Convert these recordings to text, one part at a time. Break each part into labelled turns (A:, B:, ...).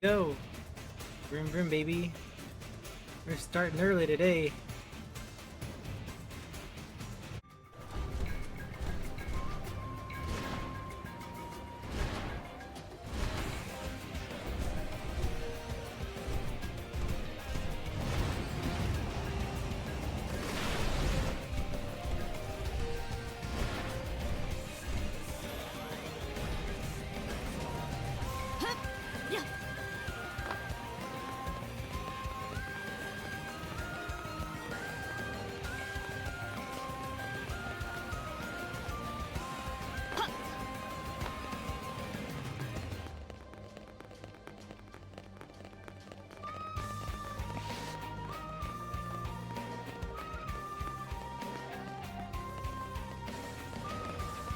A: Go! Vroom vroom baby. We're starting early today.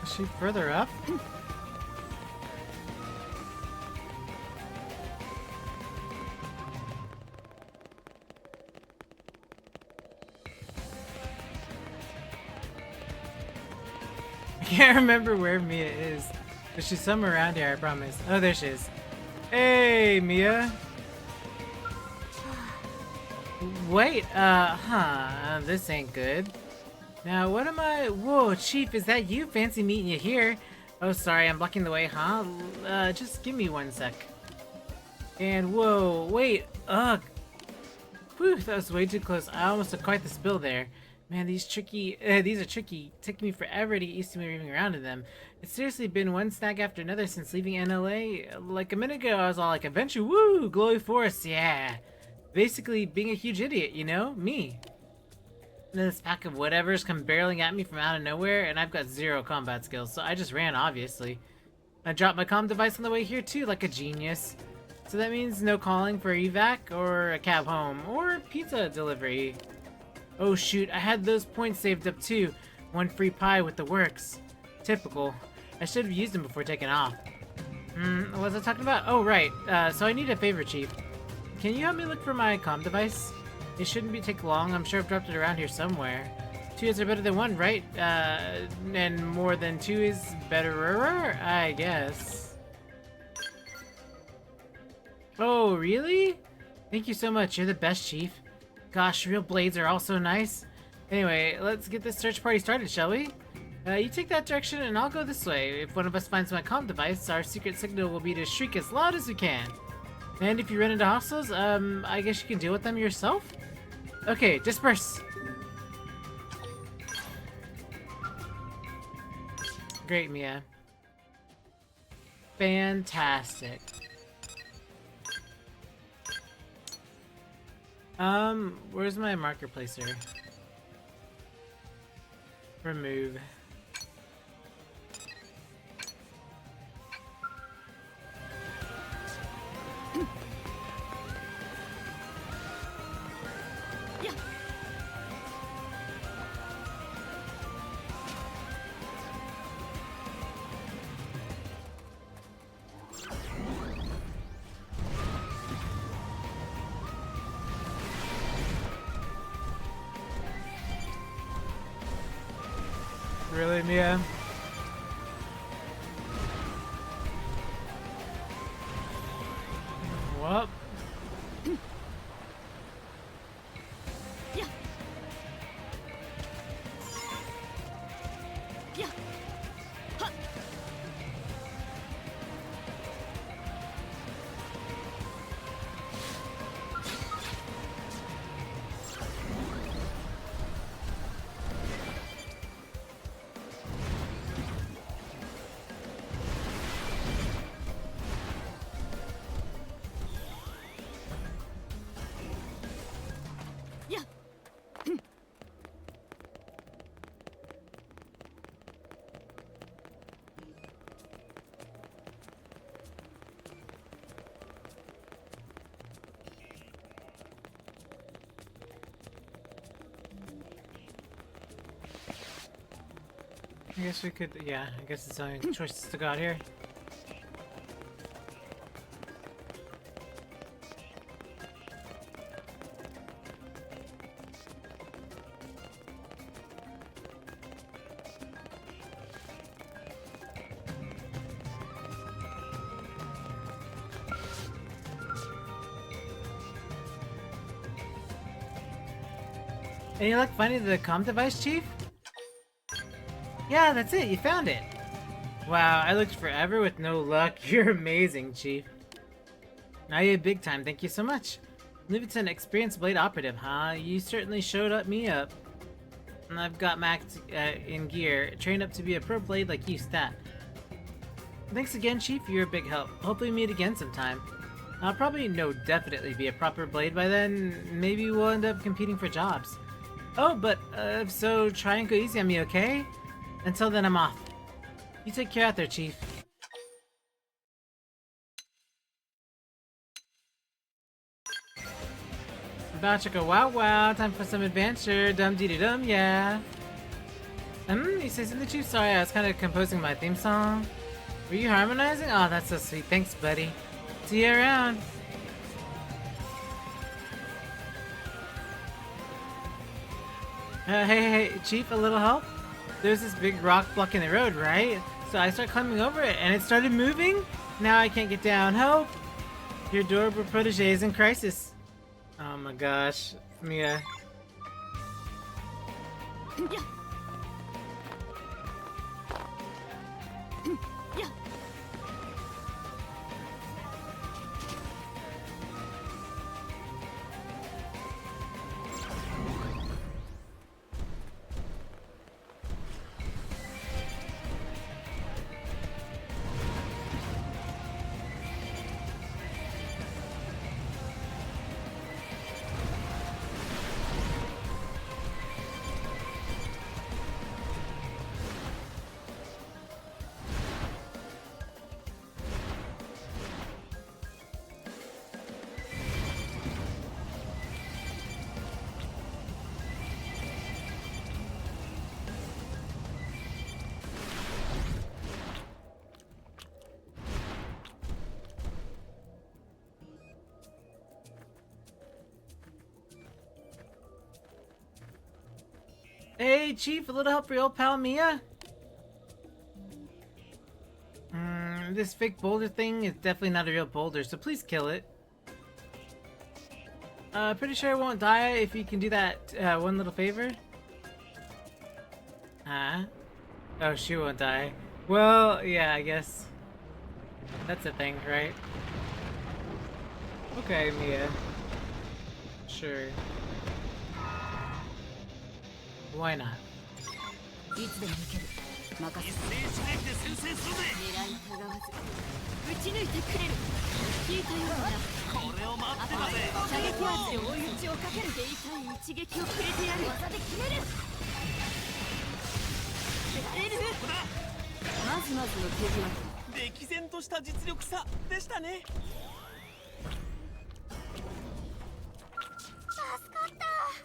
A: Is she further up? I can't remember where Mia is, but she's somewhere around here, I promise. Oh, there she is. Hey, Mia. Wait, this ain't good. Now, what am I? Whoa, Chief, is that you? Fancy meeting you here. Oh, sorry, I'm blocking the way, huh? Just give me 1 sec. And whoa, wait, ugh. Whew, that was way too close. I almost took quite the spill there. Man, these are tricky. Taking me forever to get used to moving around in them. It's seriously been one snag after another since leaving NLA. Like a minute ago, I was all like, adventure, woo, glowy forest, yeah. Basically, being a huge idiot, you know? Me. And then this pack of whatevers come barreling at me from out of nowhere, and I've got 0 combat skills, so I just ran, obviously. I dropped my comm device on the way here, too, like a genius. So that means no calling for evac, or a cab home, or pizza delivery. Oh shoot, I had those points saved up too. 1 free pie with the works. Typical. I should have used them before taking off. What was I talking about? Oh right, so I need a favor, Chief. Can you help me look for my comm device? It shouldn't take long, I'm sure I've dropped it around here somewhere. 2 is better than 1, right? And more than 2 is better, I guess. Oh, really? Thank you so much, you're the best, Chief. Gosh, real blades are also nice. Anyway, let's get this search party started, shall we? You take that direction and I'll go this way. If one of us finds my comm device, our secret signal will be to shriek as loud as we can. And if you run into hostiles, I guess you can deal with them yourself? Okay, disperse! Great, Mia. Fantastic. Where's my marker placer? Remove. Really, Mia? What? I guess we could, yeah, I guess it's only choices to go out here. Any luck finding the comm device, Chief? Yeah, that's it. You found it. Wow, I looked forever with no luck. You're amazing, Chief. Now you're big time. Thank you so much. Leave it to an experienced blade operative, huh? You certainly showed me up. And I've got Max in gear, trained up to be a pro blade like you, stat. Thanks again, Chief. You're a big help. Hopefully we meet again sometime. I'll probably definitely be a proper blade by then. Maybe we'll end up competing for jobs. Oh, but so try and go easy on me, okay? Until then, I'm off. You take care out there, Chief. About to go wow wow, time for some adventure, dum dee dum, yeah. You say something, Chief? Sorry, I was kind of composing my theme song. Were you harmonizing? Oh, that's so sweet. Thanks, buddy. See you around. Hey, Chief, a little help? There's this big rock blocking the road, right? So I start climbing over it, and it started moving? Now I can't get down. Help! Your adorable protege is in crisis. Oh my gosh, Mia. Hey, Chief, a little help for your old pal Mia? This fake boulder thing is definitely not a real boulder, so please kill it. Pretty sure I won't die if you can do that one little favor. Huh? Oh, she won't die. Well, yeah, I guess. That's a thing, right? Okay, Mia. Sure. Why not?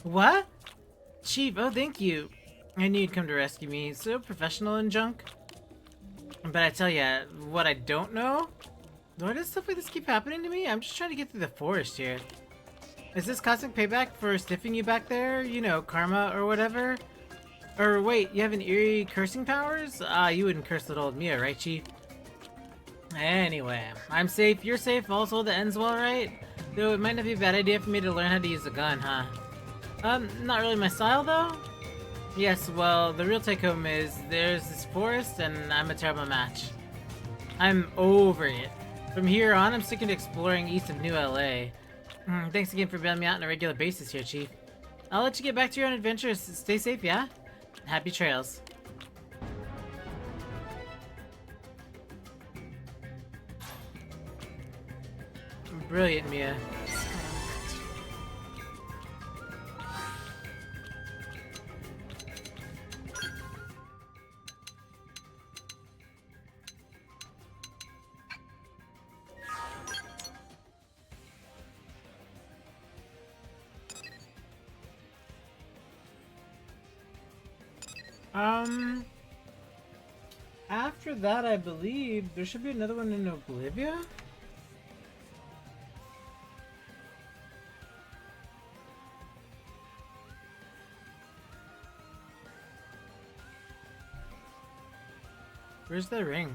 A: What? Chief, oh thank you. I knew you'd come to rescue me. So professional and junk. But I tell ya, what I don't know? Why does stuff like this keep happening to me? I'm just trying to get through the forest here. Is this cosmic payback for stiffing you back there? You know, karma or whatever? Or wait, you have an eerie cursing powers? You wouldn't curse little old Mia, right, Chief? Anyway, I'm safe, you're safe, also the ends well, right? Though it might not be a bad idea for me to learn how to use a gun, huh? Not really my style, though? Yes, well, the real take-home is there's this forest, and I'm a terrible match. I'm over it. From here on, I'm sticking to exploring east of New LA. Thanks again for bailing me out on a regular basis here, Chief. I'll let you get back to your own adventures. Stay safe, yeah? Happy trails. Brilliant, Mia. After that, I believe there should be another one in Oblivia? Where's the ring?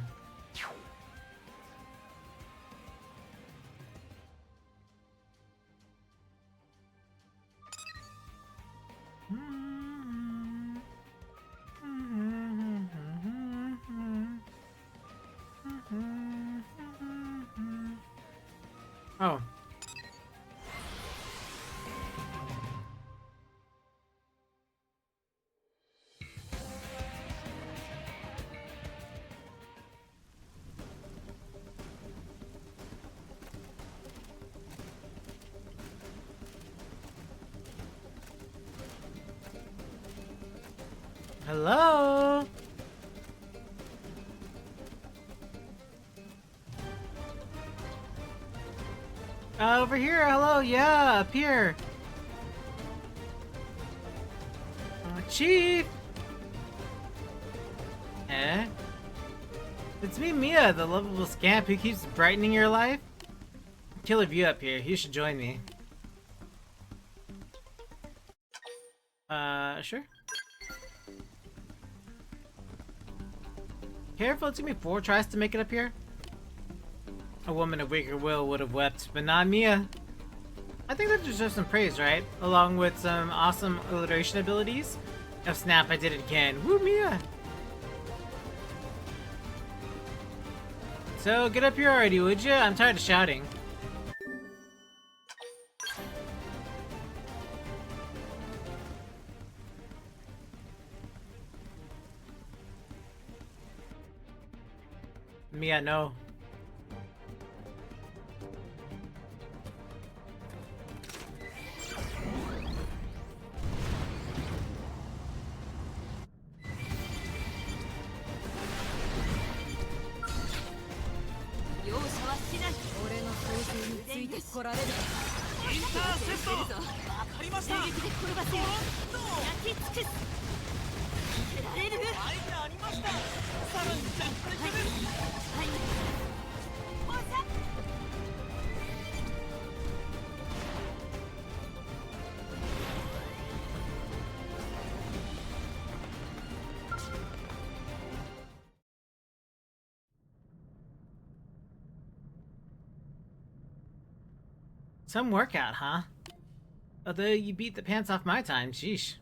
A: Oh. Hello? Over here, hello, yeah, up here. Chief! Eh? It's me, Mia, the lovable scamp who keeps brightening your life. Killer view up here, you should join me. Sure. Careful, it took me 4 tries to make it up here. A woman of weaker will would have wept, but not Mia. I think that deserves some praise, right? Along with some awesome alliteration abilities. Oh snap, I did it again. Woo, Mia! So, get up here already, would ya? I'm tired of shouting. Mia, no. Some workout, huh? Although you beat the pants off my time, sheesh.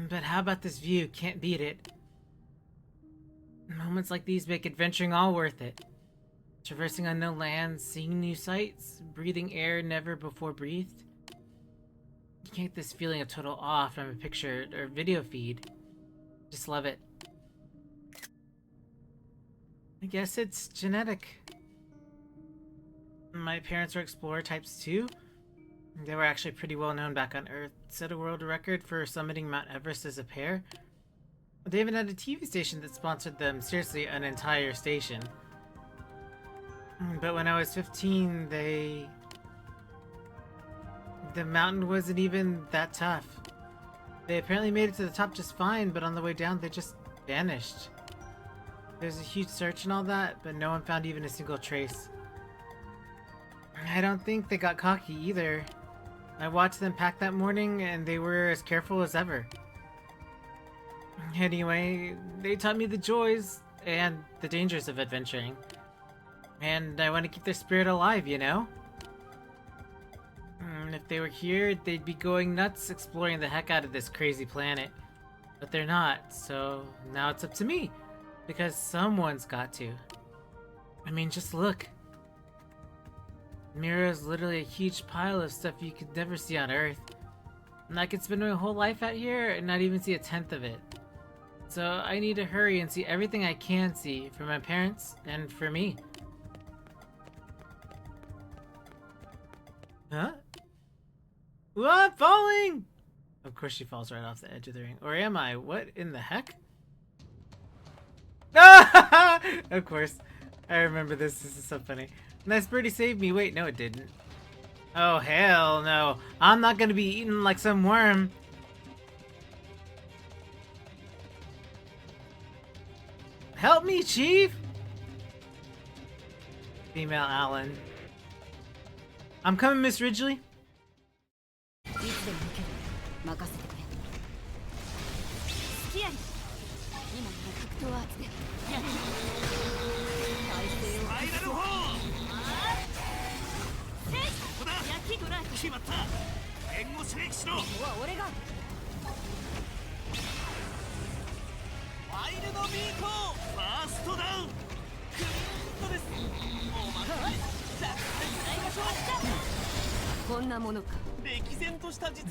A: But how about this view? Can't beat it. Moments like these make adventuring all worth it. Traversing unknown lands, seeing new sights, breathing air never before breathed. You can't get this feeling of total awe from a picture or video feed. Just love it. I guess it's genetic. My parents were explorer types too. They were actually pretty well known back on Earth. Set a world record for summiting Mount Everest as a pair. They even had a TV station that sponsored them. Seriously, an entire station. But when I was 15, the mountain wasn't even that tough. They apparently made it to the top just fine, but on the way down they just vanished. There's a huge search and all that, but no one found even a single trace. I don't think they got cocky either. I watched them pack that morning and they were as careful as ever. Anyway, they taught me the joys and the dangers of adventuring. And I want to keep their spirit alive, you know? If they were here, they'd be going nuts exploring the heck out of this crazy planet. But they're not, so now it's up to me. Because someone's got to. I mean, just look. Mira is literally a huge pile of stuff you could never see on Earth. And I could spend my whole life out here and not even see a tenth of it. So I need to hurry and see everything I can see for my parents and for me. Huh? Well, I'm falling! Of course she falls right off the edge of the ring. Or am I? What in the heck? Of course. I remember this. This is so funny. Nice birdie saved me. Wait, no it didn't. Oh, hell no. I'm not gonna be eaten like some worm. Help me, Chief! Female Alan. I'm coming, Miss Ridgely.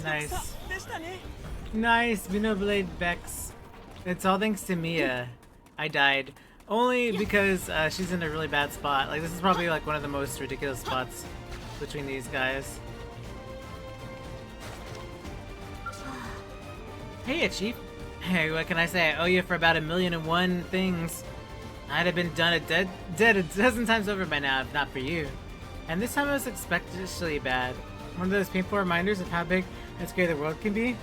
A: Nice. Nice, Xenoblade Vex. It's all thanks to Mia. I died. Only because she's in a really bad spot. Like, this is probably like one of the most ridiculous spots between these guys. Hey, Chief. Hey, what can I say? I owe you for about 1,000,001 things. I'd have been dead a dozen times over by now if not for you. And this time it was especially bad. One of those painful reminders of how big and scary the world can be.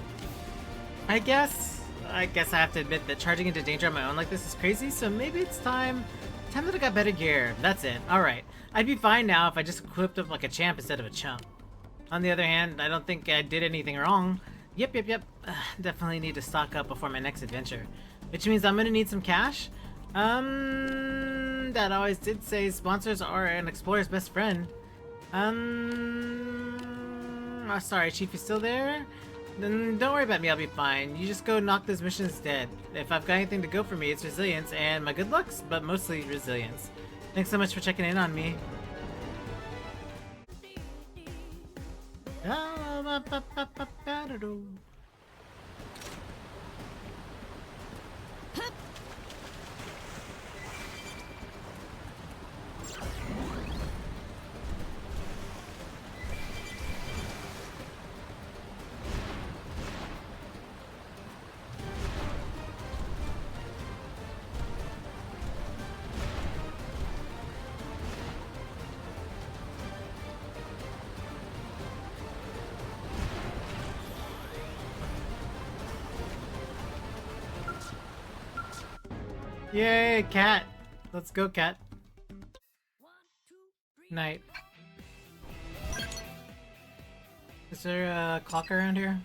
A: I guess I have to admit that charging into danger on my own like this is crazy, so maybe it's time that I got better gear. That's it. Alright. I'd be fine now if I just equipped up like a champ instead of a chump. On the other hand, I don't think I did anything wrong. Yep. Definitely need to stock up before my next adventure. Which means I'm gonna need some cash. That always did say sponsors are an explorer's best friend. Oh, sorry, Chief, you still there? Then don't worry about me, I'll be fine. You just go knock those missions dead. If I've got anything to go for me, it's resilience and my good looks, but mostly resilience. Thanks so much for checking in on me. Yay, cat! Let's go, cat. Night. Is there a clock around here?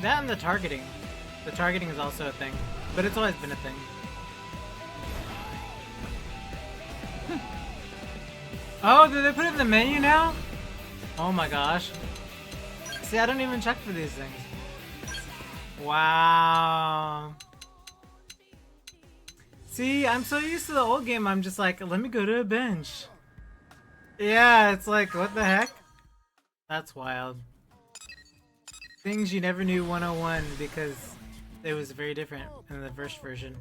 A: That and the targeting. The targeting is also a thing, but it's always been a thing. Oh, did they put it in the menu now? Oh my gosh. See, I don't even check for these things. Wow. See, I'm so used to the old game, I'm just like, let me go to a bench. Yeah, it's like, what the heck? That's wild. Things you never knew 101 because it was very different in the first version.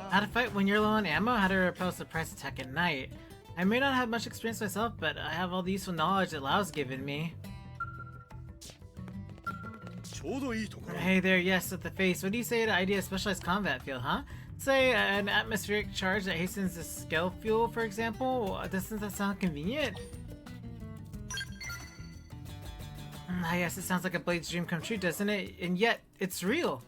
A: How to fight when you're low on ammo, how to repel surprise attack at night. I may not have much experience myself, but I have all the useful knowledge that Lao's given me. Hey there, yes, at the face. What do you say to idea of specialized combat field, huh? Say an atmospheric charge that hastens the skell fuel, for example? Doesn't that sound convenient? Ah yes, it sounds like a Blade's dream come true, doesn't it? And yet, it's real!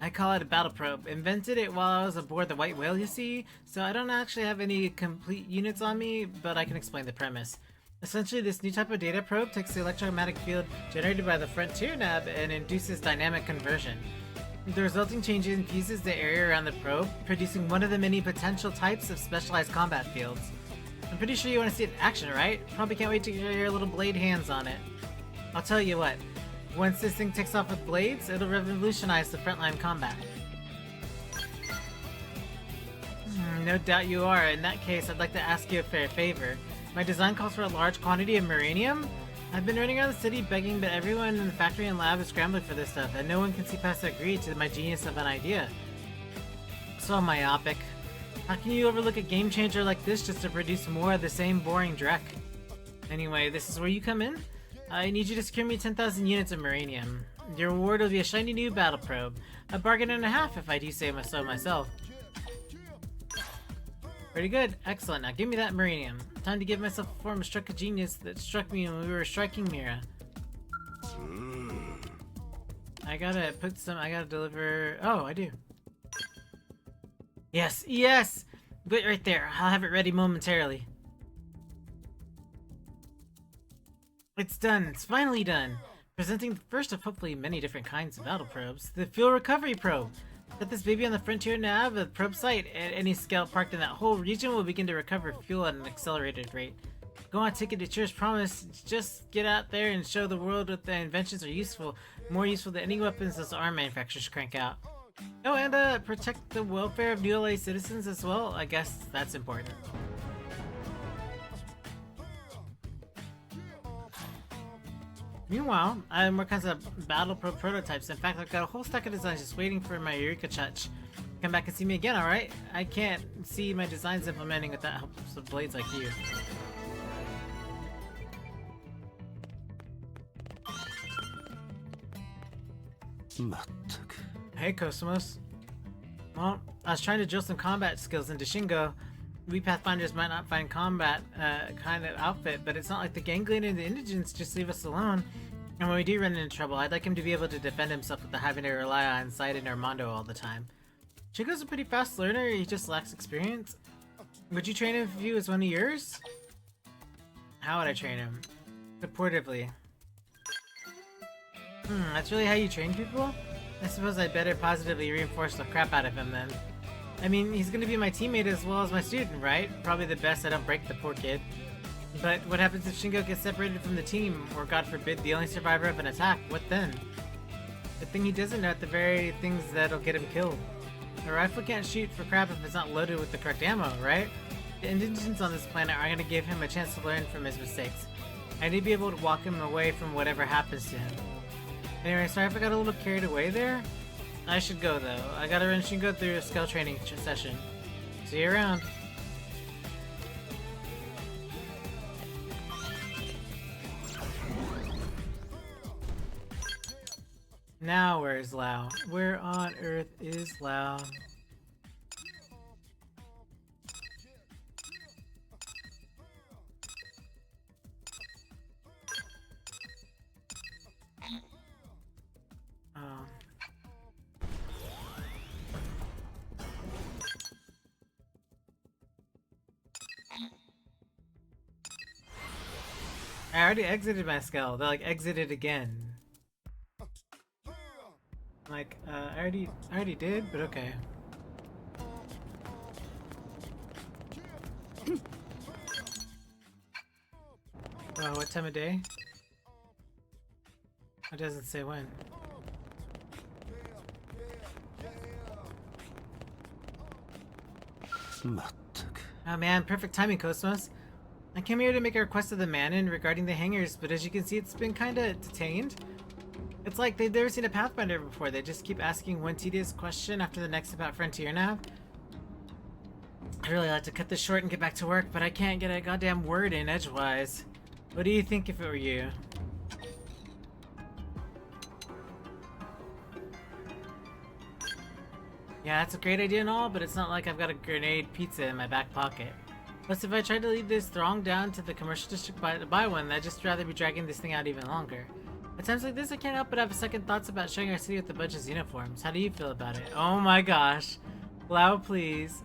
A: I call it a battle probe. Invented it while I was aboard the White Whale, you see? So I don't actually have any complete units on me, but I can explain the premise. Essentially, this new type of data probe takes the electromagnetic field generated by the Frontier Nab and induces dynamic conversion. The resulting change infuses the area around the probe, producing one of the many potential types of specialized combat fields. I'm pretty sure you want to see it in action, right? Probably can't wait to get your little blade hands on it. I'll tell you what. Once this thing takes off with blades, it'll revolutionize the frontline combat. No doubt you are. In that case, I'd like to ask you a fair favor. My design calls for a large quantity of muranium. I've been running around the city begging, but everyone in the factory and lab is scrambling for this stuff, and no one can see past their greed to my genius of an idea. So myopic. How can you overlook a game changer like this just to produce more of the same boring dreck? Anyway, this is where you come in. I need you to secure me 10,000 units of muranium. Your reward will be a shiny new battle probe. A bargain and a half if I do say so myself. Pretty good. Excellent. Now give me that muranium. Time to give myself a form of stroke of genius that struck me when we were striking Mira. I gotta deliver... Oh, I do. Yes, yes! Wait right there. I'll have it ready momentarily. It's done. It's finally done. Presenting the first of hopefully many different kinds of battle probes, the Fuel Recovery Probe. Set this baby on the frontier nav of the probe site, and any skell parked in that whole region will begin to recover fuel at an accelerated rate. Go on, take it at yours, promise. Just get out there and show the world that the inventions are useful, more useful than any weapons those arm manufacturers crank out. Oh, and protect the welfare of New LA citizens as well. I guess that's important. Meanwhile, I have more kinds of battle probe prototypes. In fact, I've got a whole stack of designs just waiting for my Eureka Chutch. Come back and see me again, alright? I can't see my designs implementing without help of blades like you. Hey, Cosmos. Well, I was trying to drill some combat skills into Shingo. We Pathfinders might not find combat kind of outfit, but it's not like the Ganglion and the Indigents just leave us alone. And when we do run into trouble, I'd like him to be able to defend himself without having to rely on Sight and Armando all the time. Shingo's a pretty fast learner, he just lacks experience. Would you train him if he was one of yours? How would I train him? Supportively. That's really how you train people? I suppose I'd better positively reinforce the crap out of him then. I mean, he's gonna be my teammate as well as my student, right? Probably the best I don't break the poor kid. But what happens if Shingo gets separated from the team, or God forbid, the only survivor of an attack? What then? The thing he doesn't know are the very things that'll get him killed. A rifle can't shoot for crap if it's not loaded with the correct ammo, right? The indigents on this planet are gonna give him a chance to learn from his mistakes. I need to be able to walk him away from whatever happens to him. Anyway, sorry if I got a little carried away there. I should go though. I gotta run Shingo through a skell training session. See you around. Now where's Lao? Where on earth is Lao? Oh. I already exited my skell. They like exited again. Like, I already did, but okay. Oh, what time of day? It doesn't say when. Oh man, perfect timing, Cosmos. I came here to make a request of the Manon regarding the hangars, but as you can see, it's been kinda detained. It's like they've never seen a Pathfinder before. They just keep asking one tedious question after the next about Frontier nav. I'd really like to cut this short and get back to work, but I can't get a goddamn word in edgewise. What do you think if it were you? Yeah, that's a great idea and all, but it's not like I've got a grenade pizza in my back pocket. Plus, if I tried to lead this throng down to the commercial district to buy one, I'd just rather be dragging this thing out even longer. At times like this, I can't help but have second thoughts about showing our city with a bunch of uniforms. How do you feel about it? Oh my gosh. Lao, please.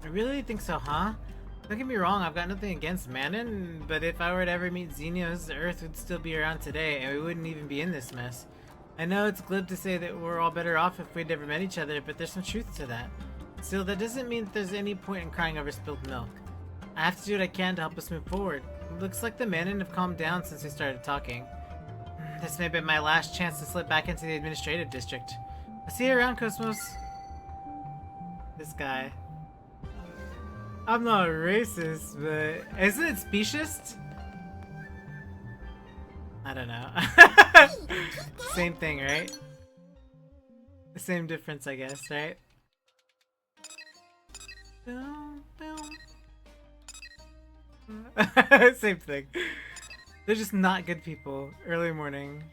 A: I really think so, huh? Don't get me wrong, I've got nothing against Manon, but if I were to ever meet Xenios, Earth would still be around today, and we wouldn't even be in this mess. I know it's glib to say that we're all better off if we'd never met each other, but there's some truth to that. Still, that doesn't mean that there's any point in crying over spilled milk. I have to do what I can to help us move forward. It looks like the Manon have calmed down since we started talking. This may be my last chance to slip back into the administrative district. I'll see you around, Cosmos. This guy. I'm not racist, but isn't it speciest? I don't know. Same thing, right? The same difference, I guess, right? Same thing. They're just not good people. Early morning.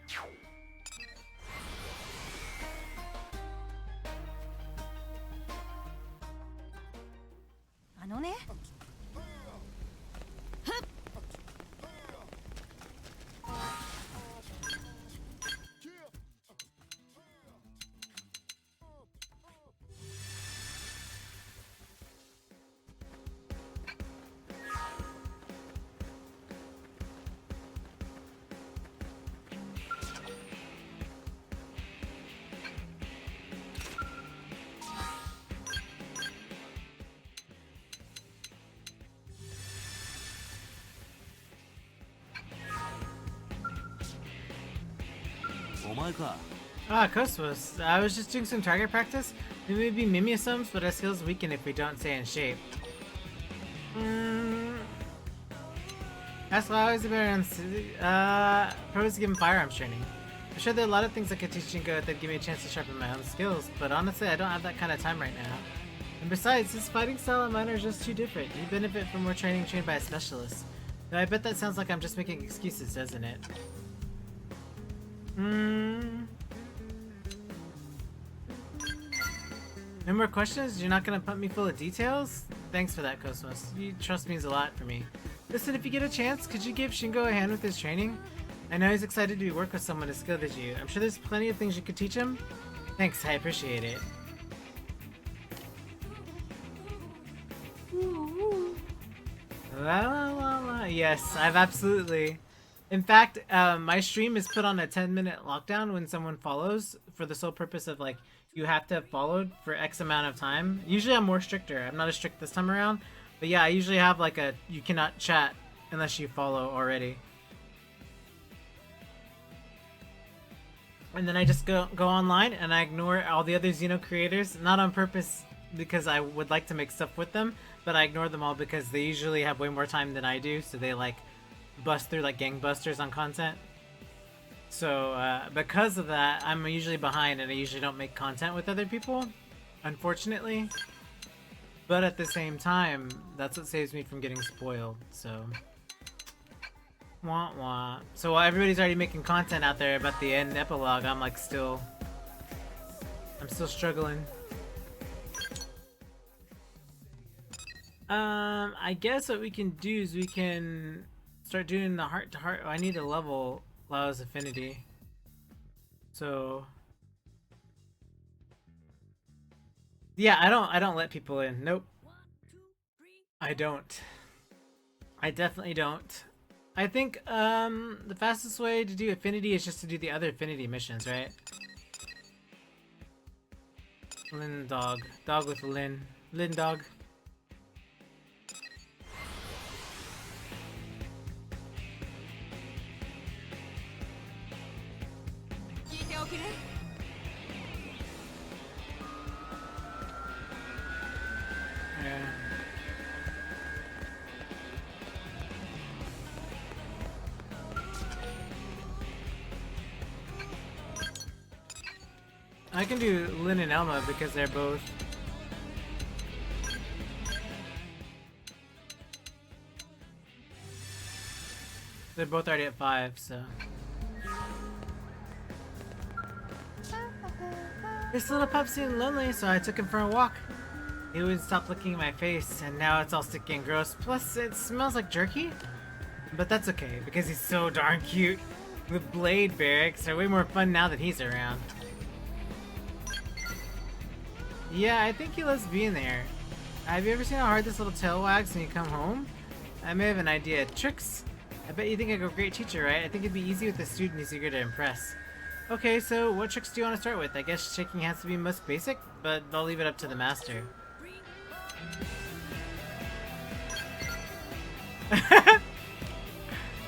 A: Ah, Cosmos. I was just doing some target practice. Maybe Mimiasums, but our skills weaken if we don't stay in shape. That's why I always better on pros given firearms training. I'm sure there are a lot of things I could teach Shingo that give me a chance to sharpen my own skills, but honestly I don't have that kind of time right now. And besides, his fighting style and mine are just too different. You benefit from more training trained by a specialist. Though I bet that sounds like I'm just making excuses, doesn't it? No more questions? You're not gonna pump me full of details? Thanks for that, Cosmos. Your trust means a lot for me. Listen, if you get a chance, could you give Shingo a hand with his training? I know he's excited to work with someone as skilled as you. I'm sure there's plenty of things you could teach him. Thanks, I appreciate it. La la la la. Yes, I've absolutely. In fact, my stream is put on a 10-minute lockdown when someone follows for the sole purpose of like, you have to have followed for X amount of time. Usually I'm more stricter. I'm not as strict this time around. But yeah, I usually have like a, you cannot chat unless you follow already. And then I just go online and I ignore all the other Xeno creators, not on purpose because I would like to make stuff with them, but I ignore them all because they usually have way more time than I do, so they like bust through like gangbusters on content. So because of that, I'm usually behind and I usually don't make content with other people, unfortunately. But at the same time, that's what saves me from getting spoiled, so... Wah wah. So while everybody's already making content out there about the end epilogue, I'm like still... I'm still struggling. I guess what we can do is we can start doing the heart-to-heart. Oh, I need to level Lao's affinity. So... Yeah, I don't let people in. Nope. I don't. I definitely don't. I think the fastest way to do affinity is just to do the other affinity missions, right? Lin dog. Dog with Lin. Lin dog. Yeah. I can do Lin and Elma because they're both... They're both already at 5, so... This little pup seemed lonely, so I took him for a walk. He wouldn't stop licking my face, and now it's all sticky and gross. Plus, it smells like jerky. But that's okay, because he's so darn cute. The blade barracks are way more fun now that he's around. Yeah, I think he loves being there. Have you ever seen how hard this little tail wags when you come home? I may have an idea. Tricks? I bet you think I'm a great teacher, right? I think it'd be easy with a student who's eager to impress. Okay, so what tricks do you want to start with? I guess shaking has to be most basic, but I'll leave it up to the master.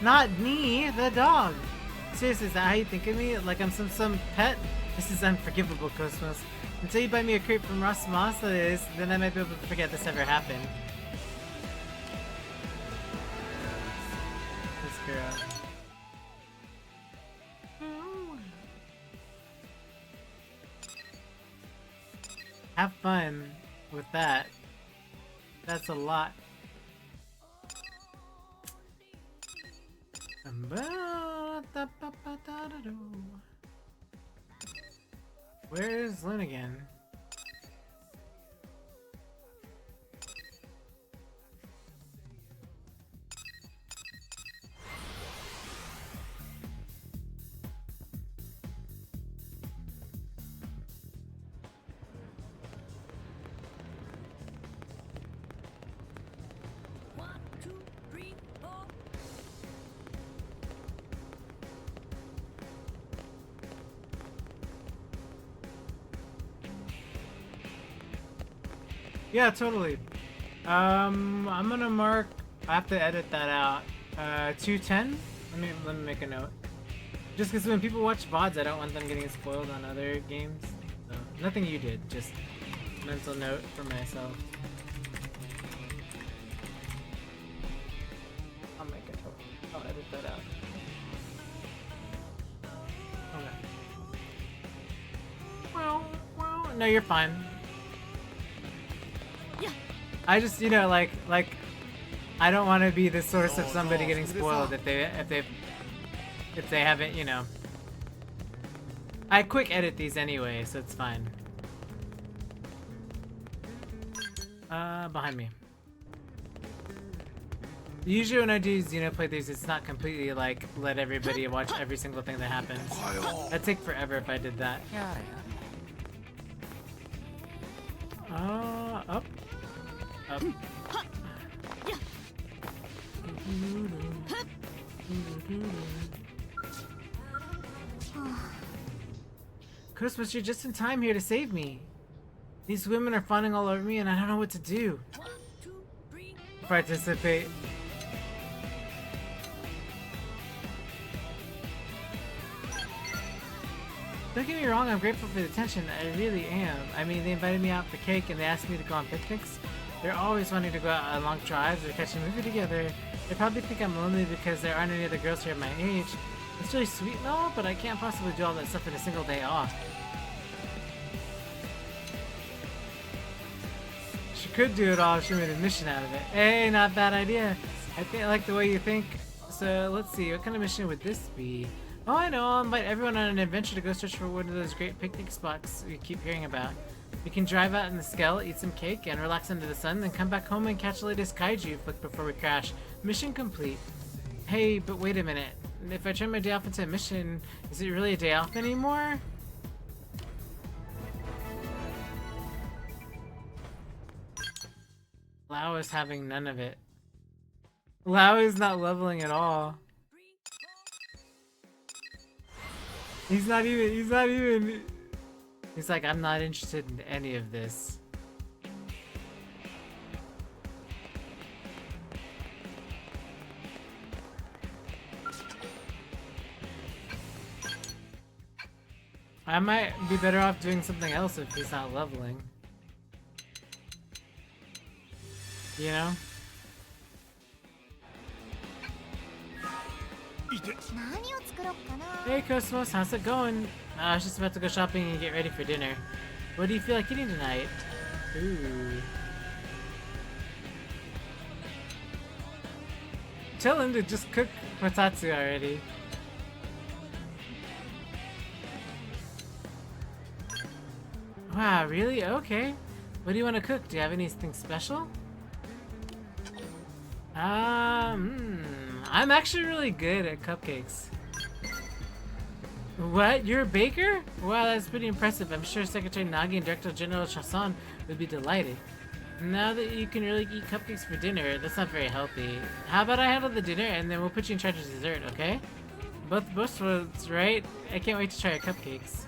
A: Not me, the dog. Seriously, is that how you think of me? Like I'm some pet? This is unforgivable, Cosmos. Until you buy me a crate from Ross Moss, that is, then I might be able to forget this ever happened. This girl. Have fun with that. That's a lot. Where's Lin again? Yeah, totally. I'm gonna mark. I have to edit that out. 210. Let me make a note. Just because when people watch VODs, I don't want them getting spoiled on other games. So, nothing you did, just mental note for myself. I'll make it. I'll edit that out. Okay. Well, no, you're fine. I just, you know, like, I don't want to be the source of somebody getting spoiled if they haven't, you know. I quick edit these anyway, so it's fine. Behind me. Usually when I do Xeno playthroughs, it's not completely like let everybody watch every single thing that happens. That'd take forever if I did that. Up. Up. Christmas, you're just in time here to save me. These women are fawning all over me and I don't know what to do. Participate. Don't get me wrong, I'm grateful for the attention, I really am. I mean, they invited me out for cake and they asked me to go on picnics. They're always wanting to go out on long drives or catch a movie together. They probably think I'm lonely because there aren't any other girls here my age. It's really sweet and all, but I can't possibly do all that stuff in a single day off. She could do it all if she made a mission out of it. Hey, not a bad idea. I think I like the way you think. So let's see, what kind of mission would this be? Oh, I know, I'll invite everyone on an adventure to go search for one of those great picnic spots we keep hearing about. We can drive out in the skell, eat some cake, and relax under the sun, then come back home and catch the latest kaiju flick before we crash. Mission complete. Hey, but wait a minute. If I turn my day off into a mission, is it really a day off anymore? Lao is having none of it. Lao is not leveling at all. He's like, I'm not interested in any of this. I might be better off doing something else if he's not leveling. You know? Hey Cosmos, how's it going? I was just about to go shopping and get ready for dinner. What do you feel like eating tonight? Ooh. Tell him to just cook Matatsu already. Wow, really? Okay. What do you want to cook? Do you have anything special? I'm actually really good at cupcakes. What? You're a baker? Wow, that's pretty impressive. I'm sure Secretary Nagi and Director General Chason would be delighted. Now that you can really eat cupcakes for dinner, that's not very healthy. How about I handle the dinner and then we'll put you in charge of dessert, okay? Both worlds, right? I can't wait to try your cupcakes.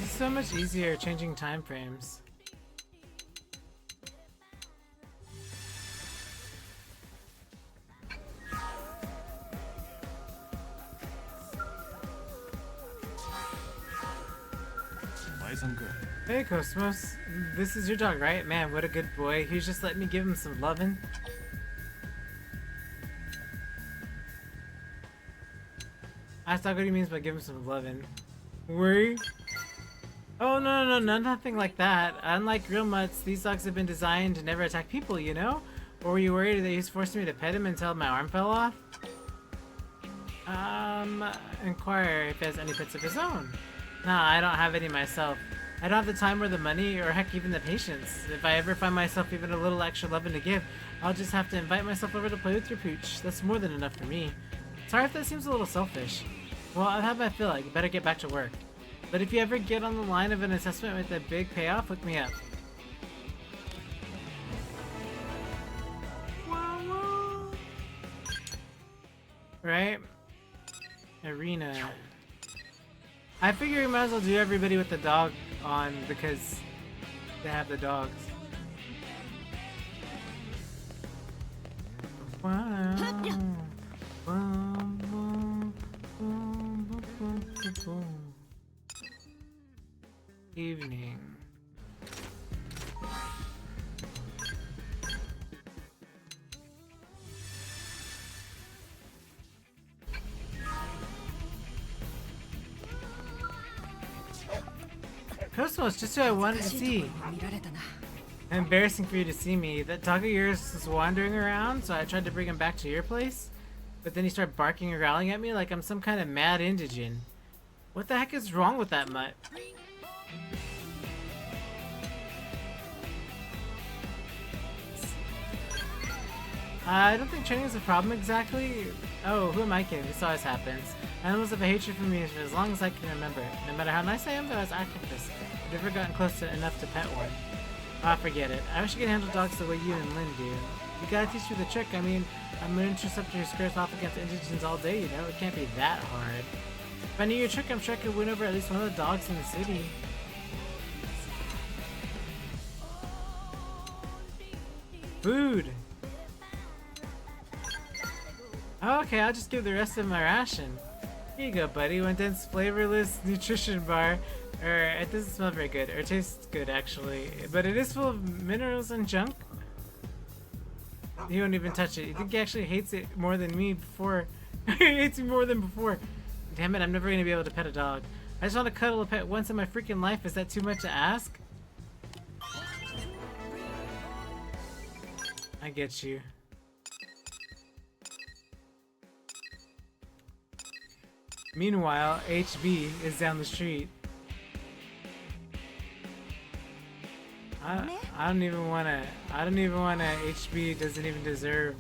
A: It's so much easier changing time frames. Hey Cosmos, this is your dog, right? Man, what a good boy. He's just let me give him some lovin'. I thought what he means by give him some lovin'. Worry? Oh no, nothing like that. Unlike real mutts, these dogs have been designed to never attack people, you know? Or were you worried that he was forcing me to pet him until my arm fell off? Inquire if he has any pets of his own. Nah, I don't have any myself. I don't have the time or the money or heck even the patience. If I ever find myself even a little extra loving to give, I'll just have to invite myself over to play with your pooch. That's more than enough for me. Sorry if that seems a little selfish. Well, I've had my fill. I better get back to work. But if you ever get on the line of an assessment with a big payoff, hook me up. Right? Arena. I figure we might as well do everybody with the dog on because they have the dogs. Wow. Evening. Cosmos, just who I wanted to see. Embarrassing for you to see me. That dog of yours was wandering around, so I tried to bring him back to your place. But then he started barking and growling at me like I'm some kind of mad indigene. What the heck is wrong with that mutt? I don't think training is a problem exactly. Oh, who am I kidding? This always happens. Animals have a hatred for me for as long as I can remember. No matter how nice I am, though, as activists, I've never gotten close to enough to pet one. Ah, forget it. I wish I could handle dogs the way you and Lynn do. You gotta teach me the trick. I mean, I'm an interceptor who squares off against indigens all day, you know? It can't be that hard. If I knew your trick, I'm sure I could win over at least one of the dogs in the city. Food! Oh, okay, I'll just give the rest of my ration. Here you go, buddy. One dense, flavorless nutrition bar. It doesn't smell very good, or it tastes good actually, but it is full of minerals and junk. He won't even touch it. You think he actually hates it more than me before? He hates me more than before. Damn it, I'm never gonna be able to pet a dog. I just want to cuddle a pet once in my freaking life. Is that too much to ask? I get you. Meanwhile, HB is down the street. I don't even wanna. HB doesn't even deserve.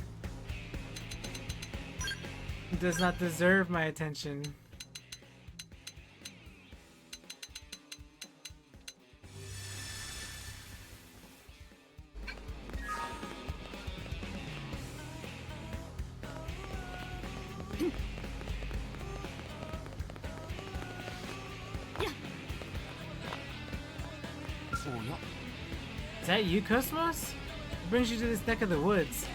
A: Does not deserve my attention. Is that you, Cosmos? What brings you to this neck of the woods?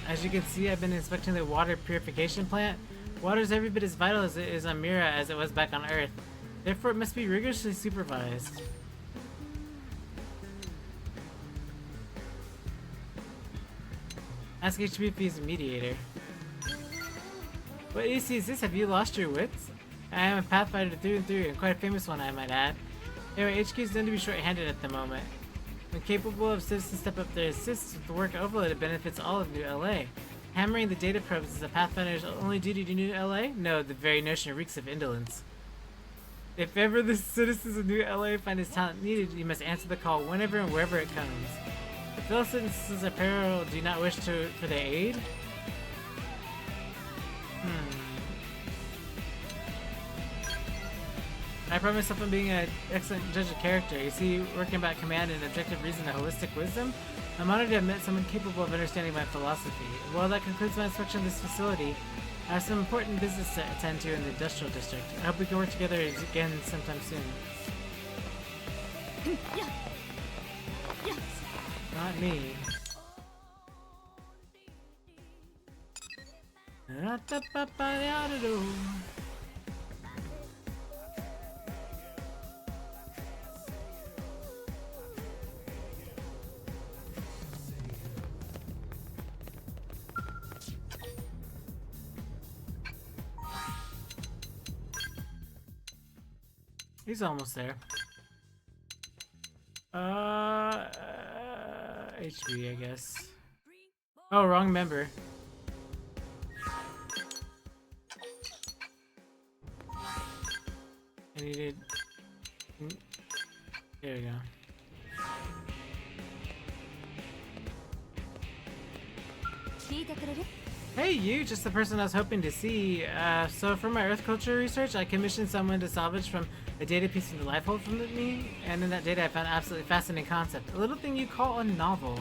A: As you can see, I've been inspecting the water purification plant. Water is every bit as vital as it is on Mira as it was back on Earth. Therefore, it must be rigorously supervised. Ask HB if he's a mediator. What EC is this? Have you lost your wits? I am a pathfighter through and through, and quite a famous one, I might add. Anyway, HQ is known to be short-handed at the moment. When capable of citizens step up their assists with the work overload, it benefits all of New LA. Hammering the data probes is a Pathfinder's only duty to New LA? No, the very notion reeks of indolence. If ever the citizens of New LA find his talent needed, you must answer the call whenever and wherever it comes. If fellow citizens of peril do not wish for their aid? I pride myself on being an excellent judge of character. You see, working about command and objective reason and holistic wisdom, I'm honored to have met someone capable of understanding my philosophy. Well, that concludes my inspection of this facility. I have some important business to attend to in the industrial district. I hope we can work together again sometime soon. Not me. He's almost there. HB, I guess. Oh, wrong member. I needed... There we go. Hey, you, just the person I was hoping to see. So for my Earth culture research, I commissioned someone to salvage from a data piece from the life hold from me, and in that data I found an absolutely fascinating concept. A little thing you call a novel.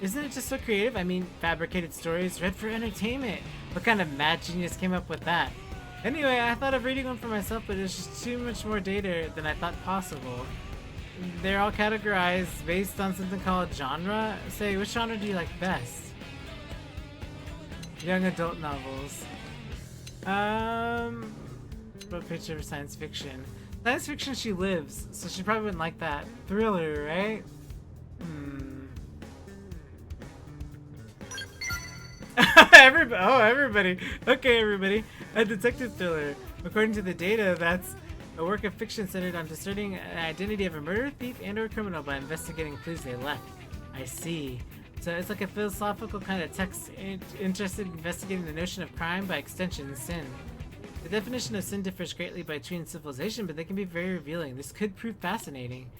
A: Isn't it just so creative? I mean, fabricated stories read for entertainment. What kind of mad genius came up with that? Anyway, I thought of reading one for myself, but it's just too much more data than I thought possible. They're all categorized based on something called genre. Say, which genre do you like best? Young adult novels. What picture of science fiction? Science fiction, she lives, so she probably wouldn't like that. Thriller, right? Everybody. Okay, everybody. A detective thriller. According to the data, that's a work of fiction centered on discerning an identity of a murderer, thief, and/or criminal by investigating clues they left. I see. So it's like a philosophical kind of text interested in investigating the notion of crime, by extension, sin. The definition of sin differs greatly between civilization, but they can be very revealing. This could prove fascinating.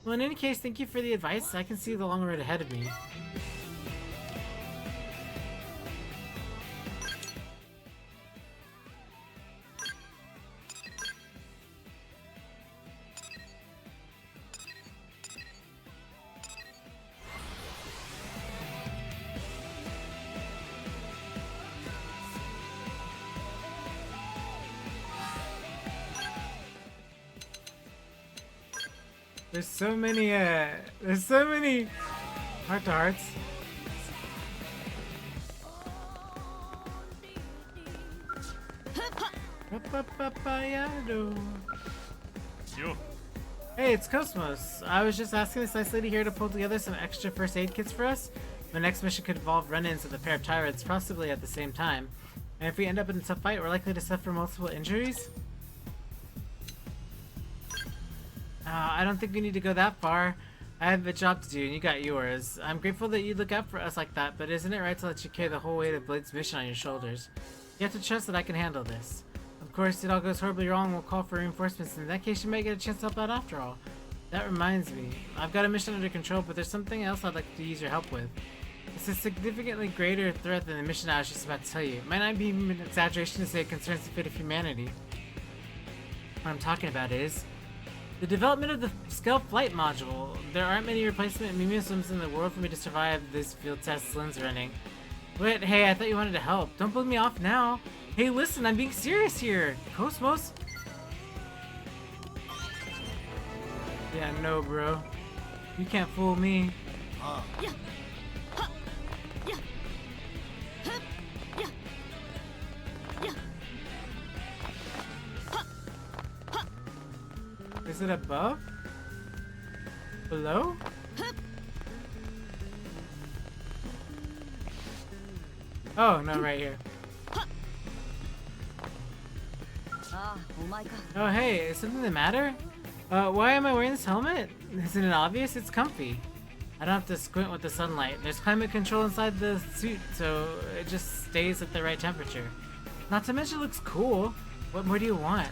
A: Well, in any case, thank you for the advice. I can see the long road ahead of me. There's so many heart to hearts. Hey, it's Cosmos. I was just asking this nice lady here to pull together some extra first aid kits for us. The next mission could involve run-ins with a pair of tyrants, possibly at the same time. And if we end up in a tough fight, we're likely to suffer multiple injuries. I don't think we need to go that far. I have a job to do, and you got yours. I'm grateful that you look out for us like that, but isn't it right to let you carry the whole weight of Blade's mission on your shoulders? You have to trust that I can handle this. Of course, if it all goes horribly wrong, we'll call for reinforcements, and in that case, you might get a chance to help out after all. That reminds me. I've got a mission under control, but there's something else I'd like to use your help with. It's a significantly greater threat than the mission I was just about to tell you. It might not be an exaggeration to say it concerns the fate of humanity. What I'm talking about is the development of the skell flight module. There aren't many replacement Mimiusums in the world for me to survive this field test Lynn's running. Wait, hey, I thought you wanted to help. Don't blow me off now. Hey, listen, I'm being serious here. Cosmos? Yeah, no, bro. You can't fool me. Is it above? Below? Oh, no, right here. Oh, hey, is something the matter? Why am I wearing this helmet? Isn't it obvious? It's comfy. I don't have to squint with the sunlight. There's climate control inside the suit, so it just stays at the right temperature. Not to mention it looks cool. What more do you want?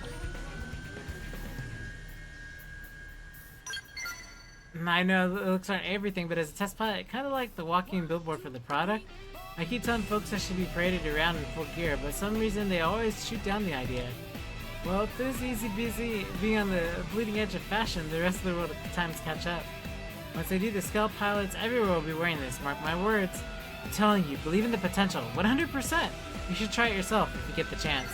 A: I know the looks aren't everything, but as a test pilot, I kind of like the walking billboard for the product. I keep telling folks I should be paraded around in full gear, but for some reason they always shoot down the idea. Well, if this easy busy being on the bleeding edge of fashion, the rest of the world at times catch up. Once they do, the skell pilots everywhere will be wearing this, mark my words. I'm telling you, believe in the potential, 100%! You should try it yourself if you get the chance.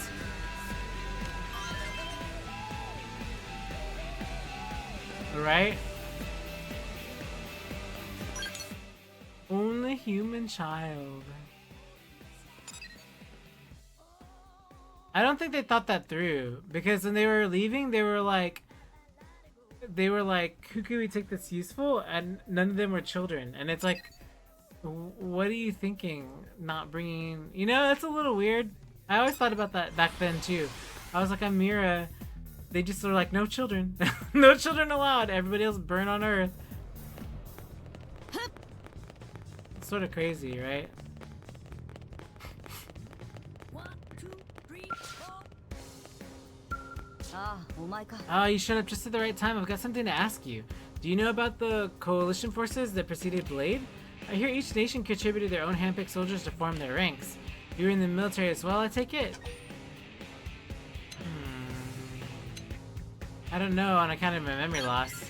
A: Alright? Only human child. I don't think they thought that through, because when they were leaving, they were like, who can we take that's useful? And none of them were children. And it's like, what are you thinking? Not bringing, you know, that's a little weird. I always thought about that back then too. I was like, I'm Mira. They just were like, no children. No children allowed. Everybody else burn on Earth. It's sort of crazy, right? Oh, you showed up just at the right time. I've got something to ask you. Do you know about the coalition forces that preceded Blade? I hear each nation contributed their own handpicked soldiers to form their ranks. You were in the military as well, I take it? I don't know, on account of my memory loss.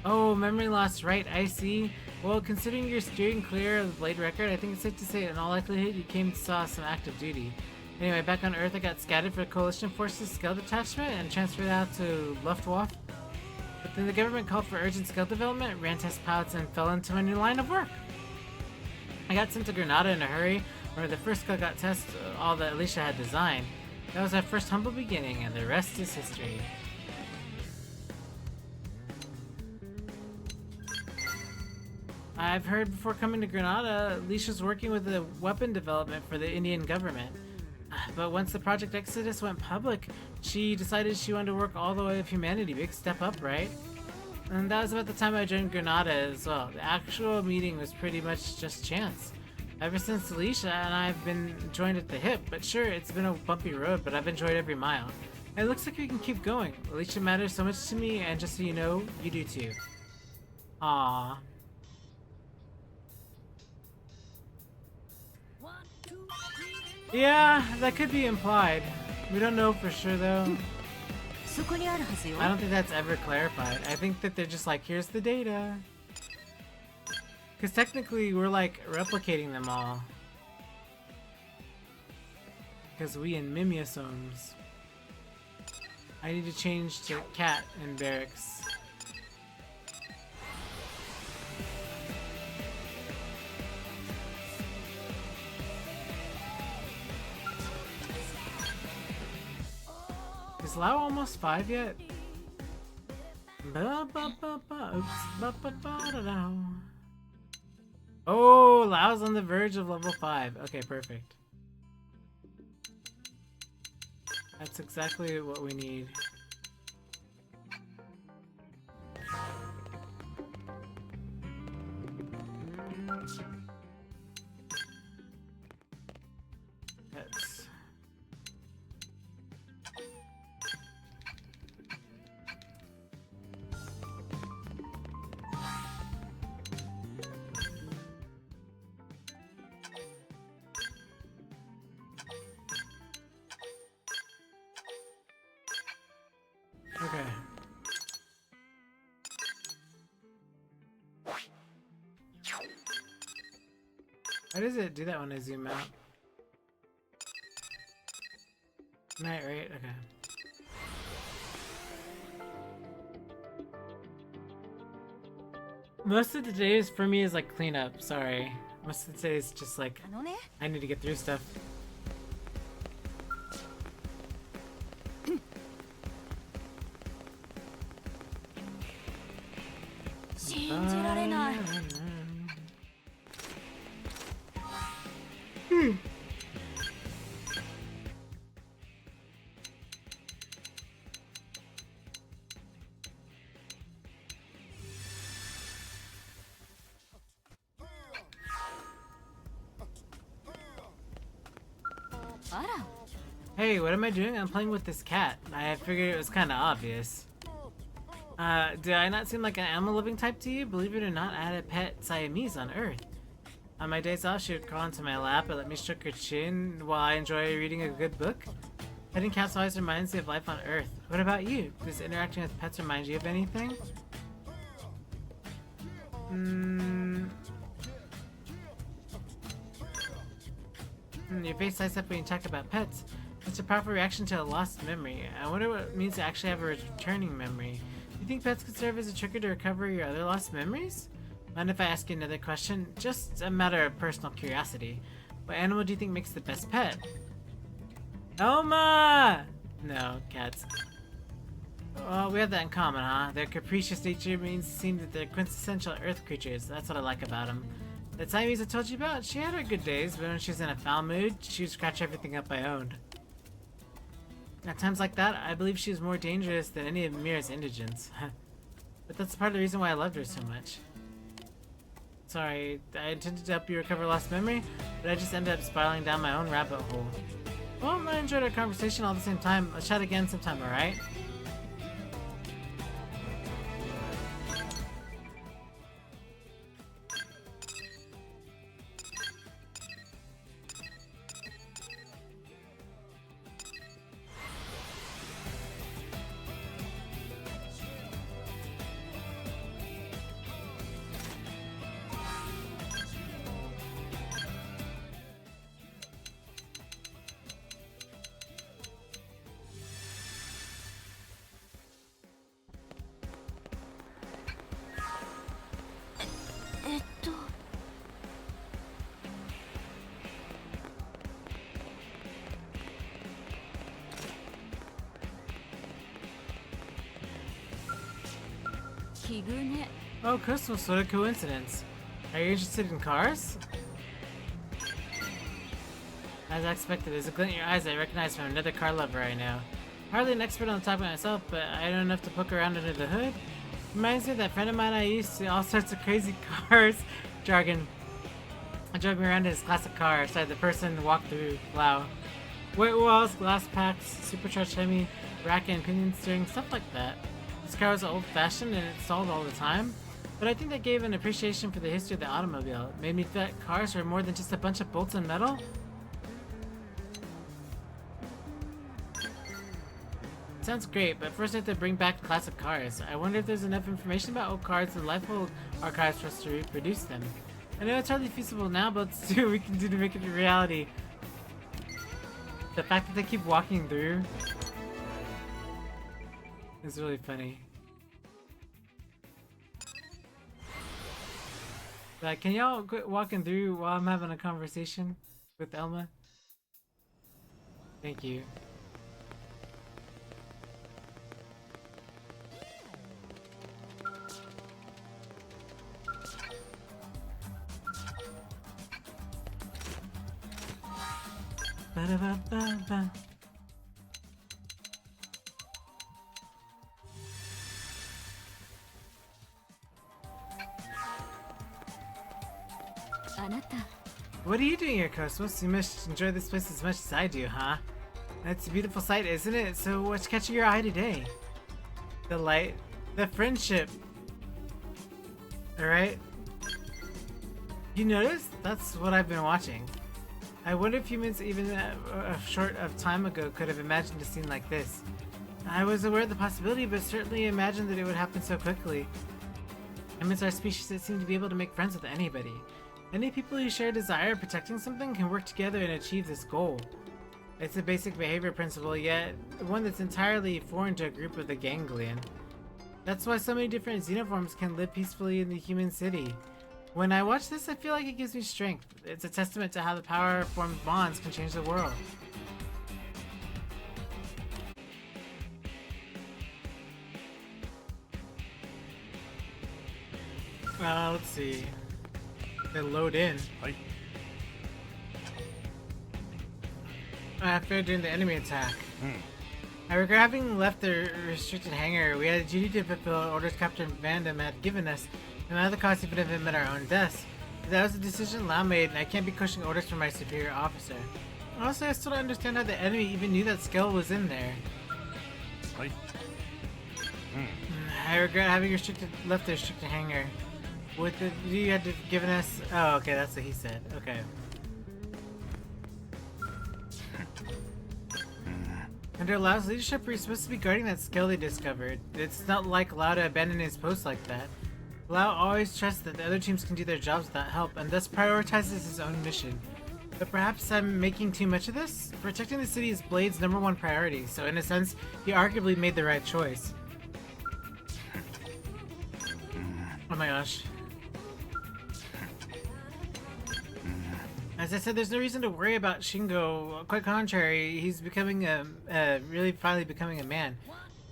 A: Oh, memory loss, right, I see. Well, considering you're steering clear of the Blade record, I think it's safe to say in all likelihood you came to saw some active duty. Anyway, back on Earth I got scattered for Coalition Forces Skell Detachment and transferred out to Luftwaffe. But then the government called for urgent skill development, ran test pilots, and fell into a new line of work. I got sent to Granada in a hurry, where the first skill got tested all that Alicia had designed. That was our first humble beginning, and the rest is history. I've heard before coming to Granada, Alicia's working with the weapon development for the Indian government. But once the Project Exodus went public, she decided she wanted to work all the way of humanity. Big step up, right? And that was about the time I joined Granada as well. The actual meeting was pretty much just chance. Ever since Alicia and I have been joined at the hip, but sure, it's been a bumpy road, but I've enjoyed every mile. And it looks like we can keep going. Alicia matters so much to me, and just so you know, you do too. Aww. Yeah, that could be implied. We don't know for sure though. I don't think that's ever clarified. I think that they're just like, here's the data. Because technically we're like replicating them all. Because we in Mimiosomes. I need to change to cat in barracks. Is Lao almost 5 yet? Oh, Lao's on the verge of level 5. Okay, perfect. That's exactly what we need. Okay. Why does it do that when I zoom out? Night, right? Okay. Most of the days for me is like cleanup, sorry. Most of the days is just like, I need to get through stuff. Hey, what am I doing? I'm playing with this cat. I figured it was kind of obvious. Did I not seem like an animal-loving type to you? Believe it or not, I had a pet Siamese on Earth. On my days off, she would crawl into my lap and let me stroke her chin while I enjoy reading a good book. Petting cats always reminds me of life on Earth. What about you? Does interacting with pets remind you of anything? Your face lights up when you talk about pets. It's a proper reaction to a lost memory. I wonder what it means to actually have a returning memory. You think pets could serve as a trigger to recover your other lost memories? Mind if I ask you another question? Just a matter of personal curiosity. What animal do you think makes the best pet? Elma! No, cats. Well, we have that in common, huh? Their capricious nature means it seems that they're quintessential Earth creatures. That's what I like about them. The Siamese I told you about, she had her good days, but when she was in a foul mood, she would scratch everything up I owned. At times like that, I believe she was more dangerous than any of Mira's indigents. But that's part of the reason why I loved her so much. Sorry, I intended to help you recover lost memory, but I just ended up spiraling down my own rabbit hole. Well, I enjoyed our conversation all at the same time. Let's chat again sometime, alright? Oh, Christmas, what a coincidence. Are you interested in cars? As I expected, there's a glint in your eyes I recognize from another car lover I know. Hardly an expert on the topic myself, but I know enough to poke around under the hood. Reminds me of that friend of mine I used to all sorts of crazy cars jargon. I drove me around in his classic car, started the person walk through, wow. White walls, glass packs, supercharged Hemi, rack and pinion steering, stuff like that. This car was old-fashioned and it stalled all the time, but I think that gave an appreciation for the history of the automobile. It made me feel like cars were more than just a bunch of bolts and metal. Sounds great, but first I have to bring back classic cars. I wonder if there's enough information about old cars in the Lifehold archives for us to reproduce them. I know it's hardly feasible now, but let's see what we can do to make it a reality. The fact that they keep walking through is really funny. Like, can y'all quit walking through while I'm having a conversation with Elma? Thank you. Ba-da-ba-ba-ba. What are you doing here, Cosmos? You must enjoy this place as much as I do, huh? It's a beautiful sight, isn't it? So what's catching your eye today? The light, the friendship. Alright? You noticed? That's what I've been watching. I wonder if humans even a short of time ago could have imagined a scene like this. I was aware of the possibility, but certainly imagined that it would happen so quickly. Amidst our species that seem to be able to make friends with anybody. Any people who share a desire of protecting something can work together and achieve this goal. It's a basic behavior principle, yet one that's entirely foreign to a group of the ganglion. That's why so many different xenoforms can live peacefully in the human city. When I watch this, I feel like it gives me strength. It's a testament to how the power of formed bonds can change the world. Let's see. They load in. After during the enemy attack. I regret having left the restricted hangar. We had a duty to fulfill orders Captain Vandam had given us, no matter the cost even if it meant our own deaths. That was a decision Lau made, and I can't be pushing orders from my superior officer. Also, I still don't understand how the enemy even knew that skell was in there. I regret having left the restricted hangar. With the you had to given us. Oh, okay, that's what he said. Okay. Under Lau's leadership, we're supposed to be guarding that skell they discovered. It's not like Lau to abandon his post like that. Lau always trusts that the other teams can do their jobs without help, and thus prioritizes his own mission. But perhaps I'm making too much of this? Protecting the city is Blade's #1 priority, so in a sense, he arguably made the right choice. Oh my gosh. As I said, there's no reason to worry about Shingo. Quite contrary, he's becoming really finally becoming a man.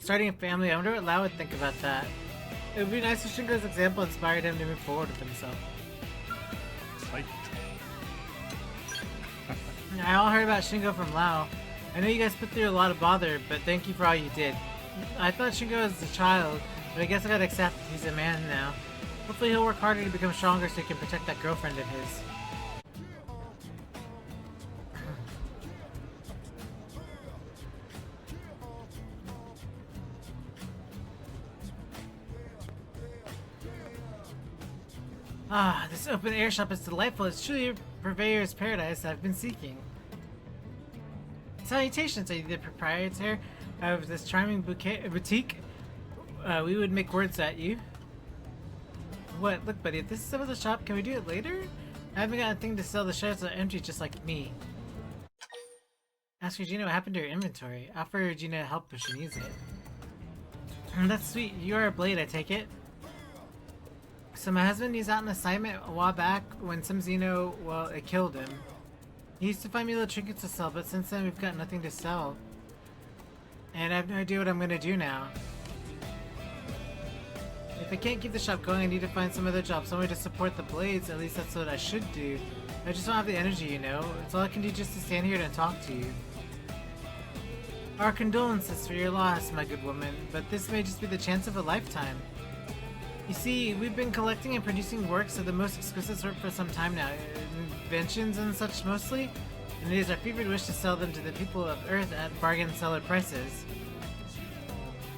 A: Starting a family, I wonder what Lau would think about that. It would be nice if Shingo's example inspired him to move forward with himself. I all heard about Shingo from Lau. I know you guys put through a lot of bother, but thank you for all you did. I thought Shingo was a child, but I guess I gotta accept he's a man now. Hopefully he'll work harder to become stronger so he can protect that girlfriend of his. Ah, this open air shop is delightful. It's truly a purveyor's paradise I've been seeking. Salutations, are you the proprietor of this charming boutique? We would make words at you. What? Look, buddy, if this is some of the shop, can we do it later? I haven't got a thing to sell. The shelves are empty just like me. Ask Regina what happened to her inventory. Offer Regina help if she needs it. That's sweet. You are a blade, I take it? So my husband, he's out on assignment a while back when some Xeno, well, it killed him. He used to find me little trinkets to sell, but since then we've got nothing to sell. And I have no idea what I'm gonna do now. If I can't keep the shop going, I need to find some other job, somewhere to support the blades. At least that's what I should do. I just don't have the energy, you know? It's all I can do just to stand here and talk to you. Our condolences for your loss, my good woman, but this may just be the chance of a lifetime. You see, we've been collecting and producing works of the most exquisite sort for some time now, inventions and such mostly, and it is our fevered wish to sell them to the people of Earth at bargain seller prices.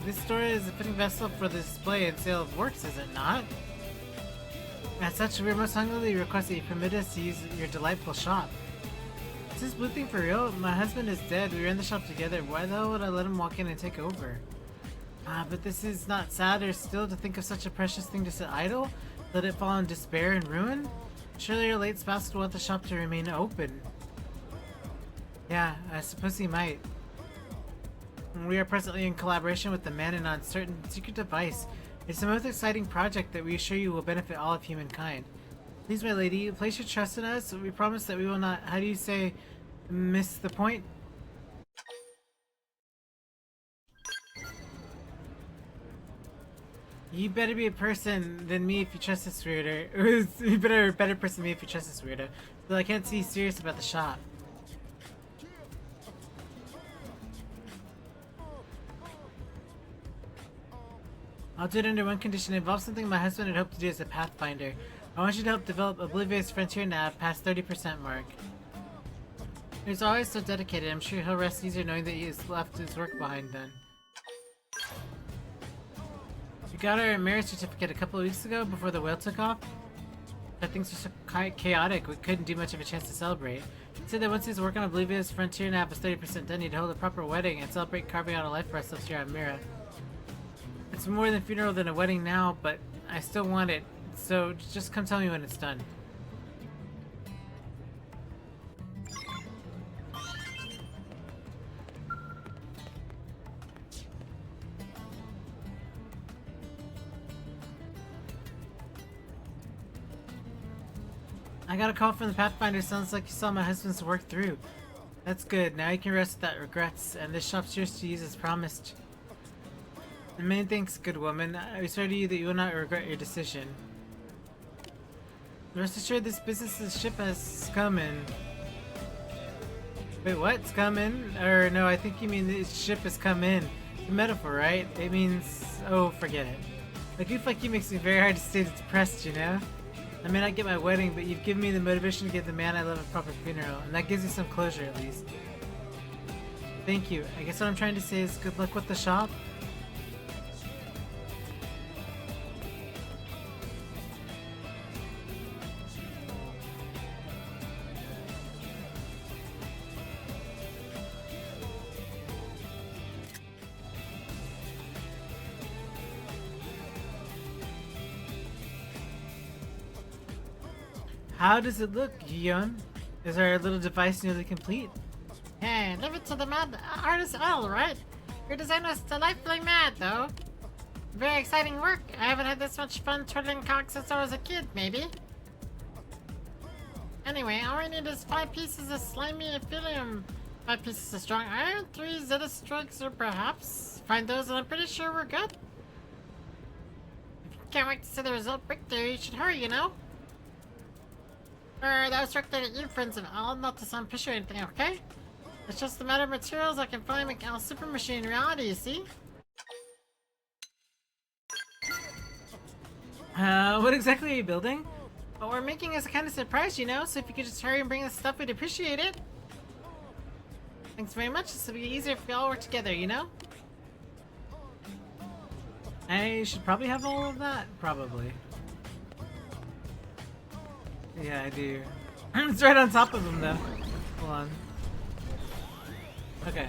A: This store is a fitting vessel for the display and sale of works, is it not? As such, we most hungrily request that you permit us to use your delightful shop. Is this blue thing for real? My husband is dead. We ran the shop together. Why the hell would I let him walk in and take over? But this is not sadder still to think of such a precious thing to sit idle? Let it fall in despair and ruin? Surely your late spouse would want the shop to remain open. Yeah, I suppose he might. We are presently in collaboration with the man in on certain secret device. It's the most exciting project that we assure you will benefit all of humankind. Please, my lady, place your trust in us. We promise that we will not, how do you say, miss the point? You better be a person than me if you trust this weirdo. You better be a better person than me if you trust this weirdo. So I can't see serious about the shop. I'll do it under one condition. It involves something my husband had hoped to do as a pathfinder. I want you to help develop Oblivion's Frontier Nav past 30% mark. He's always so dedicated. I'm sure he'll rest easier knowing that he has left his work behind then. We got our marriage certificate a couple of weeks ago before the whale took off. But things were so chaotic, we couldn't do much of a chance to celebrate. He said that once his work on Oblivion's Frontier Nav was 30% done, he'd hold a proper wedding and celebrate carving out a life for ourselves here on Mira. It's more than funeral than a wedding now, but I still want it, so just come tell me when it's done. I got a call from the Pathfinder. Sounds like you saw my husband's work through. That's good. Now you can rest without regrets, and this shop's yours to use as promised. And many thanks, good woman. I swear to you that you will not regret your decision. Rest assured, this business's ship has come in. Wait, what? It's come in? Or no, I think you mean this ship has come in. It's a metaphor, right? It means... oh, forget it. A goof like you makes me very hard to stay depressed, you know? I may not get my wedding, but you've given me the motivation to give the man I love a proper funeral, and that gives you some closure at least. Thank you. I guess what I'm trying to say is good luck with the shop. How does it look, Gion? Is our little device nearly complete?
B: Hey, leave it to the mad artist L, right? Your design was delightfully mad, though. Very exciting work. I haven't had this much fun twiddling cocks since I was a kid, maybe. Anyway, all we need is 5 pieces of slimy ephelium, 5 pieces of strong iron, 3 Zeta strikes, or perhaps find those, and I'm pretty sure we're good. If you can't wait to see the result breakthrough, you should hurry, you know? That was directed at you, friends of Al, not to sound pushy or anything, okay? It's just a matter of materials I can finally make Al's super machine reality, you see?
A: What exactly are you building?
B: What we're making is a kind of surprise, you know, so if you could just hurry and bring us stuff, we'd appreciate it. Thanks very much, this will be easier if we all work together, you know?
A: I should probably have all of that, probably. Yeah, I do. It's right on top of him, though. Hold on. Okay.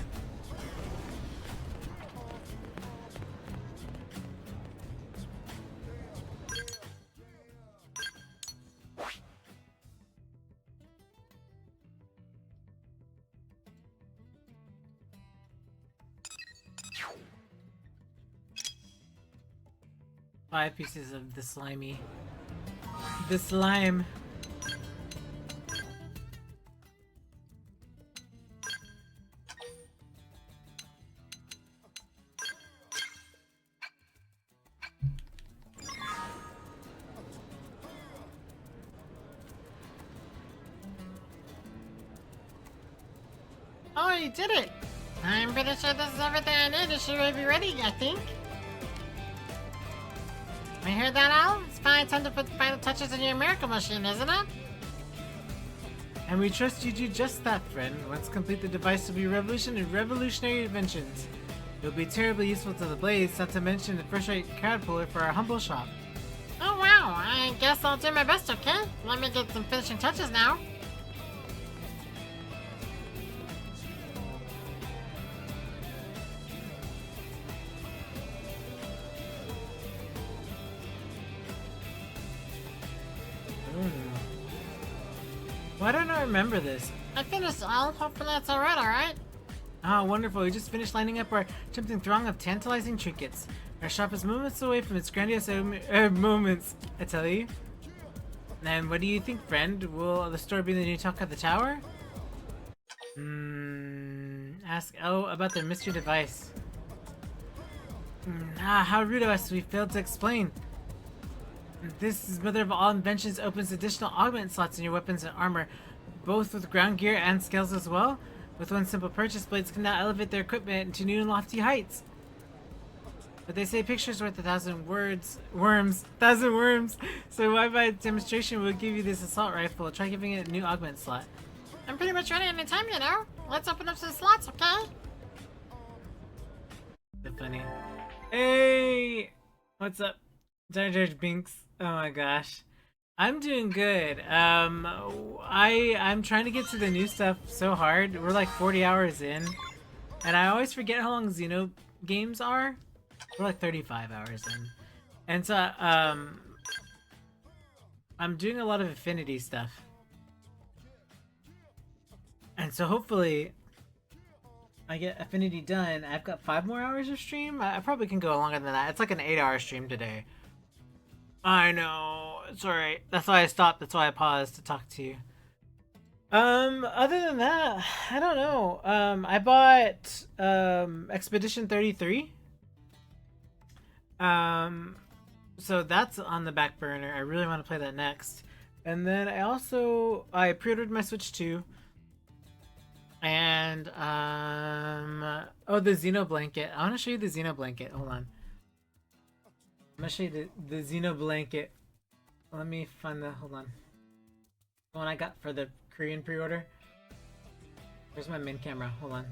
A: Five pieces of the slimy. The slime.
B: Oh, you did it! I'm pretty sure this is everything I need. It should be ready, I think. You heard that, Al? It's finally time to put the final touches in your miracle machine, isn't it?
A: And we trust you do just that, friend. Once complete, the device will be revolution and revolutionary inventions. It'll be terribly useful to the Blades, not to mention the first-rate caterpillar for our humble shop.
B: Oh wow, I guess I'll do my best, okay? Let me get some finishing touches now.
A: Why don't I remember this?
B: I finished all. Hopefully that's alright?
A: Ah, wonderful. We just finished lining up our tempting throng of tantalizing trinkets. Our shop is moments away from its grandiose moments, I tell you. And what do you think, friend? Will the store be the new talk of the tower? Ask O about their mystery device. How rude of us, we failed to explain. This is mother of all inventions, opens additional augment slots in your weapons and armor, both with ground gear and skells as well. With one simple purchase, Blades can now elevate their equipment to new and lofty heights. But they say pictures worth 1,000 words. 1,000 worms. So why buy a demonstration? We'll give you this assault rifle. Try giving it a new augment slot.
B: I'm pretty much ready anytime, you know. Let's open up some slots, okay?
A: So funny. Hey! What's up? George Binks. Oh my gosh. I'm doing good. I'm trying to get to the new stuff so hard. We're like 40 hours in. And I always forget how long Xeno games are. We're like 35 hours in. And so, I'm doing a lot of Affinity stuff. And so hopefully I get Affinity done. I've got 5 more hours of stream. I probably can go longer than that. It's like an 8-hour stream today. I know. It's alright. That's why I stopped. That's why I paused to talk to you. Other than that, I don't know. I bought Expedition 33. So that's on the back burner. I really want to play that next. And then I pre-ordered my Switch 2. And the Xeno blanket. I want to show you the Xeno blanket. Hold on. I'm gonna show you the Xeno blanket. Let me find hold on. The one I got for the Korean pre-order. Where's my main camera? Hold on.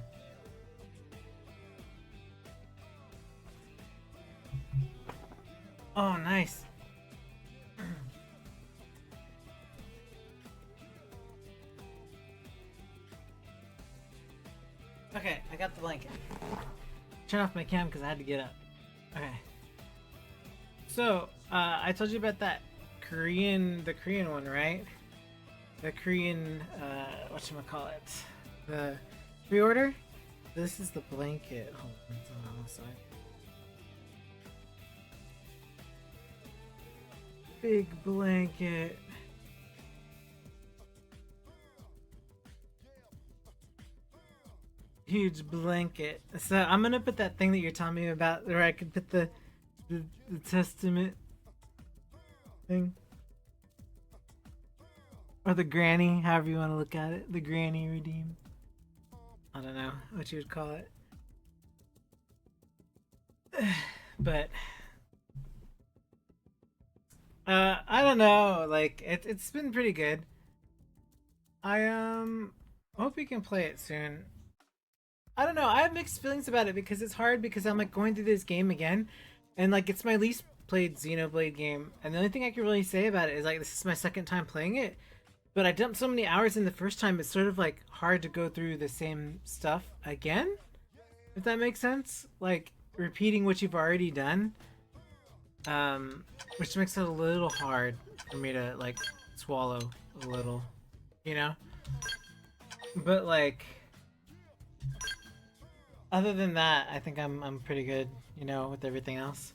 A: Oh, nice. Okay, I got the blanket. Turn off my cam because I had to get up. Okay. So, I told you about that the Korean one, right? The Korean, whatchamacallit? The pre-order? This is the blanket. Hold on, it's on the side. Big blanket. Huge blanket. So I'm gonna put that thing that you're telling me about where I could put the testament thing. Or the granny, however you want to look at it. The granny redeem. I don't know what you would call it. But I don't know, like it's been pretty good. I hope we can play it soon. I don't know, I have mixed feelings about it because it's hard because I'm like going through this game again and like it's my least played Xenoblade game and the only thing I can really say about it is like this is my second time playing it. But I dumped so many hours in the first time, it's sort of like hard to go through the same stuff again, if that makes sense. Like repeating what you've already done, which makes it a little hard for me to like swallow a little, you know. But like, other than that, I think I'm pretty good, you know, with everything else.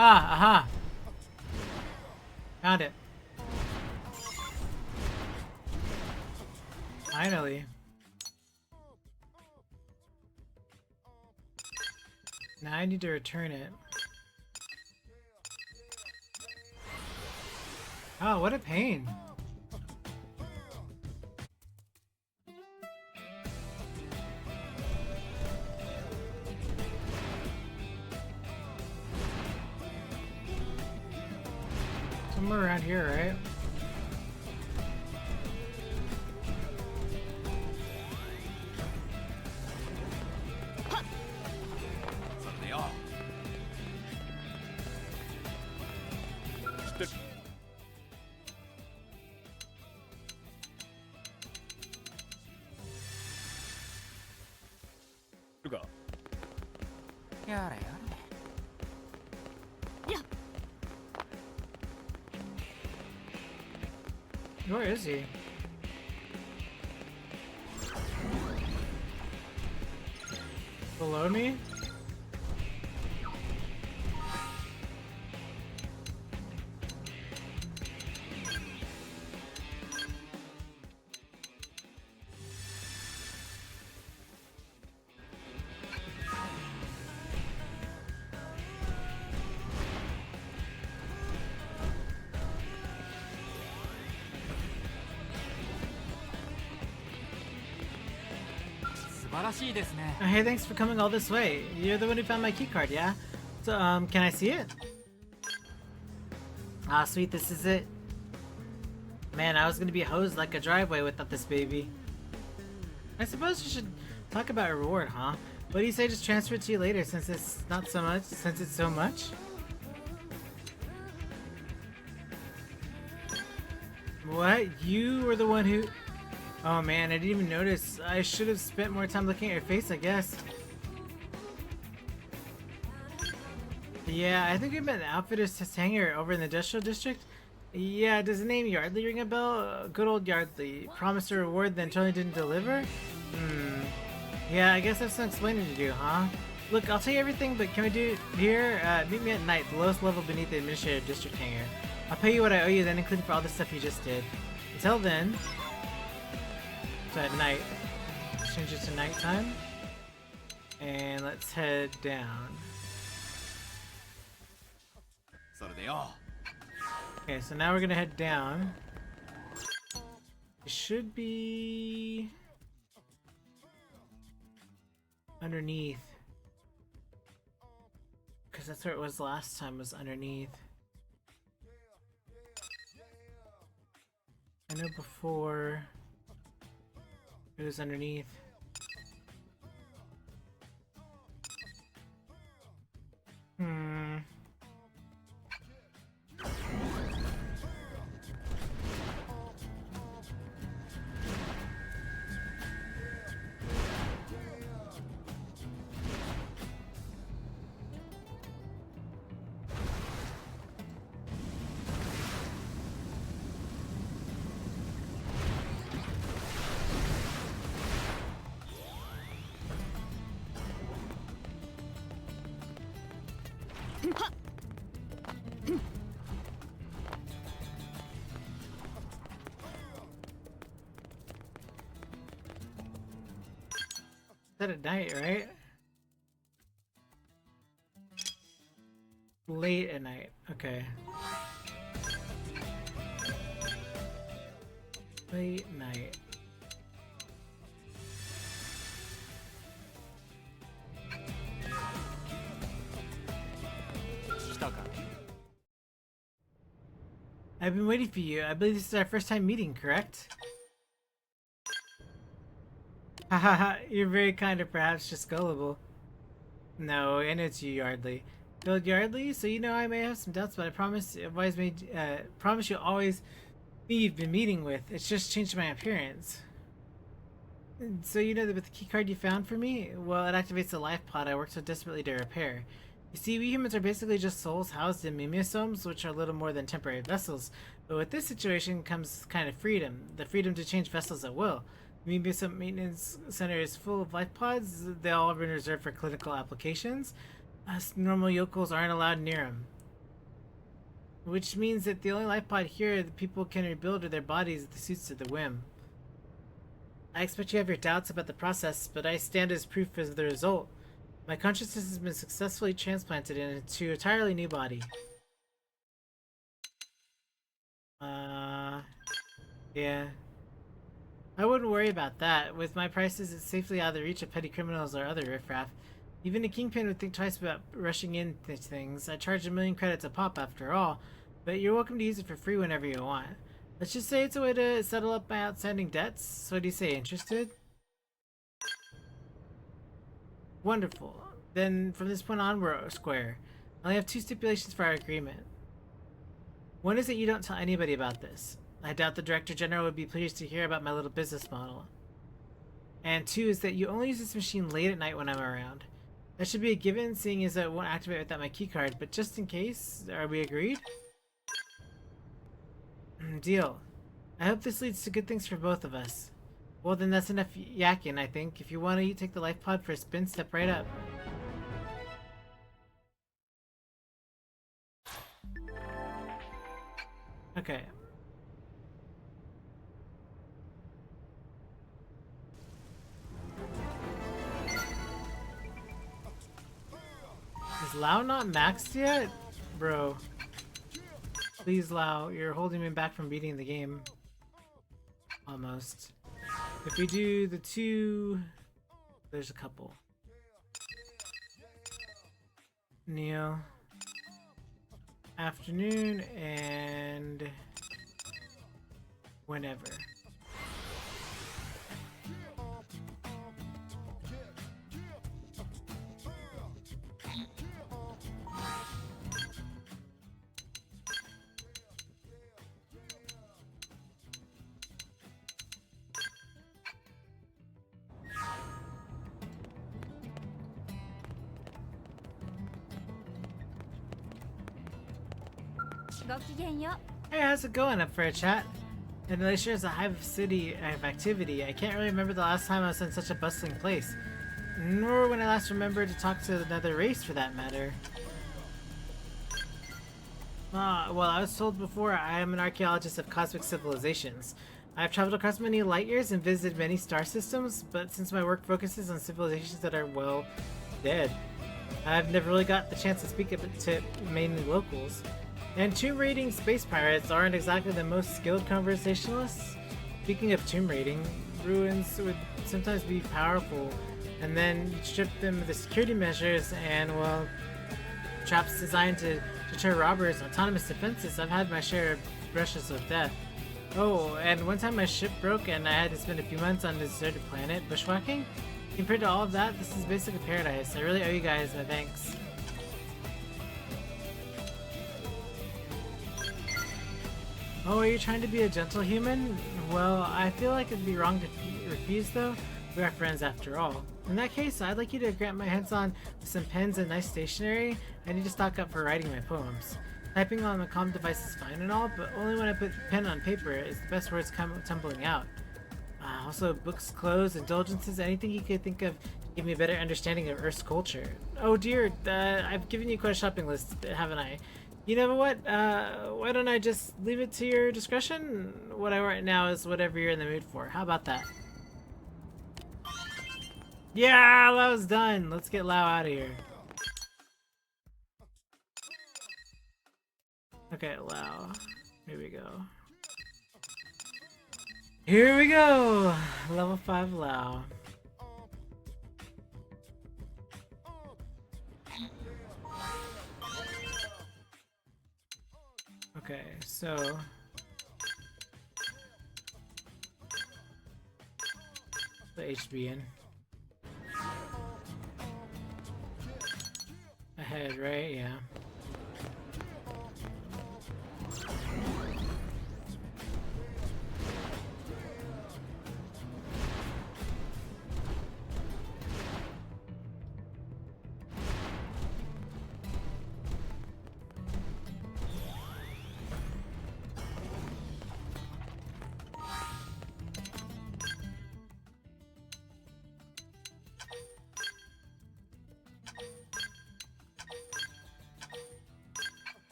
A: Ah, aha! Found it. Finally. Now I need to return it. Oh, what a pain. Somewhere around here, right? Where is he? Below me? Hey, thanks for coming all this way. You're the one who found my keycard, yeah? So, can I see it? Ah, sweet, this is it. Man, I was gonna be hosed like a driveway without this baby. I suppose you should talk about a reward, huh? What do you say just transfer it to you later since it's not so much, since it's so much? What? You were the one who... Oh man, I didn't even notice. I should have spent more time looking at your face, I guess. Yeah, I think we met the outfitter's hanger over in the industrial district. Yeah, does the name Yardley ring a bell? Good old Yardley. Promised a reward, then totally didn't deliver? Yeah, I guess I have some explaining to do, huh? Look, I'll tell you everything, but can we do it here? Meet me at night, the lowest level beneath the administrative district hangar. I'll pay you what I owe you then, including for all the stuff you just did. Until then... So at night. Change it to nighttime. And let's head down. Okay, so now we're gonna head down. It should be... underneath. Because that's where it was last time, was underneath. I know before... it was underneath. Is that at night, right? Late at night, okay. Late night. I've been waiting for you. I believe this is our first time meeting, correct? Hahaha, you're very kind or perhaps just gullible. No, and it's you, Yardley. Build Yardley, so you know I may have some doubts, but I promise you'll always be you've been meeting with. It's just changed my appearance. So you know that with the keycard you found for me? Well, it activates the life pod I worked so desperately to repair. You see, we humans are basically just souls housed in mimeosomes, which are little more than temporary vessels. But with this situation comes kind of freedom. The freedom to change vessels at will. The mimeosome maintenance center is full of life pods. They all have been reserved for clinical applications. Us normal yokels aren't allowed near them. Which means that the only life pod here that people can rebuild are their bodies with the suits to the whim. I expect you have your doubts about the process, but I stand as proof of the result. My consciousness has been successfully transplanted into an entirely new body. Yeah. I wouldn't worry about that. With my prices, it's safely out of the reach of petty criminals or other riffraff. Even a kingpin would think twice about rushing into things. I charge 1,000,000 credits a pop after all, but you're welcome to use it for free whenever you want. Let's just say it's a way to settle up my outstanding debts. So what do you say, interested? Wonderful. Then from this point on, we're square. I only have 2 stipulations for our agreement. One is that you don't tell anybody about this. I doubt the Director General would be pleased to hear about my little business model. And 2 is that you only use this machine late at night when I'm around. That should be a given, seeing as it won't activate without my keycard, but just in case, are we agreed? Deal. I hope this leads to good things for both of us. Well then that's enough yakking, I think. If you want to take the life pod for a spin, step right up. Okay. Is Lao not maxed yet? Bro. Please, Lao, you're holding me back from beating the game. Almost. If we do the 2... There's a couple. Neil. Afternoon and... whenever. Hey, how's it going? Up for a chat? And the sure is a hive of activity. I can't really remember the last time I was in such a bustling place. Nor when I last remembered to talk to another race, for that matter. Well, I was told before I am an archaeologist of cosmic civilizations. I've traveled across many light years and visited many star systems, but since my work focuses on civilizations that are, well, dead, I've never really got the chance to speak to mainly locals. And tomb raiding space pirates aren't exactly the most skilled conversationalists. Speaking of tomb raiding, ruins would sometimes be powerful, and then you'd strip them of the security measures and, well, traps designed to deter robbers, autonomous defenses. I've had my share of brushes with death. Oh, and one time my ship broke and I had to spend a few months on a deserted planet bushwhacking. Compared to all of that, this is basically paradise. I really owe you guys my thanks. Oh, are you trying to be a gentle human? Well, I feel like it'd be wrong to refuse though. We are friends after all. In that case, I'd like you to grant my hands-on with some pens and nice stationery. I need to stock up for writing my poems. Typing on a comm device is fine and all, but only when I put pen on paper is the best words come tumbling out. Also, books, clothes, indulgences, anything you could think of to give me a better understanding of Earth's culture. Oh dear, I've given you quite a shopping list, haven't I? You know what, why don't I just leave it to your discretion? What I want now is whatever you're in the mood for. How about that? Yeah, Lao's done. Let's get Lao out of here. Okay, Lao. Here we go. Here we go! Level 5 Lao. Okay, so... the HB in. Ahead, right? Yeah.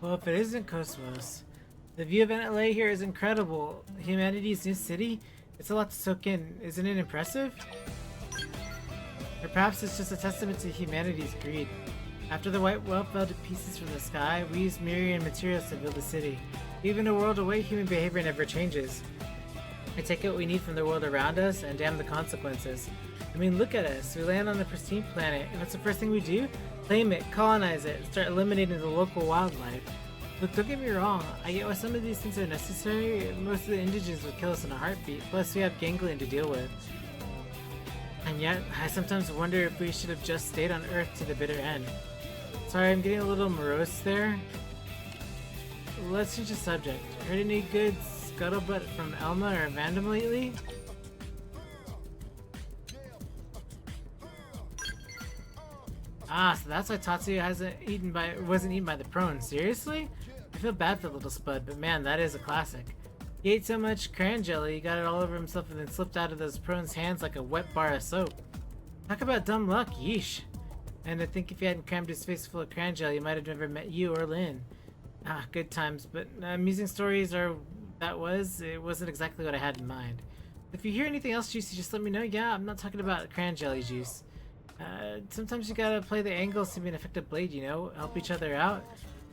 A: Well, if it isn't Cosmos, the view of NLA here is incredible. Humanity's new city, It's a lot to soak in. Isn't it impressive? Or perhaps it's just a testament to humanity's greed. After the white whelp fell to pieces from the sky, we used myriad materials to build the city. Even a world away, human behavior never changes. We take what we need from the world around us and damn the consequences. I mean, look at us. We land on a pristine planet, and what's the first thing we do? Claim it, colonize it, and start eliminating the local wildlife. Look, don't get me wrong, I get why some of these things are necessary. Most of the indigens would kill us in a heartbeat, plus we have ganglion to deal with. And yet, I sometimes wonder if we should have just stayed on Earth to the bitter end. Sorry, I'm getting a little morose there. Let's change the subject. Heard any good scuttlebutt from Elma or Vandam lately? Ah, so that's why Tatsuya wasn't eaten by the prone. Seriously? I feel bad for little Spud, but man, that is a classic. He ate so much crayon jelly, he got it all over himself and then slipped out of those prone's hands like a wet bar of soap. Talk about dumb luck, yeesh. And I think if he hadn't crammed his face full of crayon jelly, he might have never met you or Lynn. Ah, good times, but amusing stories are... it wasn't exactly what I had in mind. If you hear anything else juicy, just let me know. Yeah, I'm not talking about crayon jelly juice. Sometimes you gotta play the angles to be an effective blade, you know? Help each other out.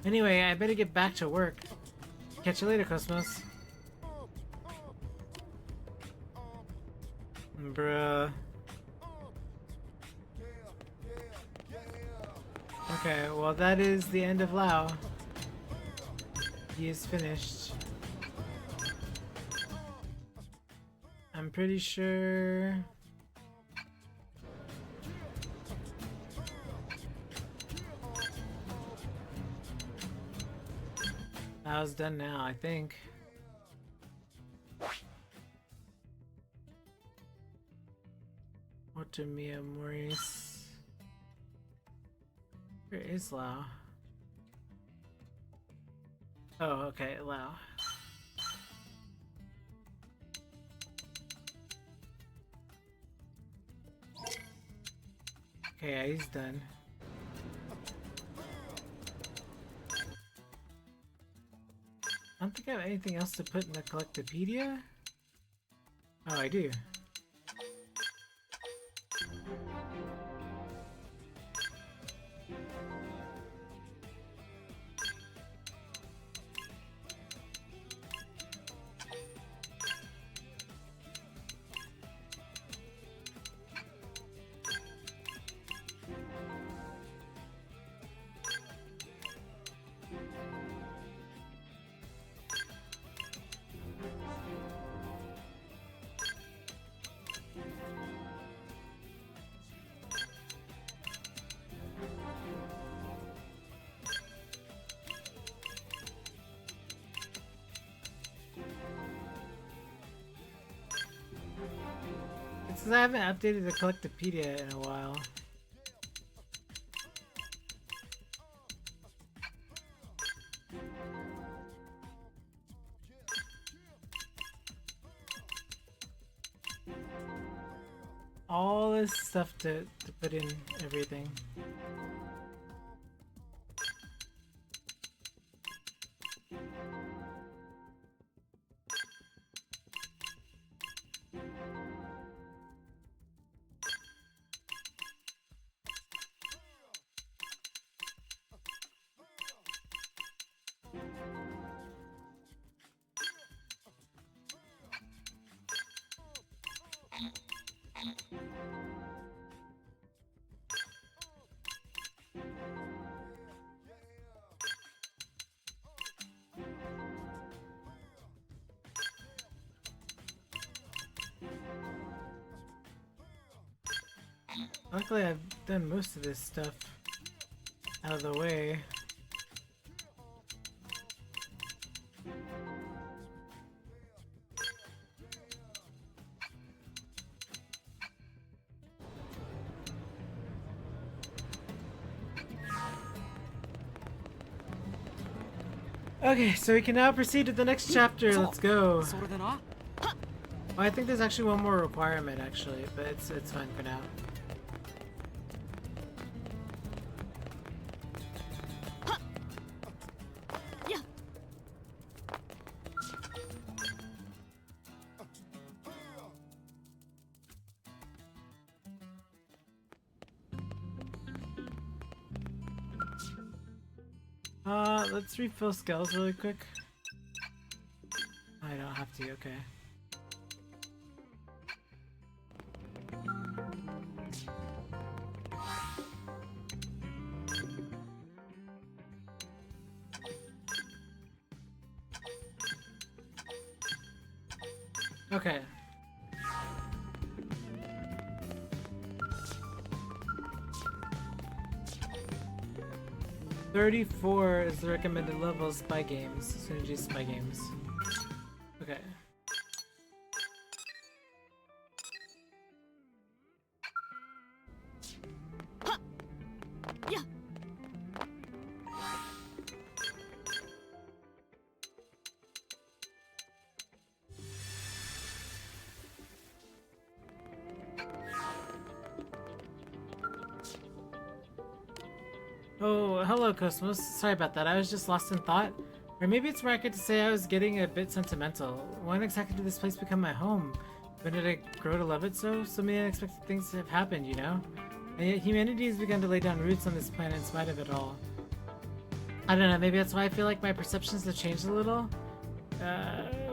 A: Anyway, I better get back to work. Catch you later, Cosmos. Bruh. Okay, well that is the end of Lao. He is finished. I'm pretty sure... Lao's done now, I think. Otamiya Maurice. Where is Lao? Oh, okay, Lao. Okay, yeah, he's done. I don't think I have anything else to put in the Collectopedia. Oh, I do. It's because I haven't updated the Collectopedia in a while. All this stuff to put in everything. Luckily, I've done most of this stuff out of the way. Okay, so we can now proceed to the next chapter. Let's go. Well, I think there's actually one more requirement, actually, but it's fine for now. Let's refill skells really quick. I don't have to, okay. Okay. 34 is the recommended level of spy games. Synergy spy games. Okay. Oh, hello, Cosmos. Sorry about that. I was just lost in thought. Or maybe it's more accurate to say I was getting a bit sentimental. When exactly did this place become my home? When did I grow to love it so? So many unexpected things have happened, you know? And yet humanity has begun to lay down roots on this planet in spite of it all. I don't know, maybe that's why I feel like my perceptions have changed a little.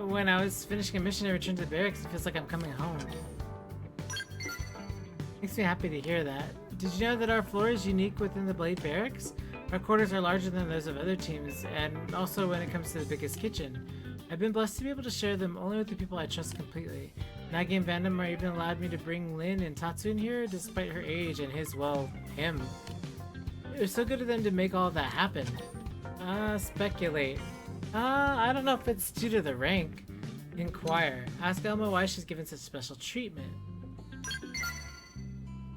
A: When I was finishing a mission, I returned to the barracks. It feels like I'm coming home. Makes me happy to hear that. Did you know that our floor is unique within the Blade Barracks? Our quarters are larger than those of other teams, and also when it comes to the biggest kitchen. I've been blessed to be able to share them only with the people I trust completely. Nagi and Vandam are even allowed me to bring Lin and Tatsu in here, despite her age and his, well, him. It was so good of them to make all of that happen. Speculate. I don't know if it's due to the rank. Inquire. Ask Elma why she's given such special treatment.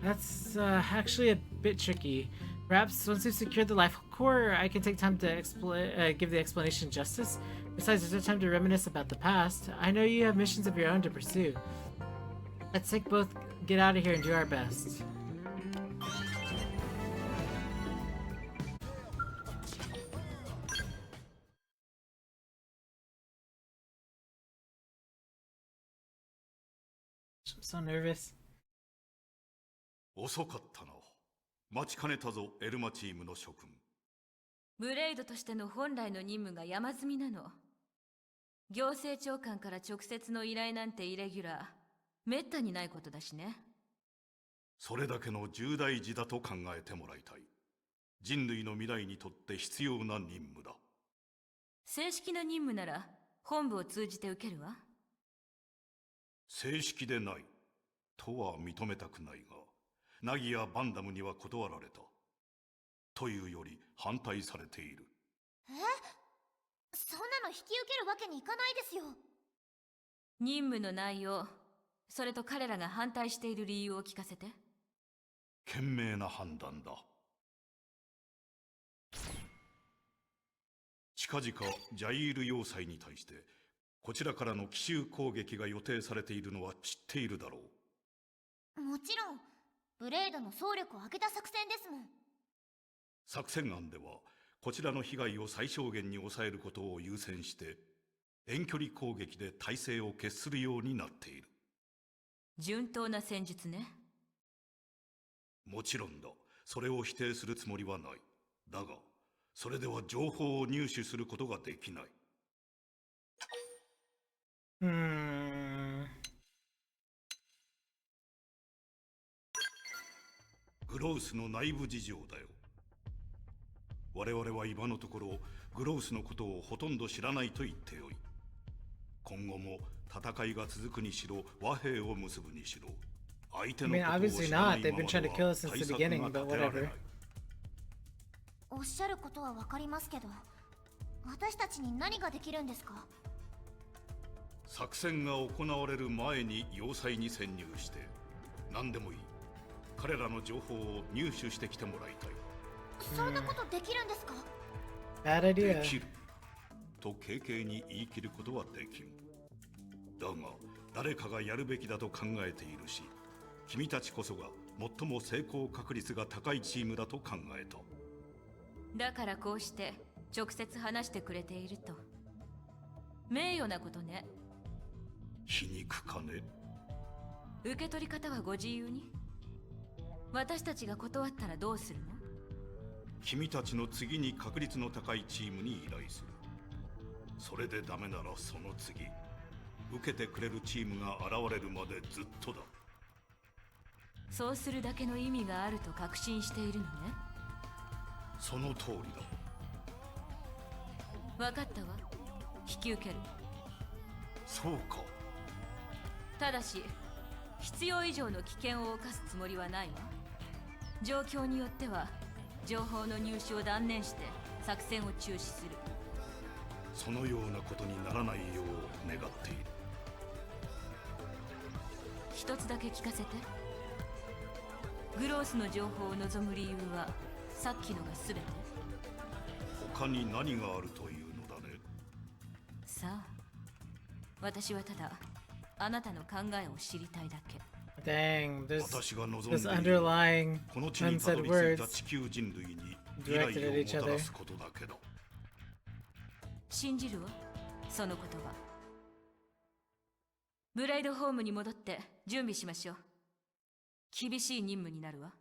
A: That's actually a bit tricky. Perhaps once we've secured the life core, I can take time to give the explanation justice. Besides, there's no time to reminisce about the past. I know you have missions of your own to pursue. Let's both get out of here and do our best. I'm so nervous.
C: 遅かったな。待ちかねたぞ、エルマチームの諸君。
D: ブレイドとしての本来の任務が山積みなの。行政長官から直接の依頼なんてイレギュラー。めったにないことだしね。
C: それだけの重大事だと考えてもらいたい。人類の未来にとって必要な任務だ。
D: 正式な任務なら本部を通じて受けるわ。
C: 正式でないとは認めたくないが、ナギやバンダムには断られた。というより反対されている。
E: そんなの引き受けるわけにいかないですよ。
D: 任務の内容、それと彼らが反対している理由を聞かせて。
C: 賢明な判断だ。近々ジャイール要塞に対してこちらからの奇襲攻撃が予定されているのは知っているだろう。
E: もちろんブレードの総力を上げた作戦ですもん。
C: 作戦案ではこちらの被害を最小限に抑えることを優先して遠距離攻撃で態勢を決するようになっている。
D: 順当な戦術ね。
C: もちろんだ。それを否定するつもりはない。だがそれでは情報を入手することができない。グロウスの内部事情だよ。我々は今のところグロウスのことをほとんど知らないと言っておい、今後も戦いが続くにしろ和平を結ぶにしろ相手のことを知らないままでは対策が立てられない。
E: おっしゃることはわかりますけど、私たちに何ができるんですか？
C: 作戦が行われる前に要塞に潜入して何でもいい。彼らの情報を入手してきてもらいたい。
E: そんなことできるんですか？
C: できると軽々に言い切ることはできん。だが誰かがやるべきだと考えているし、君たちこそが最も成功確率が高いチームだと考えた。
D: だからこうして直接話してくれていると。名誉なことね。
C: 皮肉かね。
D: 受け取り方はご自由に。私たちが断ったらどうするの？
C: 君たちの次に確率の高いチームに依頼する。それでダメならその次、受けてくれるチームが現れるまでずっとだ。
D: そうするだけの意味があると確信しているのね。
C: その通りだ。
D: 分かったわ。引き受ける。
C: そうか。
D: ただし必要以上の危険を冒すつもりはないわ。状況によっては情報の入手を断念して作戦を中止する。
C: そのようなことにならないよう願っている。
D: 一つだけ聞かせて。グロースの情報を望む理由はさっきのが全て？
C: 他に何があるというのだね。
D: さあ、私はただあなたの考えを知りたいだけ。
A: Dang, this
C: 私が望んでい
A: this
C: る
A: underlying
C: この地にたど
A: unsaid
C: り着いた
A: words
C: 地球人類に未来
A: directed
C: を
A: at
C: も
A: each
C: た
A: other.
C: らすことだけだ。
D: 信じるわ、その言葉。ブレイドホームに戻って準備しましょう。厳しい任務になるわ。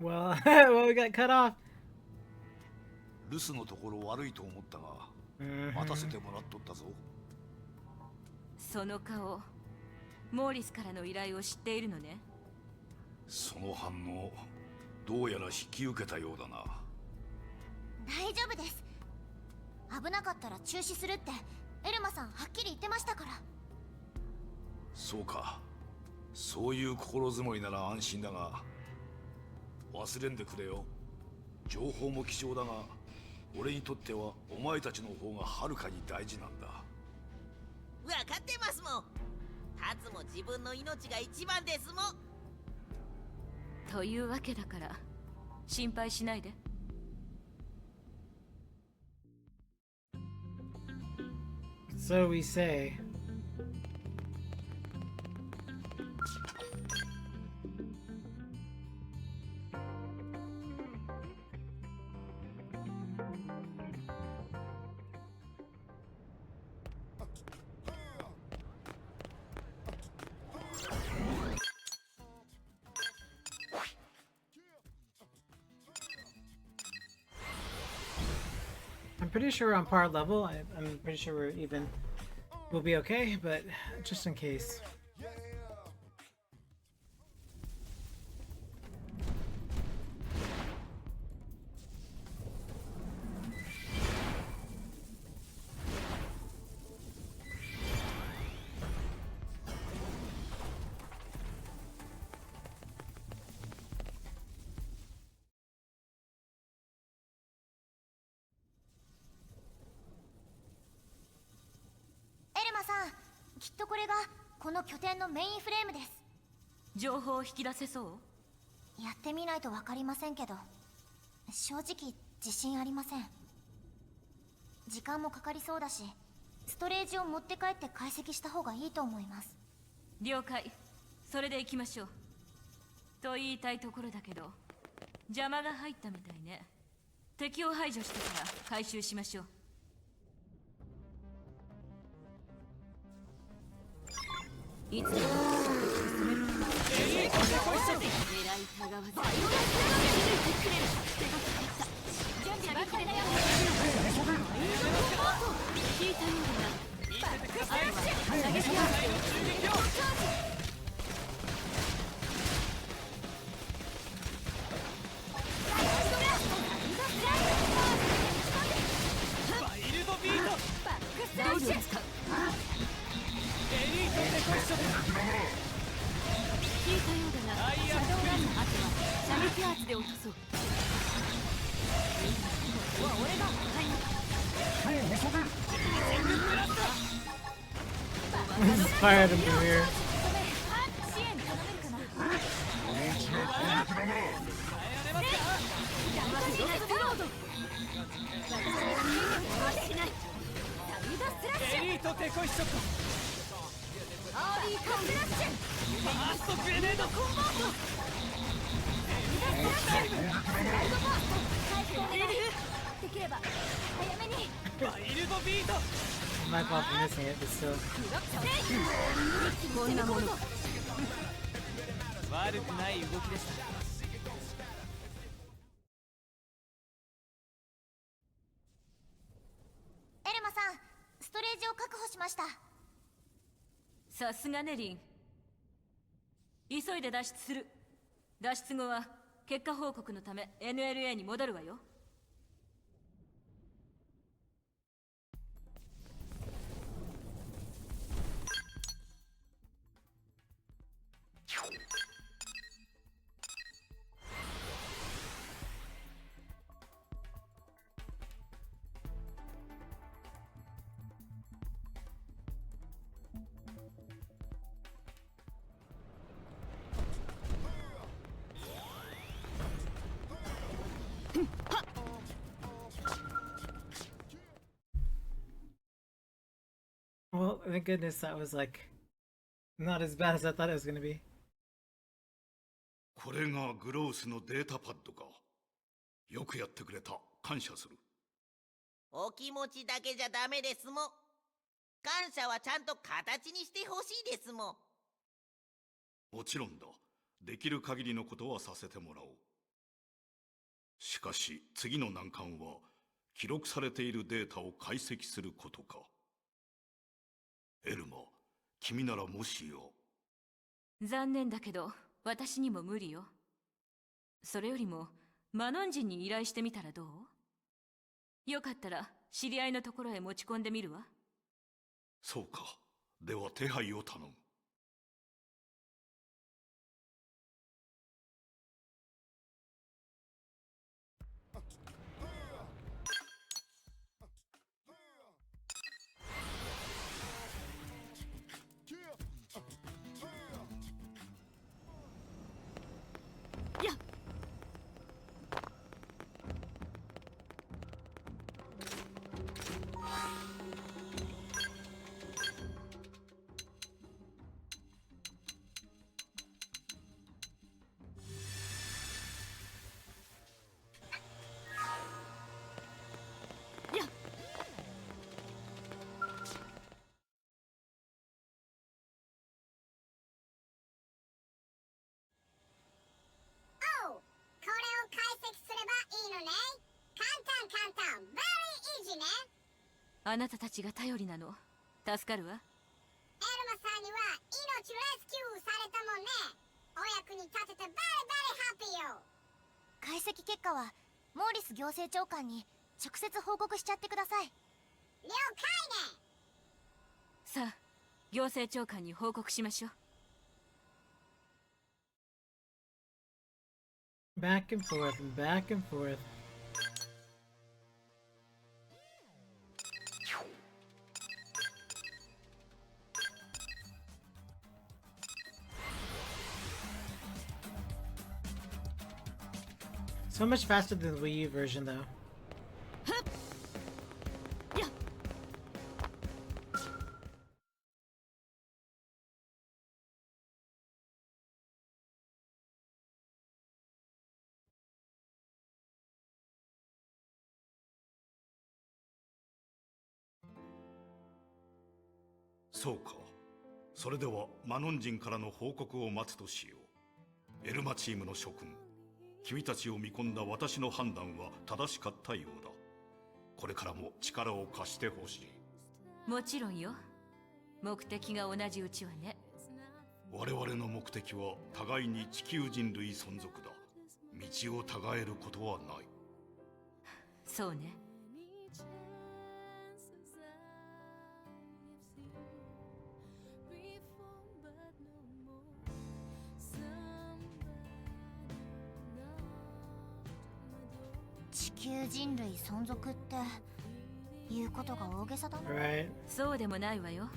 A: Well, well, we got cut off.
F: 留守のところ悪いと思ったが、
A: Mhm.
F: 待たせてもらっとったぞ。
D: その顔、モーリスからの依頼を知っているのね。
F: その反応、どうやら引き受けたようだな。
E: 大丈夫です。危なかったら中止するってエルマさんはっきり言ってましたから。
F: そうか。そういう心づもりなら安心だが、忘れんでくれよ。情報も貴重だが、俺にとってはお前たちの方がはるかに大事なんだ。
G: 分かってますもん。タツも自分の命が一番ですもん。
D: というわけだから心配しないで。
A: So we say. I'm pretty sure we're on par level. I'm pretty sure we're even. We'll be okay, but just in case.
E: Elma-san, きっとこれがこの拠点のメインフレームです。
D: 情報を引き出せそう？
E: やってみないとわかりませんけど、正直自信ありません。時間もかかりそうだし、ストレージを持って帰って解析した方がいいと思います。
D: 了解。それで行きましょう。と言いたいところだけど、邪魔が入ったみたいね。敵を排除してから回収しましょう。いつでも進める。狙いたがわず。準備はできるね。聞いたようだな。あとは射撃を。聞いたようだが、シャドウランの後は射撃圧で落とそう。俺が買いな。
A: Inspired him to here.
D: 支援頼めるかな。
H: エリートデコイショット。
D: アーリーカスラッシュ。
H: ファーストグレネードコンバート。
D: できれば早めに。
H: ワイルドビート。
A: My fault for missing it, but still.
D: こんなもの。
H: 悪くない動きでした。
E: エルマさん、ストレージを確保しました。
D: さすがねリン。急いで脱出する。脱出後は結果報告のため NLA に戻るわよ。
A: Well, thank goodness that was like not as bad as I thought it was gonna be.
C: これがグロースのデータパッドか。よくやってくれた。感謝する。
G: お気持ちだけじゃダメですもん。感謝はちゃんと形にしてほしいですもん。
C: もちろんだ。できる限りのことはさせてもらおう。しかし次の難関は記録されているデータを解析することか。エルマ、君ならもしや。
D: 残念だけど私にも無理よ。それよりもマノン人に依頼してみたらどう？よかったら知り合いのところへ持ち込んでみるわ。
C: そうか。では手配を頼む。
D: あなたたちが頼りなの。助かるわ。
I: エルマさんには命レスキューされたもんね。お役に立ててバリバリハッピーよ。
E: 解析結果はモーリス行政長官に直接報告しちゃってください。
I: 了解ね。
D: さあ、行政長官に報告しましょう。
A: Back and forth and back and forth. So much faster than the Wii U version, though. .
C: そうか。それではマノン人からの報告を待つとしよう。エルマチームの諸君、君たちを見込んだ私の判断は正しかったようだ。これからも力を貸してほしい。
D: もちろんよ。目的が同じうちはね。
C: 我々の目的は互いに地球人類存続だ。道を違えることはない。
D: そうね。
E: 地球人類存続って言うことが大げさだな。
A: Right.
D: そうでもないわよ。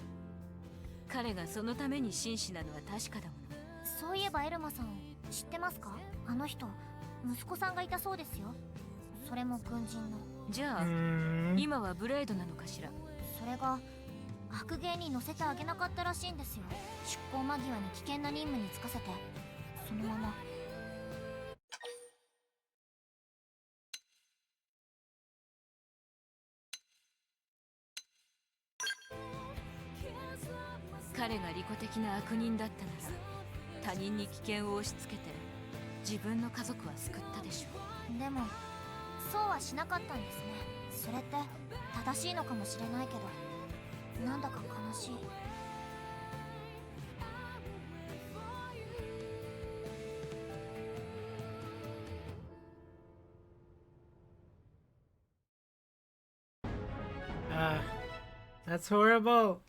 D: 彼がそのために紳士なのは確かだもの。
E: そういえばエルマさん知ってますか？あの人息子さんがいたそうですよ。それも軍人の。
D: じゃあ、今はブレードなのかしら。
E: それが白芸に乗せてあげなかったらしいんですよ。出航間際に危険な任務に就かせて、そのまま。
D: 彼が利己的な悪人だったなら、他人に危険を押し付けて自分の家族は救ったでしょう。
E: でもそうはしなかったんですね。それって正しいのかもしれないけど、なんだか悲しい。
A: That's horrible.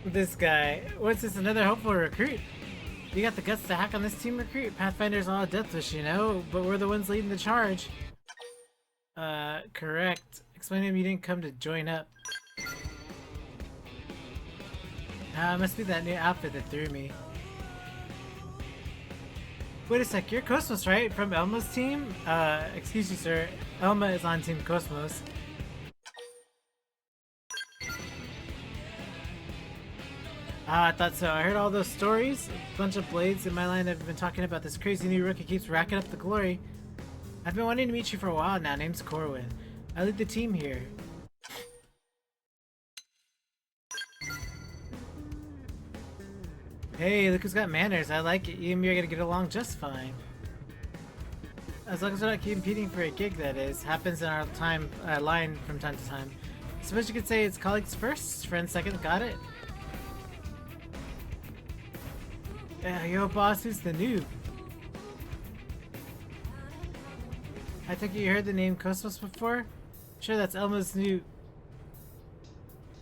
A: This guy. What's this? Another hopeful recruit? You got the guts to hack on this team, recruit? Pathfinder's all a death wish, you know, but we're the ones leading the charge. Correct. Explain to him you didn't come to join up. Must be that new outfit that threw me. Wait a sec, you're Cosmos, right? From Elma's team? Excuse you, sir. Elma is on Team Cosmos. I thought so. I heard all those stories. A bunch of blades in my line have been talking about this crazy new rookie keeps racking up the glory. I've been wanting to meet you for a while now. Name's Corwin. I lead the team here. Hey, look who's got manners. I like it. You and me are gonna get along just fine. As long as we're not competing for a gig, that is. Happens in our line from time to time. I suppose you could say it's colleagues first, friends second. Got it? Yo, boss, who's the noob? I think you heard the name Cosmos before? Sure, that's Elma's new...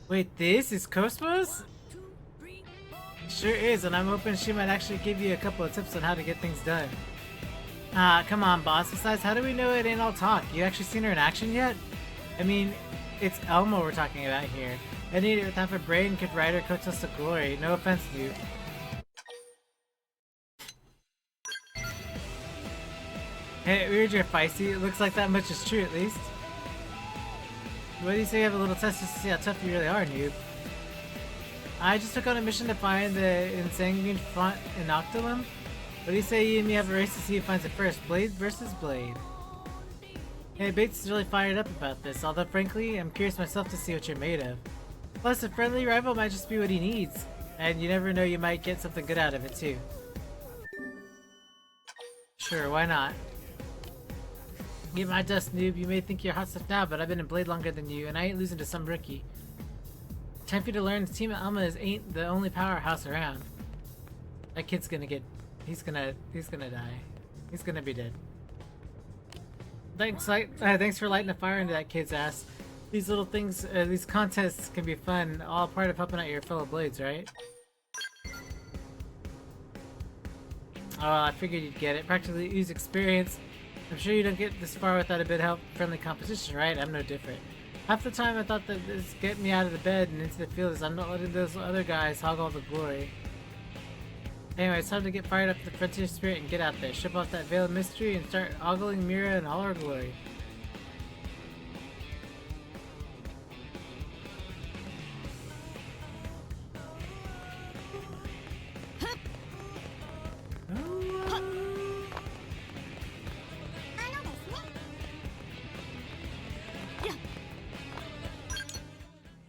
A: Wait, this is Cosmos? Sure is, and I'm hoping she might actually give you a couple of tips on how to get things done. Come on, boss. Besides, how do we know it ain't all talk? You actually seen her in action yet? I mean, it's Elma we're talking about here. An idiot with half a brain could ride her coattails to glory. No offense, dude. Hey, we heard you're feisty. It looks like that much is true, at least. What do you say you have a little test just to see how tough you really are, noob? I just took on a mission to find the Insanguine Font Inoculum. What do you say you and me have a race to see who finds it first? Blade versus Blade. Hey, Bates is really fired up about this, although frankly, I'm curious myself to see what you're made of. Plus, a friendly rival might just be what he needs, and you never know, you might get something good out of it too. Sure, why not? Get my dust, noob. You may think you're hot stuff now, but I've been in Blade longer than you, and I ain't losing to some rookie. Time for you to learn the team at Alma ain't the only powerhouse around. That kid's gonna get... He's gonna die. He's gonna be dead. Thanks for lighting a fire into that kid's ass. These little things, these contests can be fun, all part of helping out your fellow Blades, right? Oh, well, I figured you'd get it. Practically use experience. I'm sure you don't get this far without a bit of help, friendly competition, right? I'm no different. Half the time I thought that this get me out of the bed and into the field is I'm not letting those other guys hog all the glory. Anyway, it's time to get fired up with the frontier spirit and get out there. Strip off that veil of mystery and start ogling Mira in all her glory.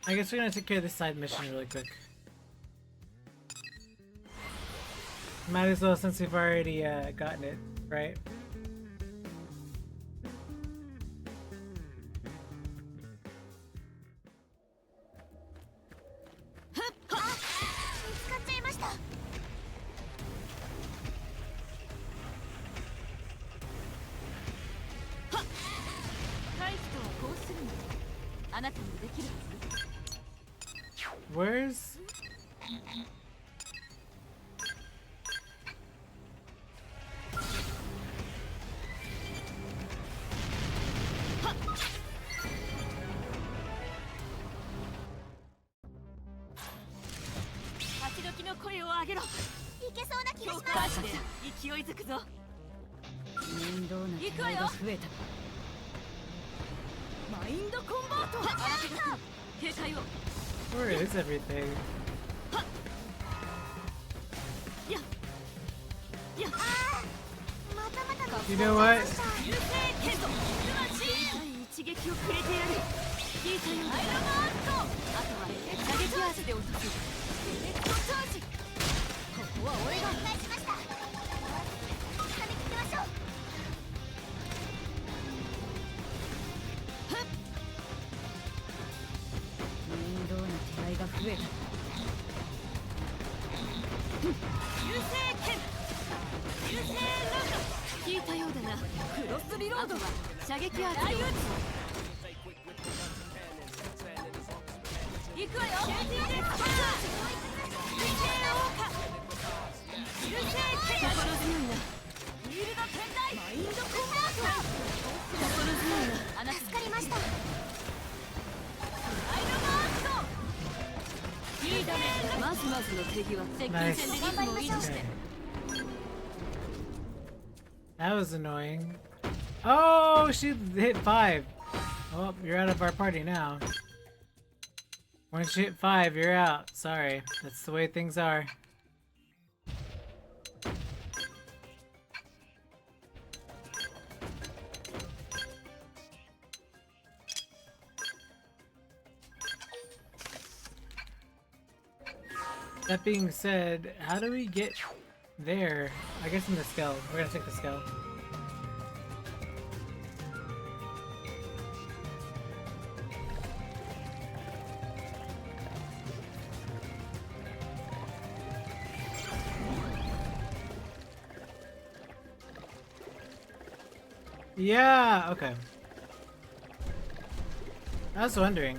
A: I guess we're gonna take care of this side mission really quick. Might as well since we've already gotten it, right? Where's...
D: 感謝で勢いづくぞ。
J: 面倒な手が増えたか。マインドコンバート。
D: 警戒を。
A: Where is everything?
D: や。
A: You know what?
D: 流星剣と一撃をくれてやる。聞いたようだ。あとは射撃足で落とす。レッドチャージ。ここは俺がお願いしました。掴みつけましょう。
J: 面倒な手合いが増えた。
D: 流星剣。流星ランド。聞いたようだな。クロスリロードは射撃アーチで撃つ。行くわよ。流星オーカ。流星剣。心強いな。フィールド展開。マインドコンバート。心強いな。あなた助かりました。アイロマースト。いいだね。まずまずの手際。接近戦でリズムを維持して。
A: That was annoying. Oh, she hit 5. Oh, you're out of our party now. Once you hit 5, you're out. Sorry. That's the way things are. That being said, how do we get there? I guess in the skell. We're gonna take the skell. Yeah, okay. I was wondering.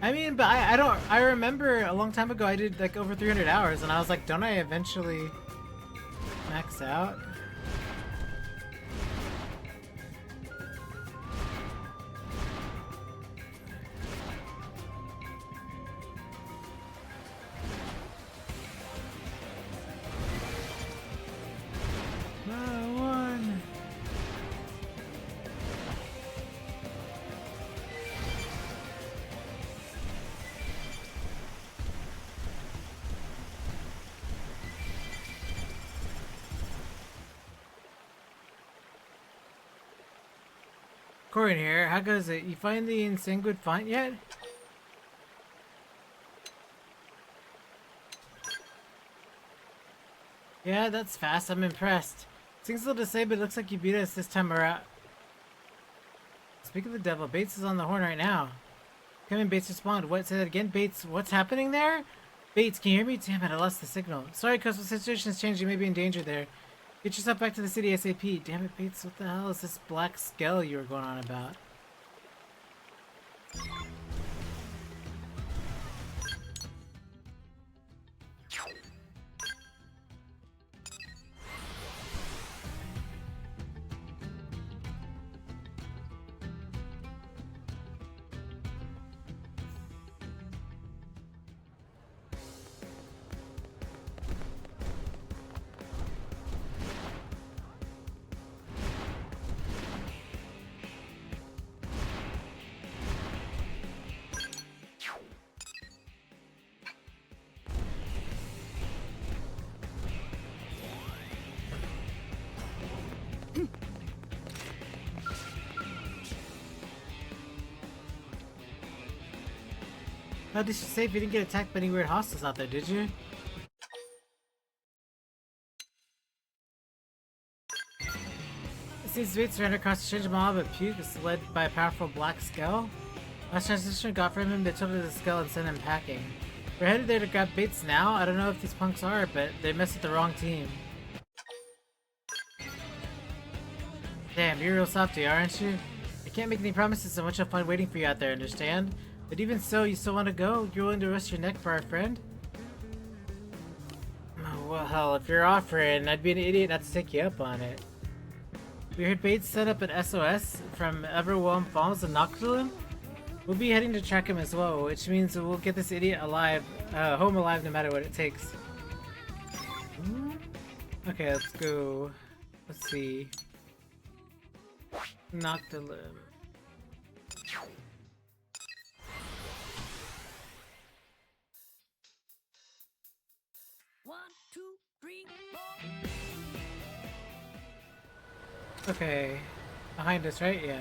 A: I mean, but I remember a long time ago I did like over 300 hours and I was like, don't I eventually max out? Corin here, how goes it? You find the Insanguid font yet? Yeah, that's fast, I'm impressed. Seems a little to say, but it looks like you beat us this time around. Speak of the devil, Bates is on the horn right now. Come in, Bates, respond. What? Say that again? Bates, what's happening there? Bates, can you hear me? Damn it, I lost the signal. Sorry, cuz the situation has changed, you may be in danger there. Get yourself back to the city ASAP. Damn it, Bates, what the hell is this black skell you were going on about? How did she say if you didn't get attacked by any weird hostiles out there, did you? It seems Bates ran across a strange mob of puke led by a powerful black skell. Last transmission got from him, they told her the skell and sent him packing. We're headed there to grab Bates now. I don't know if these punks are, but they messed with the wrong team. Damn, you're real softy, aren't you? I can't make any promises so much I'll find waiting for you out there, understand? But even so, you still want to go? You're willing to risk your neck for our friend? Oh, well, hell, if you're offering, I'd be an idiot not to take you up on it. We heard Bates set up an SOS from Everwhelm Falls and Noctilum? We'll be heading to track him as well, which means we'll get this idiot alive, home alive no matter what it takes. Okay, let's go. Let's see. Knock the limb. Okay. Behind us, right? Yeah.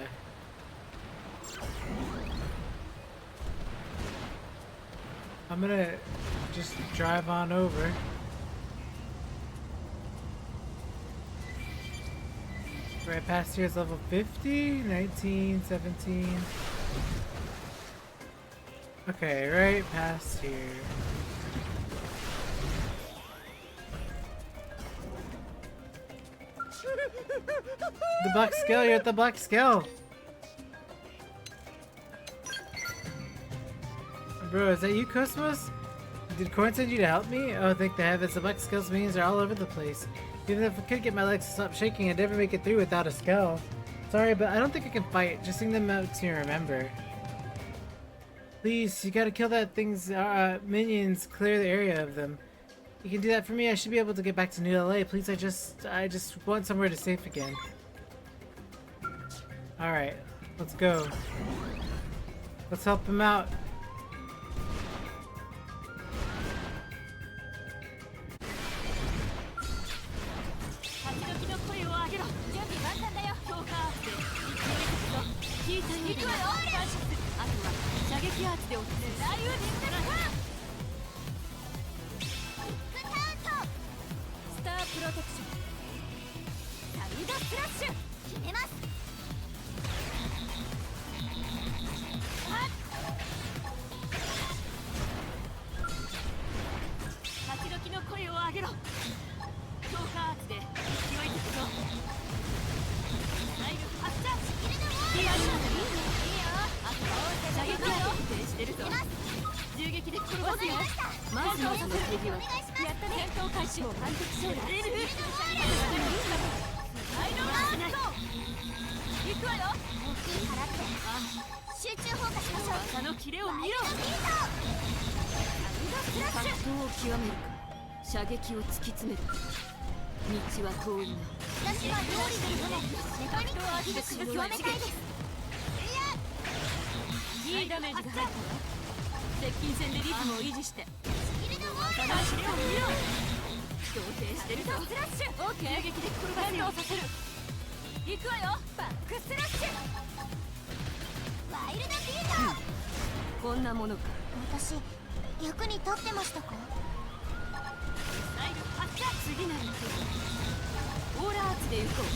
A: I'm gonna just drive on over. Right past here is level 50, 19, 17. Okay, right past here. The black skell, you're at the black skell! Bro, is that you, Cosmos? Did Corn send you to help me? Oh, thank the heavens, the black skell's minions are all over the place. Even if I could get my legs to stop shaking, I'd never make it through without a skell. Sorry, but I don't think I can fight. Just sing them out to remember. Please, you gotta kill that thing's minions, clear the area of them. You can do that for me, I should be able to get back to New LA. Please, I just want somewhere to safe again. Alright, let's go. Let's help him out.
E: 私、役に立ってましたか？
D: オーラアーツで行こう。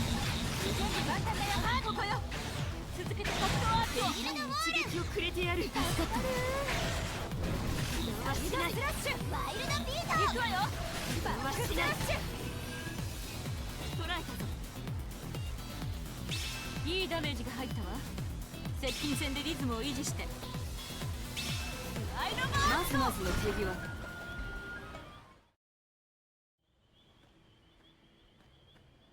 D: ここよ。続けて格闘アーツを一撃をくれてやる。助かった。ワイルドスラッシュ、ワイルドビート。行くわよ。バックスラッシュ。捉えたぞ。いいダメージが入ったわ。接近戦でリズムを維持して。まずまずの手際。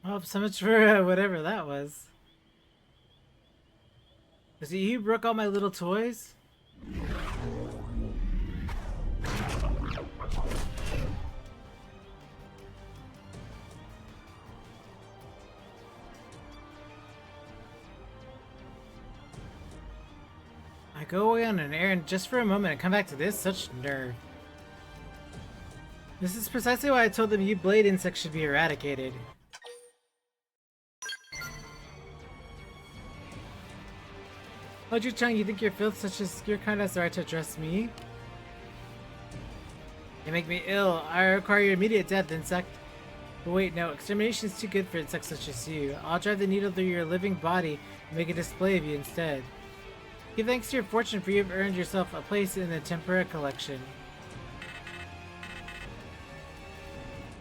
A: Oh, so much for whatever that was. Is it you who broke all my little toys? I go away on an errand just for a moment and come back to this? Such nerve. This is precisely why I told them you blade insects should be eradicated. Oh, Ju-chan, you think your filth such as your kind has the right to address me? You make me ill. I require your immediate death, insect. But wait, no. Extermination is too good for insects such as you. I'll drive the needle through your living body and make a display of you instead. Give thanks to your fortune, for you have earned yourself a place in the Tempura collection.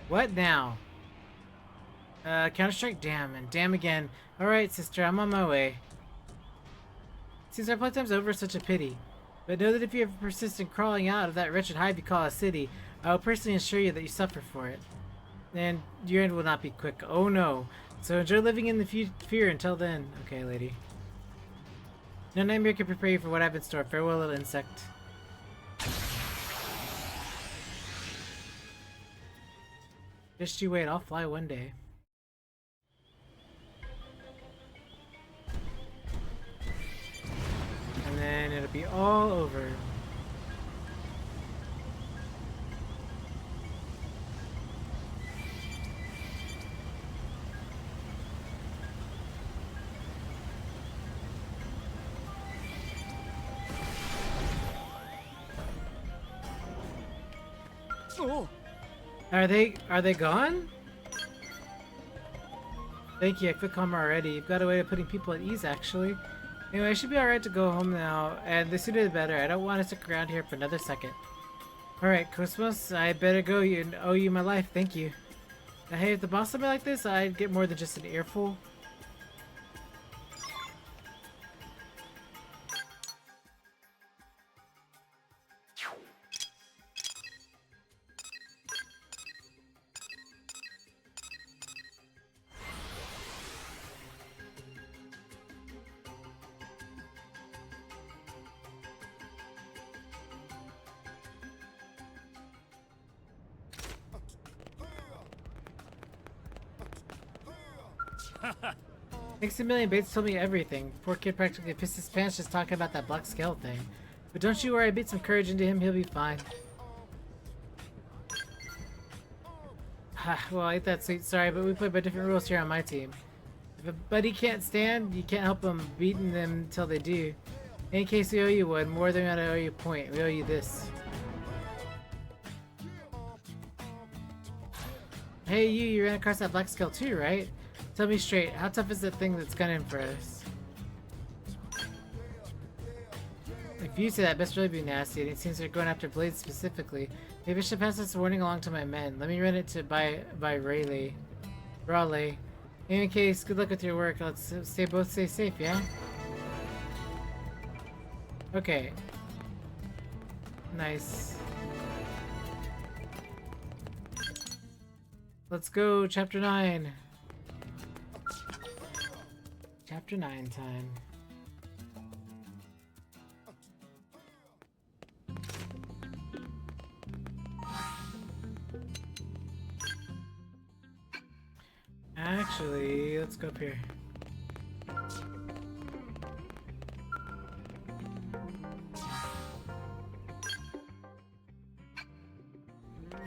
A: What now? Counter-Strike? Damn, and damn again. Alright, sister, I'm on my way. Since our playtime's over, such a pity. But know that if you ever persist in crawling out of that wretched hive you call a city, I will personally assure you that you suffer for it. And your end will not be quick. Oh no. So enjoy living in the fear until then. Okay, lady. No nightmare can prepare you for what I've in store. Farewell, little insect. Just you wait, I'll fly one day. And then it'll be all over.
H: Oh.
A: Are they gone? Thank you, I feel calmer already. You've got a way of putting people at ease, actually. Anyway, I should be alright to go home now, and the sooner the better. I don't want to stick around here for another second. Alright, Cosmos, I better go. You owe you my life. Thank you. Now, hey, if the boss told me like this, I'd get more than just an earful. Thanks a million, Bates told me everything. Poor kid practically pissed his pants just talking about that black skell thing. But don't you worry, I beat some courage into him, he'll be fine. Well, ain't that sweet, sorry, but we play by different rules here on my team. If a buddy can't stand, you can't help them beating them until they do. In case we owe you one, more than we owe you a point, we owe you this. Hey you ran across that black skell too, right? Tell me straight, how tough is that thing that's gunning for us? If you say that, best really be nasty, and it seems they're going after Blade specifically. Maybe I should pass this warning along to my men. Let me run it to by Raleigh. In any case, good luck with your work. Let's stay safe, yeah? Okay. Nice. Let's go, chapter 9. Chapter 9 time. Actually, let's go up here.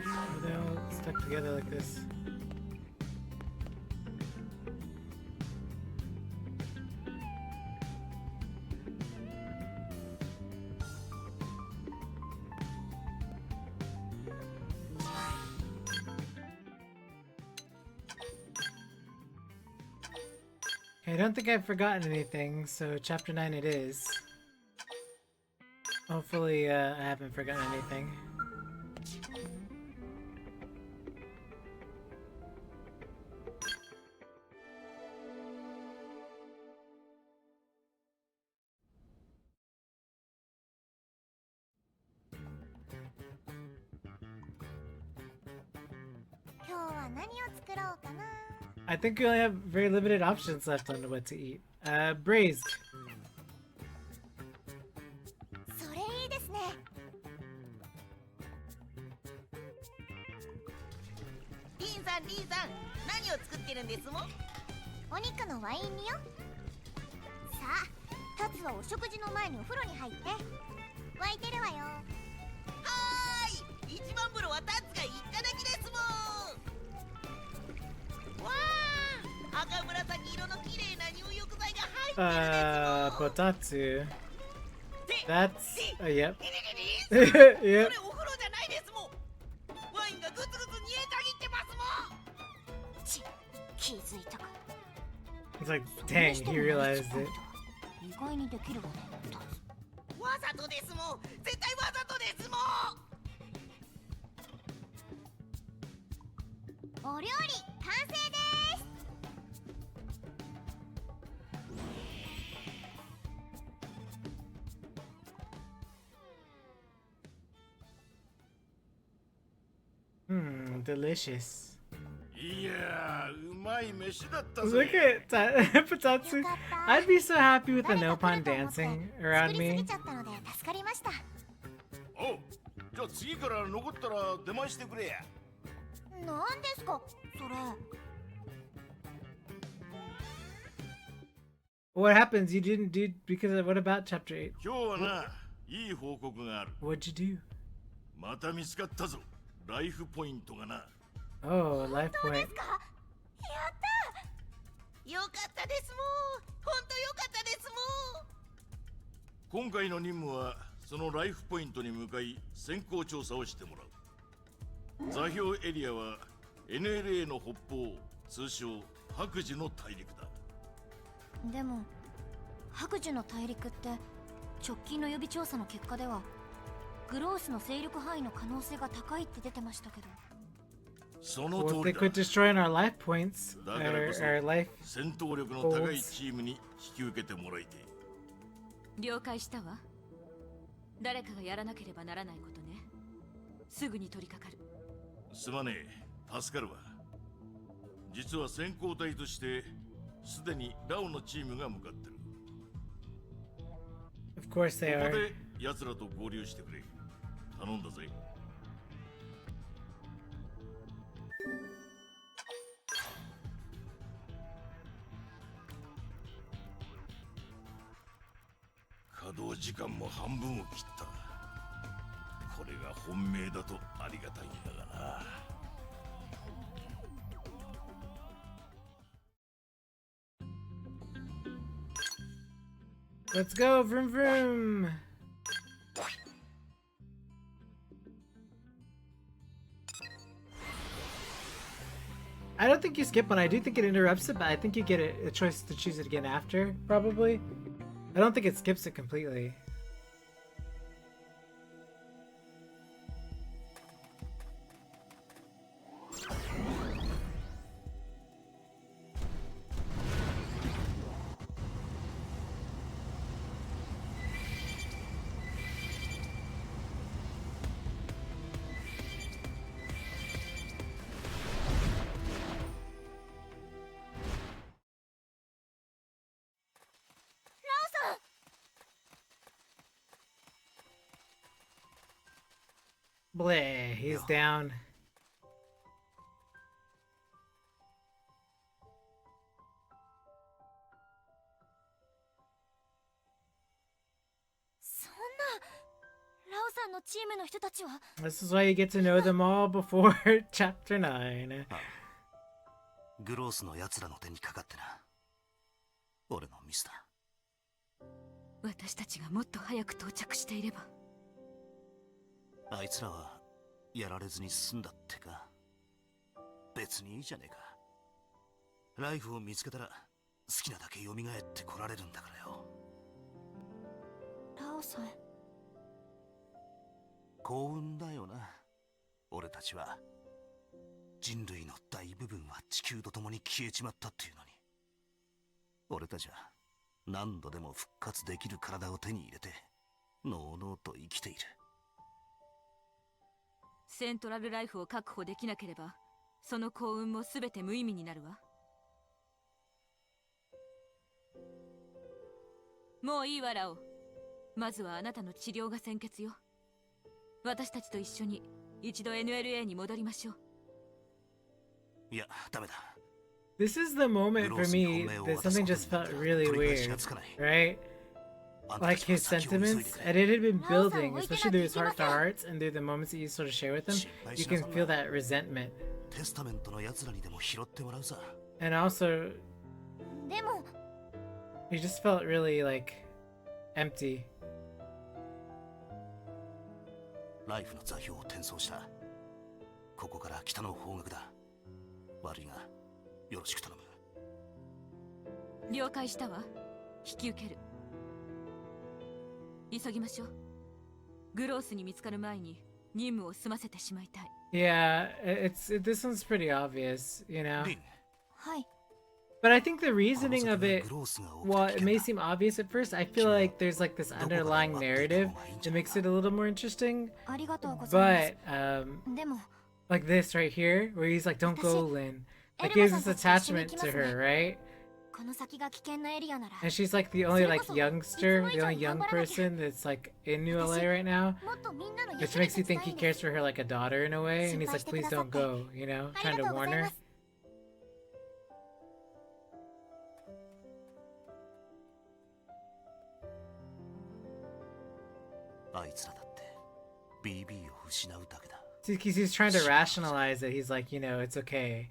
A: Oh, they all stuck together like this. I don't think I've forgotten anything, so chapter 9 it is. Hopefully, I haven't forgotten anything. I think we only have very limited options left on what to eat. Braised.
E: それいいですね。
G: リンさん何を作ってるんですもん？
E: お肉のワイン煮よ。さあ、タツはお食事の前にお風呂に入って。沸いてるわよ。
G: はーい、一番風呂はタッツが行っただけですもん。わー、赤紫色の綺麗な入浴剤が入ってるですもん。
A: Potatsu. That's yep.
G: それ
A: Yep.
G: お風呂じゃないですもん。ワインがグツグツ煮えたぎってますもん。
E: 気づいたか。
A: It's like, dang, he realized it.
E: 意外にできるわね、タツ。
G: わざとですもん。絶対わざとですもん。
E: お料理完成です。
A: Delicious.
F: いやー、うま
A: Look at Patatsu. I'd be so happy with the Nopon dancing around me.
F: おう、じゃあ次から残ったら出前してくれや。
E: なんですかそれ。
A: What happens? You didn't do because of, what about chapter 8?
F: 今日はな、いい報告がある。
A: What'd you do?
F: また見つかったぞ。ライフポイントがな。
A: Oh, life point.
G: よかったですもん。本当よかったですもん。
F: 今回の任務はそのライフポイントに向かい先行調査をしてもらう。座標エリアは NLA の北方、通称白寿の大陸だ。
E: でも白寿の大陸って直近の予備調査の結果ではグロースの勢力範囲の可能性が高いって出てましたけど。
F: その
A: Well,
F: 通
A: if they
F: りだ。
A: quit destroying our life points,
F: だからこそ
A: our life.
F: 戦闘力の高いチームに引き受けてもらいてえ。
D: 了解したわ。誰かがやらなければならないことね。すぐに取り掛かる。
F: すまねえ、助かるわ。実は先行隊としてすでにラオのチームが向かってる。
A: Of course they
F: ここ
A: are.
F: で奴らと合流してくれ。頼んだぜ。稼働時間も半分を切った。これが本命だとありがたいんだがな。
A: Let's go, vroom vroom. I don't think you skip one. I do think it interrupts it, but I think you get a choice to choose it again after, probably. I don't think it skips it completely. Bleh, he's down. This is why you get to know them all before chapter 9.
K: グロースの奴らの手にかかってな。俺のミスだ。
D: 私たちがもっと早く到着していれば。
K: あいつらはやられずに済んだってか。別にいいじゃねえか。ライフを見つけたら好きなだけ蘇って来られるんだからよ。
E: ラオさん。
K: 幸運だよな。俺たちは人類の大部分は地球と共に消えちまったっていうのに、俺たちは何度でも復活できる体を手に入れてのうのうと生きている。
D: セントラルライフを確保できなければ、その幸運も全て無意味になるわ。もういいわラオ。まずはあなたの治療が先決よ。私たちと一緒に一度 NLA に戻りましょう。
K: いや、ダメだ。
A: This is the moment for me that something just felt really weird, right? Like his sentiments, and it had been building, especially through his heart to hearts and through the moments that you sort of share with him. You can feel that resentment. And also, he just felt really like empty.
K: ライフの座標を転送した。ここから北の方角だ。悪いがよろしく頼む。
D: 了解したわ。引き受ける。急ぎましょう。グロースに見つかる前に任務を済ませてしまいたい。
A: Yeah, this one's pretty obvious, you know.
E: はい。
A: But I think the reasoning of it, while it may seem obvious at first, I feel like there's like this underlying narrative that makes it a little more interesting. But like this right here, where he's like, "Don't go, Lin. Like he has this attachment to her, right?
E: この先が危険なエリアなら
A: And she's like the only like youngster, the only young person that's like in New LA right now.
E: もっとみんなの役
A: Which
E: に
A: makes you
E: 立ち
A: think
E: たい
A: he
E: んです
A: cares for her like a daughter in a way, and he's like, please don't go, you know, trying to warn her.
K: あいつらだって BB を失うだけだ。
A: He's trying to rationalize it. He's like, you know, it's okay,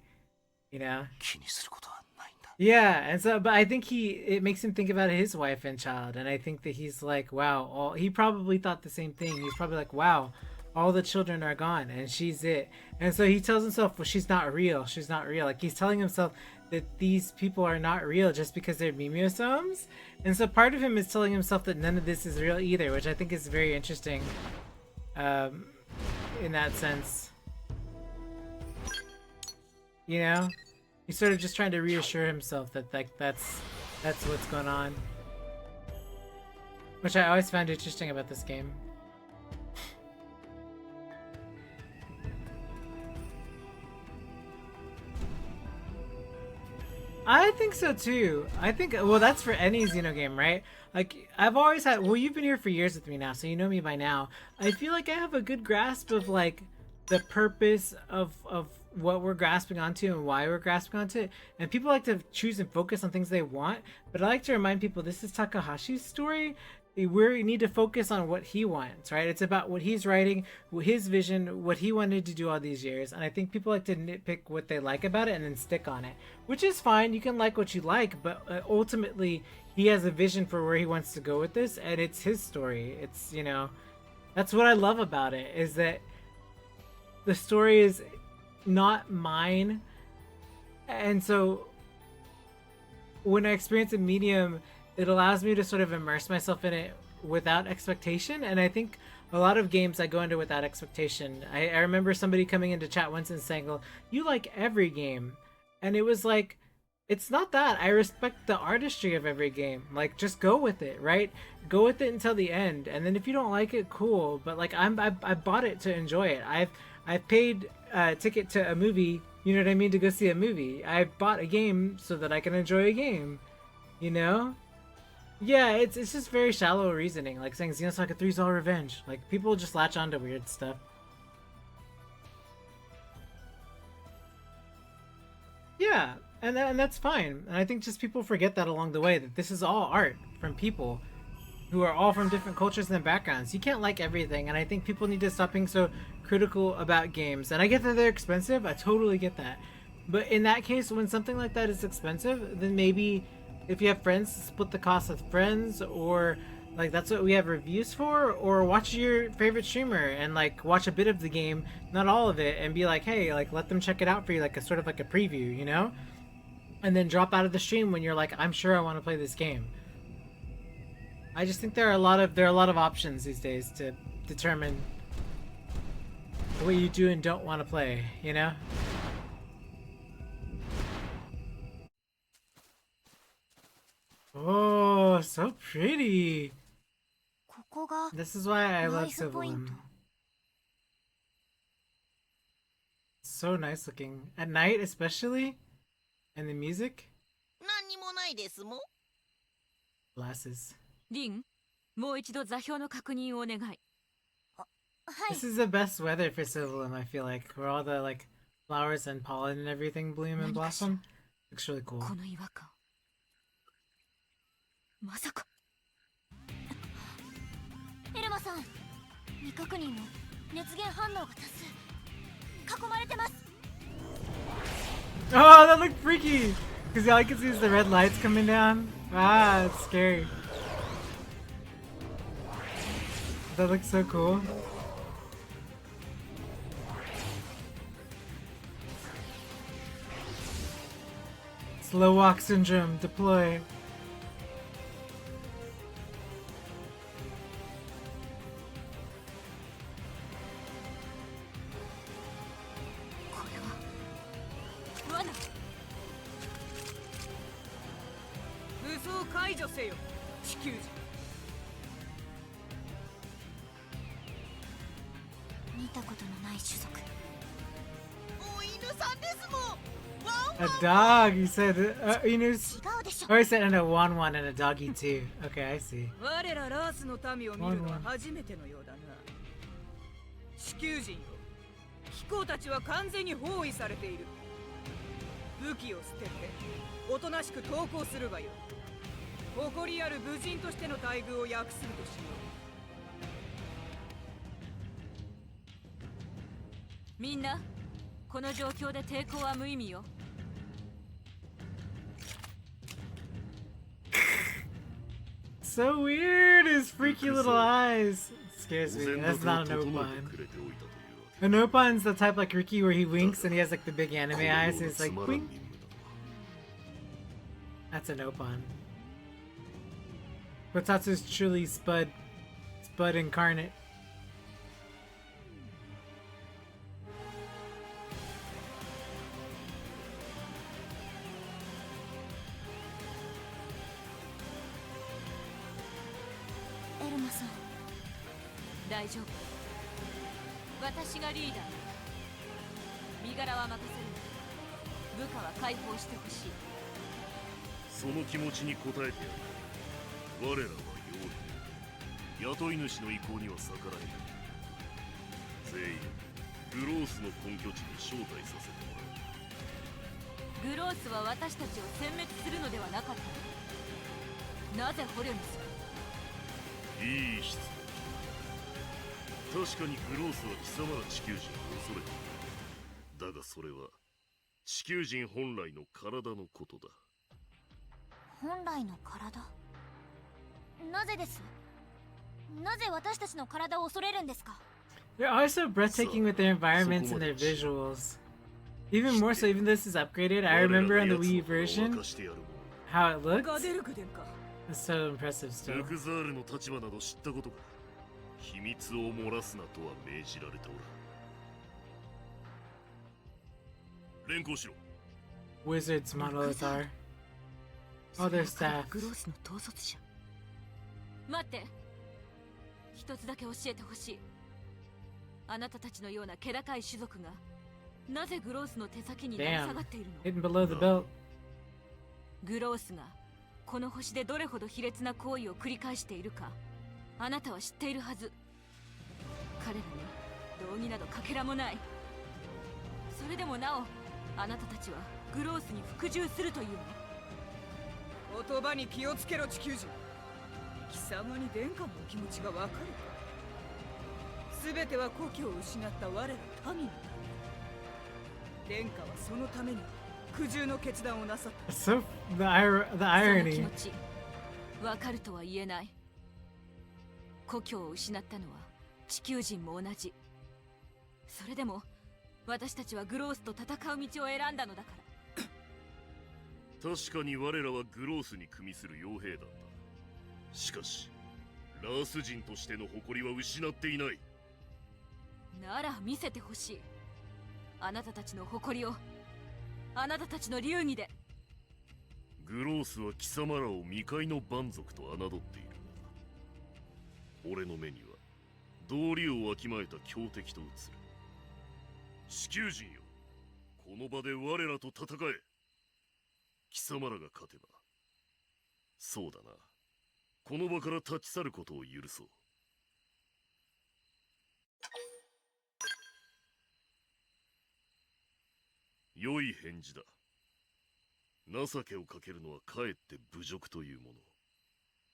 A: you know.
K: 気にすることはないんだ。
A: Yeah, and so, but I think it makes him think about his wife and child, and I think that he's like, wow, he probably thought the same thing. He's probably like, wow, all the children are gone, and she's it. And so he tells himself, well, she's not real. She's not real. Like he's telling himself that these people are not real just because they're mimeosomes. And so part of him is telling himself that none of this is real either, which I think is very interesting. In that sense, you know, he's sort of just trying to reassure himself that like that's what's going on, which I always found interesting about this game. I think so too. I think, well, that's for any Xeno game, right? Like, I've always had, well, you've been here for years with me now, so you know me by now. I feel like I have a good grasp of, like, the purpose of what we're grasping onto and why we're grasping onto it. And people like to choose and focus on things they want, but I like to remind people this is Takahashi's story. We need to focus on what he wants, right? It's about what he's writing, his vision, what he wanted to do all these years. And I think people like to nitpick what they like about it and then stick on it, which is fine. You can like what you like, but ultimately he has a vision for where he wants to go with this, and it's his story. It's, you know, that's what I love about it, is that the story is not mine. And so when I experience a medium, it allows me to sort of immerse myself in it without expectation. And I think a lot of games I go into without expectation. I remember somebody coming into chat once and saying, well, you like every game. And it was like, it's not that. I respect the artistry of every game. Like, just go with it, right? Go with it until the end. And then if you don't like it, cool. But like, I bought it to enjoy it. I've paid a ticket to a movie, you know what I mean, to go see a movie. I bought a game so that I can enjoy a game, you know? Yeah, it's just very shallow reasoning, like saying Xenosaga 3 is all revenge. Like, people just latch onto weird stuff. Yeah, and that's fine. And I think just people forget that along the way, that this is all art from people who are all from different cultures and backgrounds. You can't like everything, and I think people need to stop being so critical about games. And I get that they're expensive, I totally get that. But in that case, when something like that is expensive, then maybe if you have friends, split the cost with friends, or like that's what we have reviews for, or watch your favorite streamer and like watch a bit of the game, not all of it, and be like, hey, like let them check it out for you, like a sort of like a preview, you know? And then drop out of the stream when you're like, I'm sure I want to play this game. I just think there are a lot of options these days to determine what you do and don't want to play, you know? Oh, so pretty.
E: ここが
A: This is why I love
E: ナイフポイン
A: Sylvain.
E: ト
A: So nice looking. At night especially? And the music?
G: 何にもないですもん。
A: Glasses.
D: リン、もう一度座標の確認をお願い。
E: はい
A: This is the best weather for Sylvain, I feel like. Where all the like flowers and pollen and everything bloom and blossom. Looks really cool.
D: この違和感。まさか。
E: エルマさん、未確認の熱源反応が多数囲まれてます。
A: Oh, that looked freaky! Because all I can see is the red lights coming down. Ah, it's scary. That looks so cool. Slow walk syndrome, deploy. A dog, you said. Inus.
E: 違うでしょ。
A: Or he said, and a one and a doggy too. Okay, I see.
J: 我らラースの民を見るのは初めてのようだな。地球人よ、飛行たちは完全に包囲されている。武器を捨てておとなしく投降するがよい。誇りある武人としての待遇を約するとしよ
D: う。みんな、この状況で抵抗は無意味よ。
A: So weird, his freaky little eyes. It scares me. That's not an opine. An opone's the type like Ricky where he winks and he has like the big anime eyes and it's like wink. That's an opine. Kotatsu's truly Spud incarnate.
E: Elma さん。
D: 大丈夫。私がリーダー。身柄は任せる。部下は解放してほしい。
L: その気持ちに応えてやる。我らは傭兵。雇い主の意向には逆らえない。全員グロースの根拠地に招待させてもらう。
D: グロースは私たちを殲滅するのではなかったの？なぜ捕虜にする？
L: いい質問。確かにグロースは貴様ら地球人を恐れている。だがそれは地球人本来の体のことだ。
E: 本来の体？なぜです？なぜ私たちの体を恐れるんですか？
A: They're also breathtaking with their environments and their visuals. Even more so, even this is upgraded. I remember on the Wii version how it looked. It's so impressive still.
L: ルクザールの立場など知ったことか。秘密を漏らすなとは命じられておる。連行しろ。
A: Wizards Monolithar. Oh, their staff.
D: グロースの統率者。待って。一つだけ教えてほしい。あなたたちのような気高い種族がなぜグロースの手先に成り下がっているの？
A: Hidden below the belt.
D: グロースがこの星でどれほど卑劣な行為を繰り返しているか、あなたは知っているはず。彼らに道義などかけらもない。それでもなお、あなたたちはグロースに服従するというの？
J: 言葉に気をつけろ地球人。貴様に殿下のお気持ちがわかるか？全ては故郷を失った我ら民のため。殿下はそのために苦渋の決断をなさった。
A: So the
D: その
A: irony.
D: 気持ちわかるとは言えない。故郷を失ったのは地球人も同じ。それでも私たちはグロースと戦う道を選んだのだから。
L: 確かに我らはグロースに組みする傭兵団だ。しかしラース人としての誇りは失っていない。
D: なら見せてほしい。あなたたちの誇りを、あなたたちの流儀で。
L: グロースは貴様らを未開の蛮族と侮っているが、俺の目には道理をわきまえた強敵と映る。地球人よ、この場で我らと戦え。貴様らが勝てば、そうだな、この場から立ち去ることを許そう。良い返事だ。情けをかけるのはかえって侮辱というもの。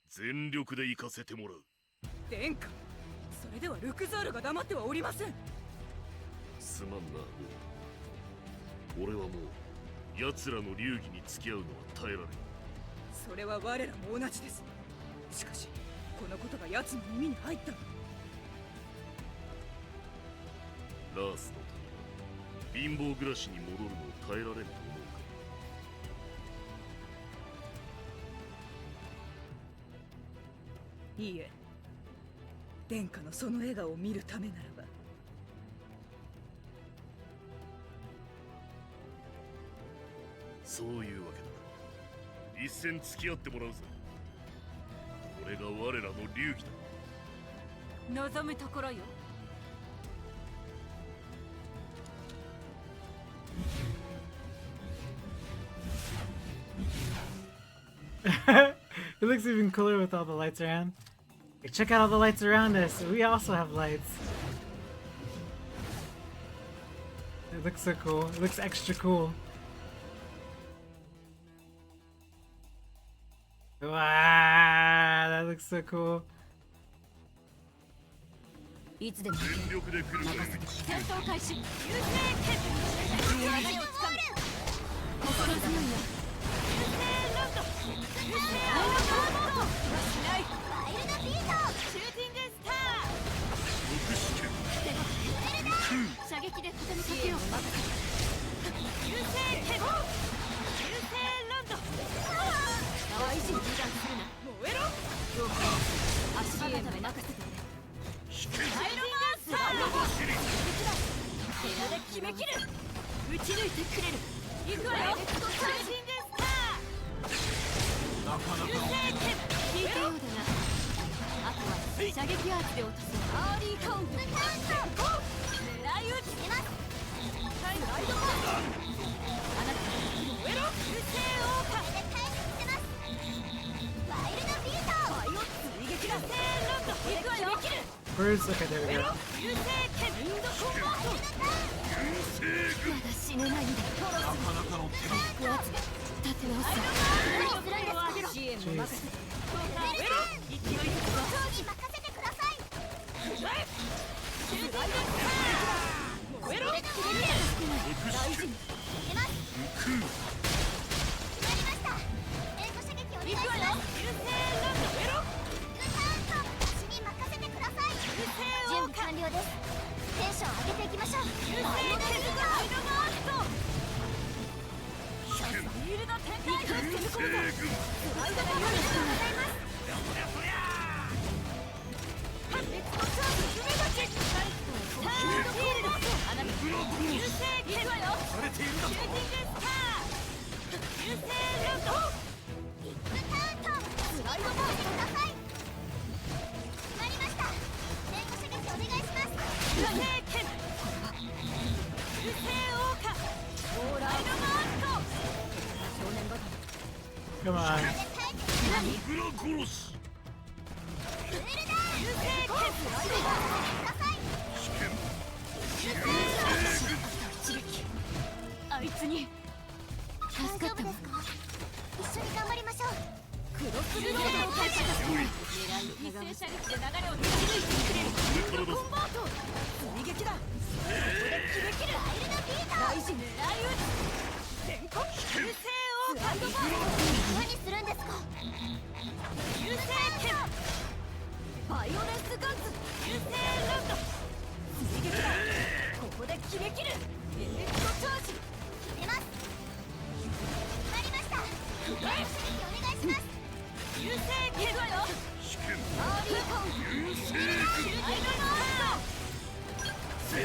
L: 全力で行かせてもらう。
J: 殿下、それではルクザールが黙ってはおりません。
L: すまんな。俺はもう奴らの流儀に付き合うのは耐えられん。
J: それは我らも同じです。しかしこのことが奴の耳に入ったら、
L: ラースの民は貧乏暮らしに戻るのを耐えられんと思うか。
J: いいえ、殿下のその笑顔を見るためならば。
L: そういうわけだ。一戦付き合ってもらうぞ。これが我らの流儀だ。
D: 望むところよ。
A: It looks even cooler with all the lights around. Hey, check out all the lights around us. We also have lights. It looks so cool. It looks extra cool. Wow, that looks so cool.
D: いつでも
L: 全力で来るがいい。
D: 戦闘開始。流星剣。流れをつかむ。心強いな。流星ランド。流星アイロンボード。しない。ワイルドビート。シューティングスター。
L: 特殊剣。
D: 射撃で畳みかけよう。流星剣。流星ランド。大事に油断するな。燃えろ。了解。足場固め任せて。アイロンスター。ヘラで決めきる。打ち抜いてくれる。行くわよ。チャージングスター。流星剣。聞いたようだな。あとは射撃アーチで落とす。アーリーカウント。狙い撃ちします。ライドバース。あなた燃えろ。流星オーカ。これで回避してます。ワイルドビート。バイオ追撃だ。ランド。行くわよ。
A: Where's okay, there we go.
D: 流星剣。インドコンバート。流星群。まだ死ねないんだ。なかなかの手を集め立て直す。支援も任せて。勢いつくぞ。に任せてください。シューティングスター。燃えろ。大事に出ます。決まりました。援護射撃お願いします。流星ランド。燃えろ。私に任せてください。準備完了です。テンション上げていきましょう。流星剣。アイドマースト。フィールド展開。流星群。アイドマーストでございます。レッツゴーチャージ。夢立ち。スターフィールド。あなた流星剣。シューティングスター。流星ランド。ビッグターンとスライドバースください。決まりました。援護射撃お願いします。流星剣。流星オーカ。オーライドマースト。少年バトル。
A: Come on.
L: モグラ殺し。
D: 流星剣。スライドバースください。一撃。あいつに助かったわ。
E: 一緒に頑張りましょう。
D: クロスブロードを開始だ。狙い一斉射撃で流れを打ち抜いてくれる。インドコンバート。追撃だ。ここで決めきる。ワイルドビート。大事狙い撃ち。全国流星オーカ。
E: 何するんですか。
D: 流星剣。バイオレンスガンズ。流星ランド。追撃だ。ここで決めきる。エフェクトチャージ。
E: 決めます。決まりました。援護射撃お願いします。
D: 流星剣。アーリーカウント。
L: 流星群。
D: アイドマースト。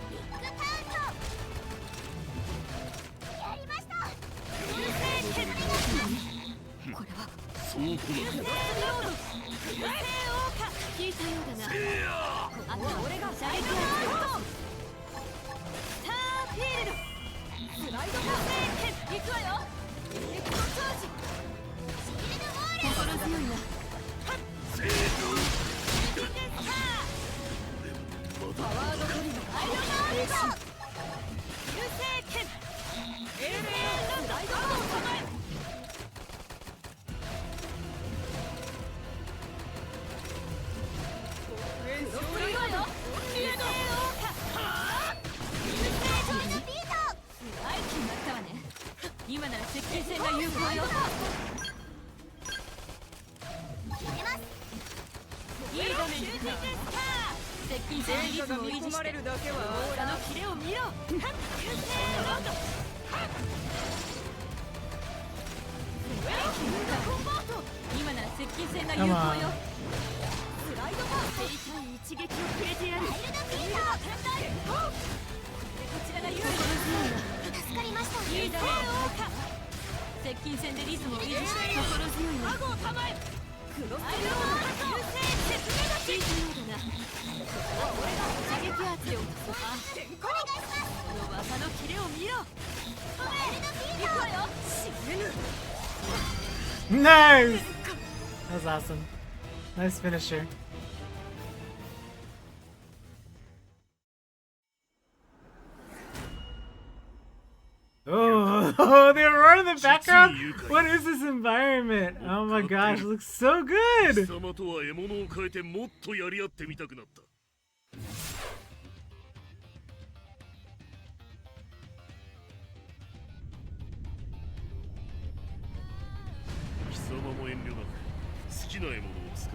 E: ビッグターンとやりました。
D: 流星剣。これは
L: そうこ
D: 流星ロード。流星オーカ。聞いたようだな。あとは俺が射撃をすると。スターフィールド。スライド流星剣。行くわよ。エフェクトチャージ。
E: シールドウォール。
D: 心強いな。
L: 正常。
D: シューティングスター。パワードドリル。アイドマースト。流星剣。エルメーランド。ガードを構え。クロスリーワよ。流星オーカ。流星ジョイのビート。愛機になったわね。今なら接近戦が有効よ。
E: 決めます。
D: いい画面ですね。接近戦でリズムを維持して、オーラのキレを見ろ。流星ランド。コンバート。今なら接近戦が有効よ。スライドバース。手痛い一撃をくれてやる。ワイルドビート。こちらが有利。
E: 助かりました。
D: いいだろう。接近戦でリズムを維持して心強いな。マグを構え。クロスリーワー流星説明がついたようだな。俺が射撃アーチで落とす。
E: お願いします。
D: この技のキレを見ろ。
E: ワイルドビート。
D: 行くわよ。死ぬ。
A: Nice! That was awesome. Nice finisher. Oh, the aurora in the background? What is this environment? Oh my gosh, it looks so good!
L: 貴様とは獲物を変えてもっとやり合ってみたくなった。貴様も遠慮なく好きな獲物を使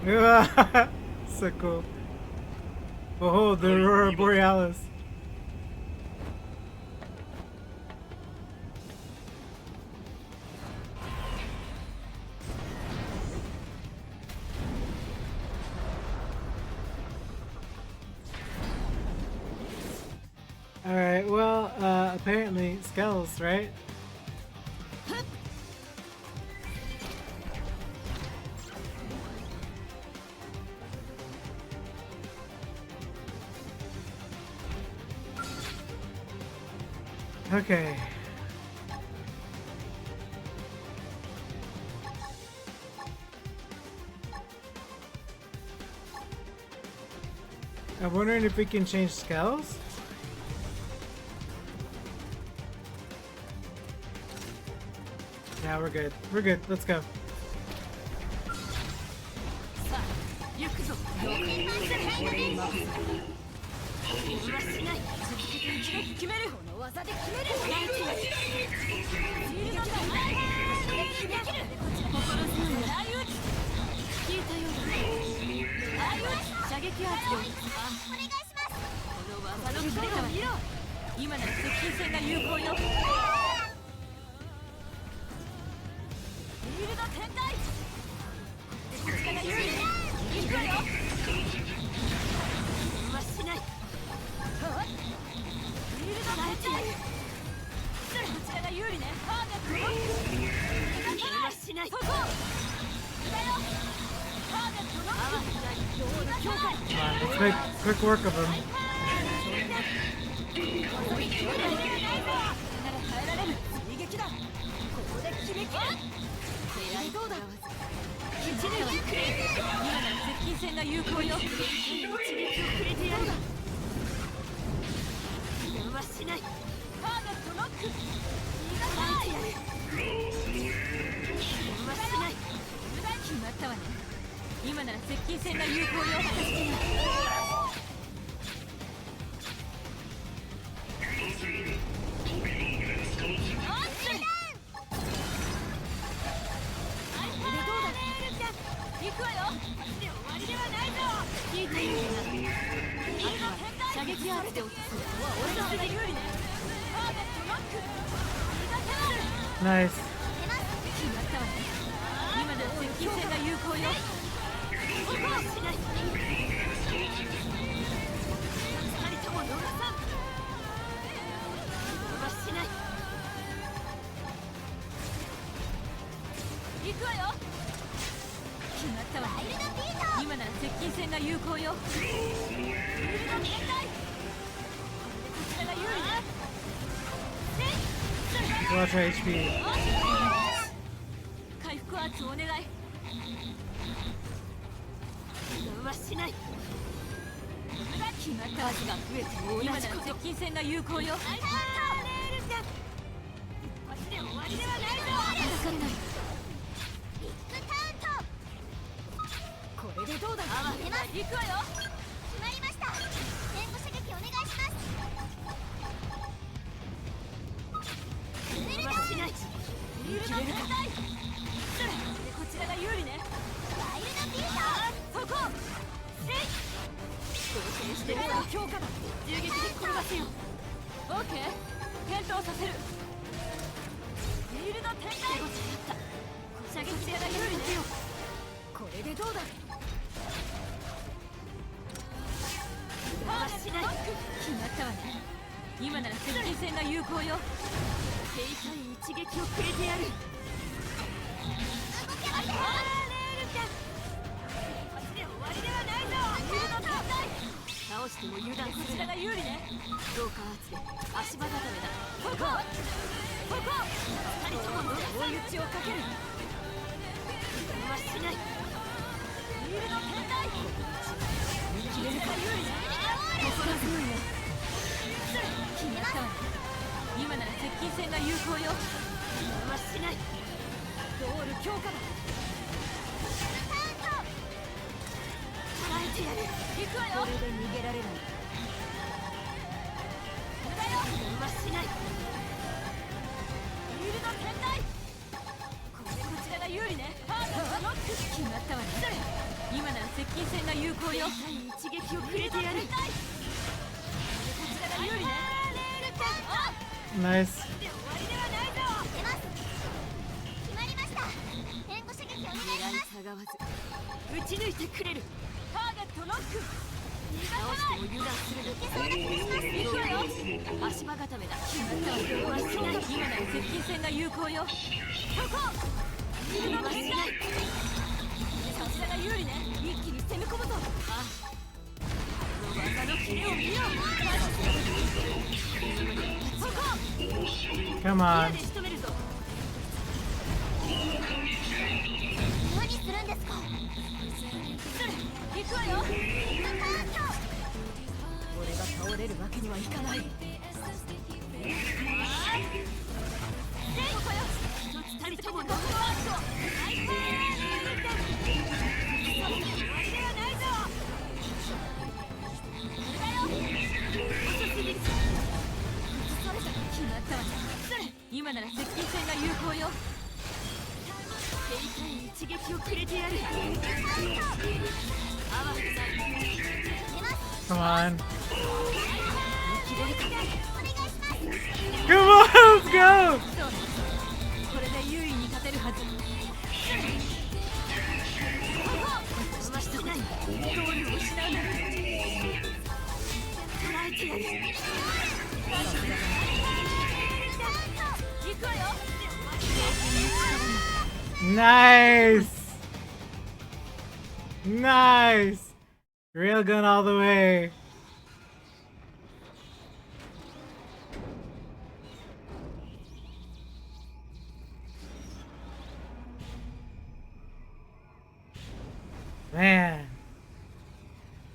L: う。
A: うわso cool. Oh, the aurora borealis. Alright, well, apparently skells, right? Okay. I'm wondering if we can change skells? Yeah, we're good. We're good. Let's go. Let's make quick work of him. Nice. Watch her HP.
D: しても油断する。こちらが有利ね。ローカー圧で足場固めだ。ここ二人とも追い打ちをかける。油断はしない。ヒールの天台決めるか有利ね。心強いね。気になったわね。今なら接近戦が有効よ。油断はしない。ゴール強化だ。行くわよ。これで逃げられない。無駄よ。油断はしない。ヒールの天台。こちらが有利ね。ハードロック決まったわね。今なら接近戦が有効よ。一撃をくれてやる。こちらが有利ね。
A: ナイス。
E: 終わりではないぞ。出ます。決まりました。援護射撃お願いします。
D: 狙い下がわず打ち抜いてくれる。ターゲットロック。倒しても油断する。行くわよ。足場固めだ。決まったわ。油断はしない。今なら接近戦が有効よ。ここ油断はしない。そちらが有利ね。一気に攻め込むぞ。ああ技のキレを見よ。ここ
A: Come
D: ギア
A: on.
D: で仕留めるぞ。
E: 何するんですか。
D: 行くわよ。俺が倒れるわけにはいかない。ここよ。一つともノックアウト。終わりではないぞ。だよ。遅すぎる。決まったわ。今なら接近戦が有効よ。手痛い一撃をくれてやる。
A: Come on.
D: 生きれるか。
A: Come on, let's go!
D: これで優位に立てるはず。しない。ゴールを失うな。捉えてやる。行くわよ。
A: Nice! Nice! Railgun all the way. Man.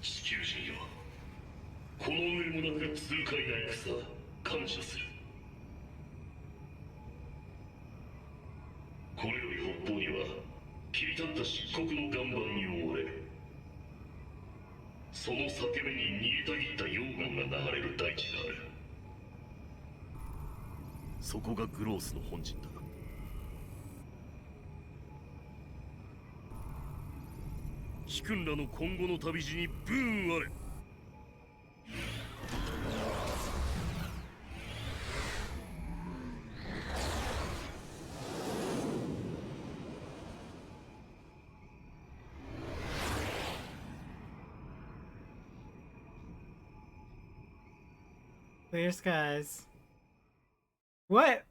L: 地球人よ、この上もなく痛快な戦、感謝する。これより北方には切り立った漆黒の岩盤に覆われ、その裂け目に煮えたぎった溶岩が流れる大地がある。そこがグロースの本陣だ。貴君らの今後の旅路に武運あれ。
A: Clear skies. What?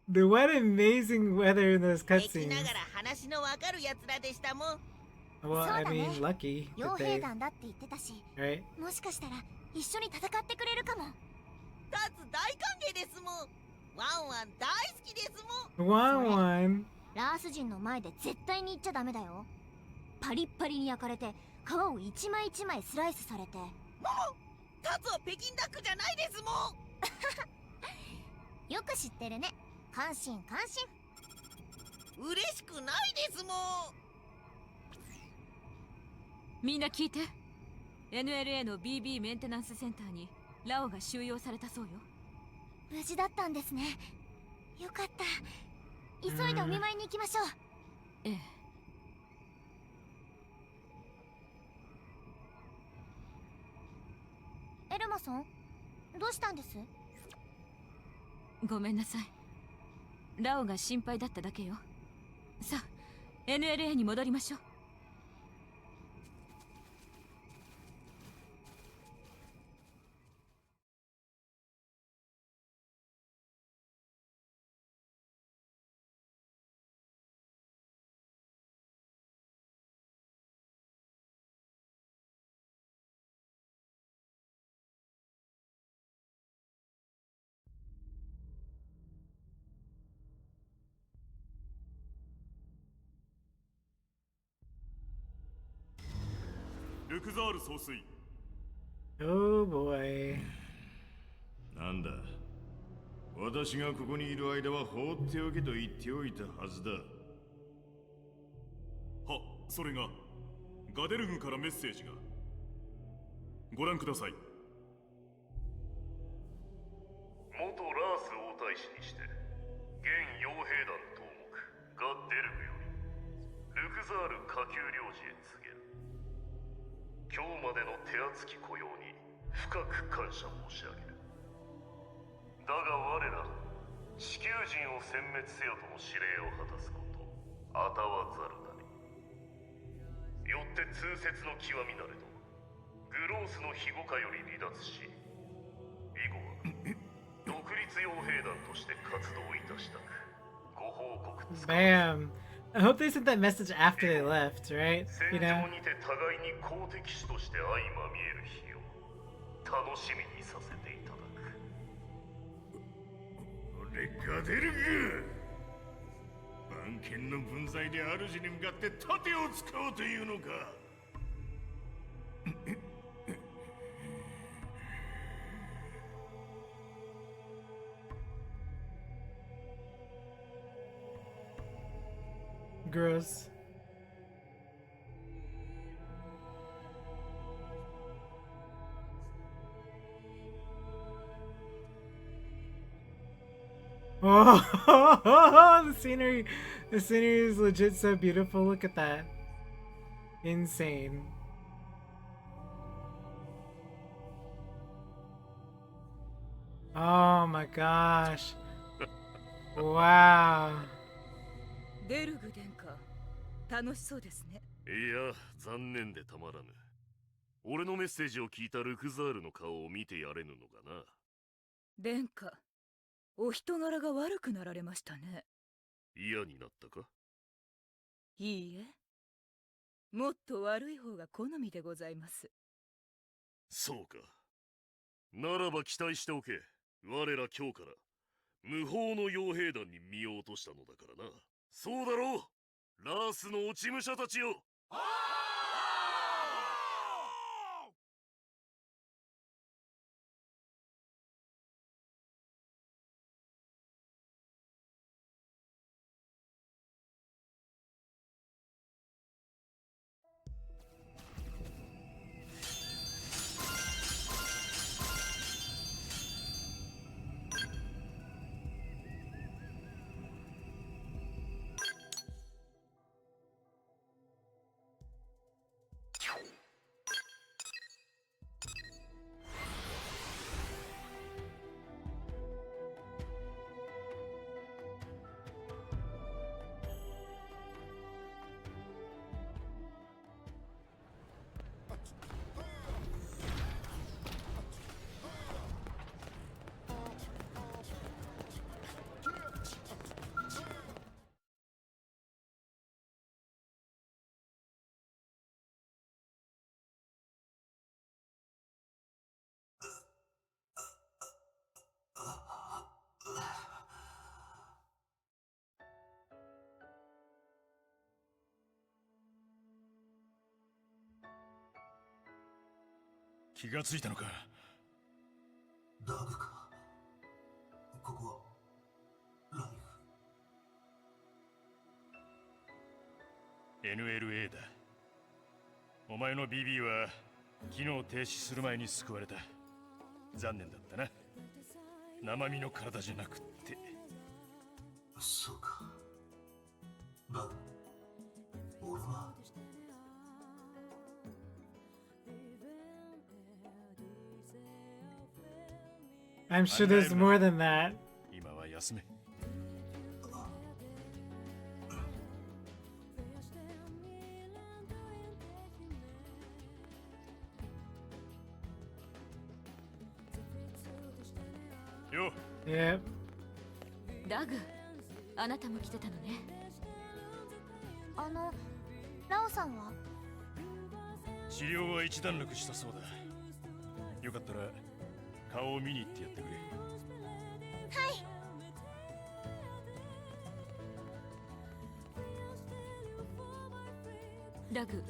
A: What amazing weather in those
G: 敵
A: cutscenes.
G: ながら話のわかる奴らでしたもん。
A: Well, I
E: そうだね。
A: mean, lucky
E: 傭
A: that
E: 兵
A: they,
E: 団だって言ってたし、
A: right?
E: もしかしたら一緒に戦ってくれるかも。
G: タツ大歓迎ですもん。ワンワン大好きですもん。
A: One one.
E: ラース人の前で絶対に言っちゃダメだよ。パリッパリに焼かれて皮を一枚一枚スライスされて。
G: もも、タツは北京ダックじゃないですもん。
E: よく知ってるね。感心感心。
G: 嬉しくないですもん。
D: みんな聞いて。 NLA の BB メンテナンスセンターにラオが収容されたそうよ。
E: 無事だったんですね。よかった。急いでお見舞いに行きましょう。
D: ええ。
E: エルマさん、どうしたんです？
D: ごめんなさい。ラオが心配だっただけよ。さあ NLA に戻りましょう。
L: ルクザール総帥。
A: Oh boy.
M: なんだ、私がここにいる間は放っておけと言っておいたはずだ。
L: は、それがガデルグからメッセージが。ご覧ください。元ラース王太子にして現傭兵団頭目ガデルグよりルクザール下級領事へ告げる。今日までの手厚き雇用に深く感謝申し上げる。だが我ら地球人を殲滅せよとの指令を果たすことあたわざるなり。よって痛切の極みなれどグロースの庇護下より離脱し、以後は独立傭兵団として活動いたしたくご報告つか。
A: Bam. I hope they sent that message after they left, right?
L: 戦
A: You know?
L: 場にて互いに公敵士として相まみえる日を楽しみにさせていただく。
M: 俺ガデルグ、番犬の分際で主に向かって盾を使おうというのか。
A: Gross. Oh, the scenery is legit so beautiful. Look at that. Insane. Oh my gosh. Wow.
J: デルグ殿下、楽しそうですね。
L: いや、残念でたまらぬ。俺のメッセージを聞いたルクザールの顔を見てやれぬのかな。
J: 殿下、お人柄が悪くなられましたね。
L: 嫌になったか。
J: いいえ、もっと悪い方が好みでございます。
L: そうか。ならば期待しておけ。我ら今日から無法の傭兵団に身を落としたのだからな。そうだろう、ラースの落ち武者たちよ。
M: 気がついたのか。
K: ダグか。ここはライフ。
M: NLA だ。お前の BB は機能停止する前に救われた。残念だったな。生身の体じゃなくって。
K: そうか。だが俺は
A: I'm sure there's more than that.
M: 今は休め。よ。
A: Yep.
D: ダグ、あなたも来てたのね。
E: ラオさんは？
M: 治療は一段落したそうだ。よかったら顔を見に行ってやってくれ。
E: はい。
D: ダグ、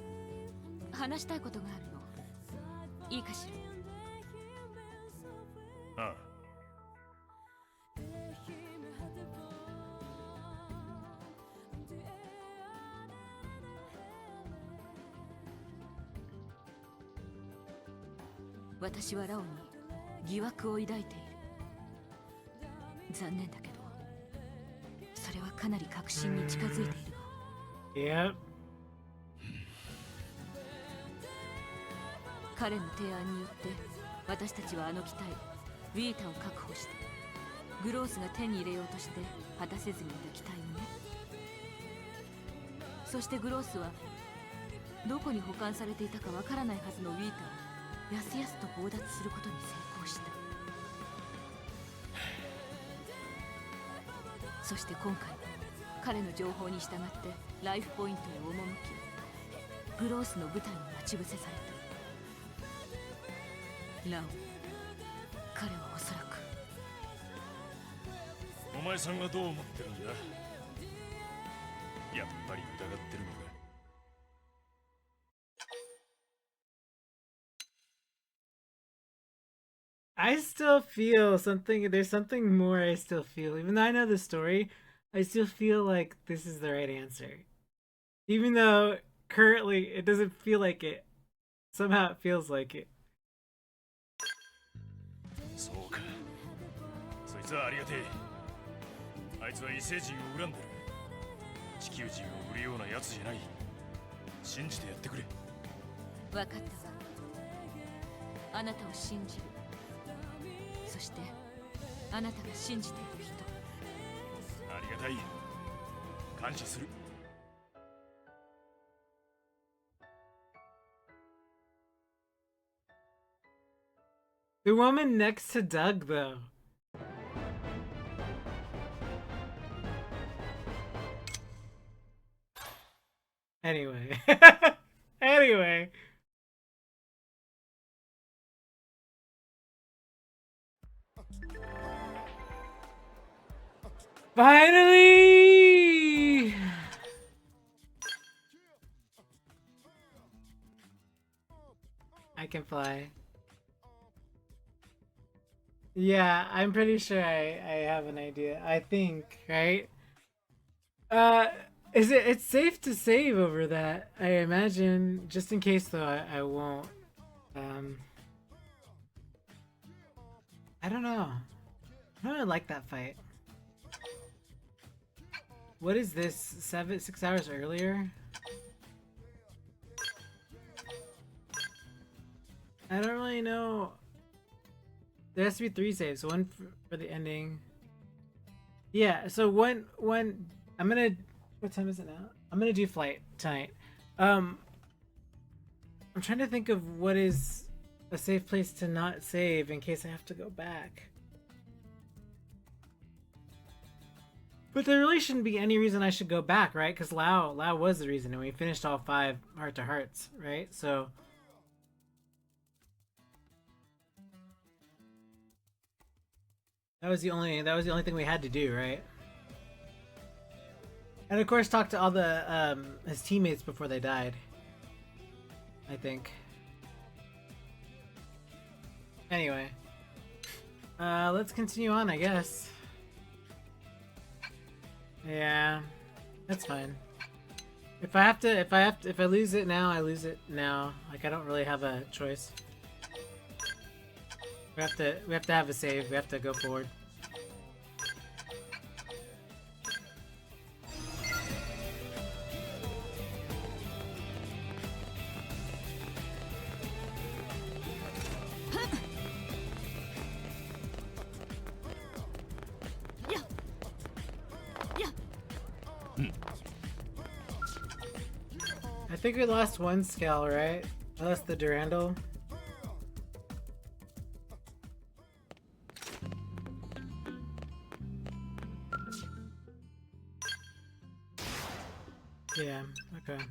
D: 話したいことがあるの。いいかしら。
M: ああ。
D: 私はラオに疑惑を抱いている。残念だけど、それはかなり確信に近づいているわ。
A: Yep.
D: 彼の提案によって私たちはあの機体ウィータを確保して、グロースが手に入れようとして果たせずにいた機体をね。そしてグロースはどこに保管されていたかわからないはずのウィータをやすやすと強奪することに成功した。そして今回彼の情報に従ってライフポイントへ赴き、グロースの部隊に待ち伏せされた。ラオ、彼はおそらく。
M: お前さんがどう思ってるんだ？やっぱり疑ってるのか？
A: I still feel something. There's something more I still feel. Even though I know the story, I still feel like this is the right answer. Even though currently it doesn't feel like it. Somehow it feels like it.
M: そうか。そいつはありがてえ。あいつは異星人を恨んでる。地球人を売るようなやつじゃない。信じてやってくれ。
D: 分かったわ。あなたを信じる。そしてあなたが信じている人。
M: ありがたい。感謝する。
A: The woman next to Doug, though. Anyway. Anyway. Finally! I can fly. Yeah, I'm pretty sure I have an idea. I think, right? It's safe to save over that, I imagine. Just in case though, I won't. I don't know. I don't really like that fight. What is this? 6 hours earlier? I don't really know. There has to be 3 saves. One for the ending. Yeah, so one I'm gonna, what time is it now? I'm gonna do flight tonight. I'm trying to think of what is a safe place to not save in case I have to go back. But there really shouldn't be any reason I should go back, right? Because Lao was the reason, and we finished all 5 heart-to-hearts, right? So that was the only thing we had to do, right? And of course, talk to all the his teammates before they died. I think. Anyway, let's continue on, I guess. Yeah, that's fine. If I lose it now, I lose it now. Like, I don't really have a choice. We have to have a save. We have to go forward. I think we lost one skell, right? I lost the Durandal. Yeah, okay.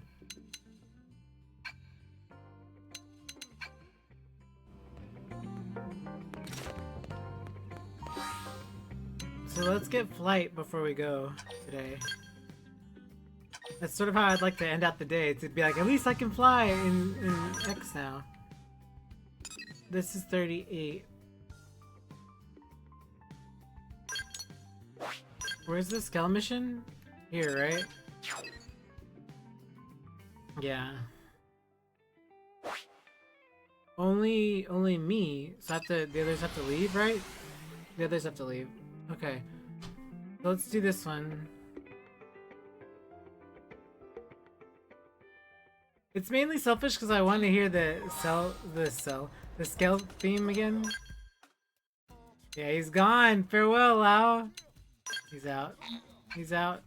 A: So let's get flight before we go today. That's sort of how I'd like to end out the day. To be like, at least I can fly in X now. this is 38. Where's the skell mission? Here, right? Yeah. Only me. So the others have to leave, right? The others have to leave. Okay. So let's do this one. It's mainly selfish because I want to hear the skell theme again. Yeah, he's gone. Farewell, Lau. He's out. He's out.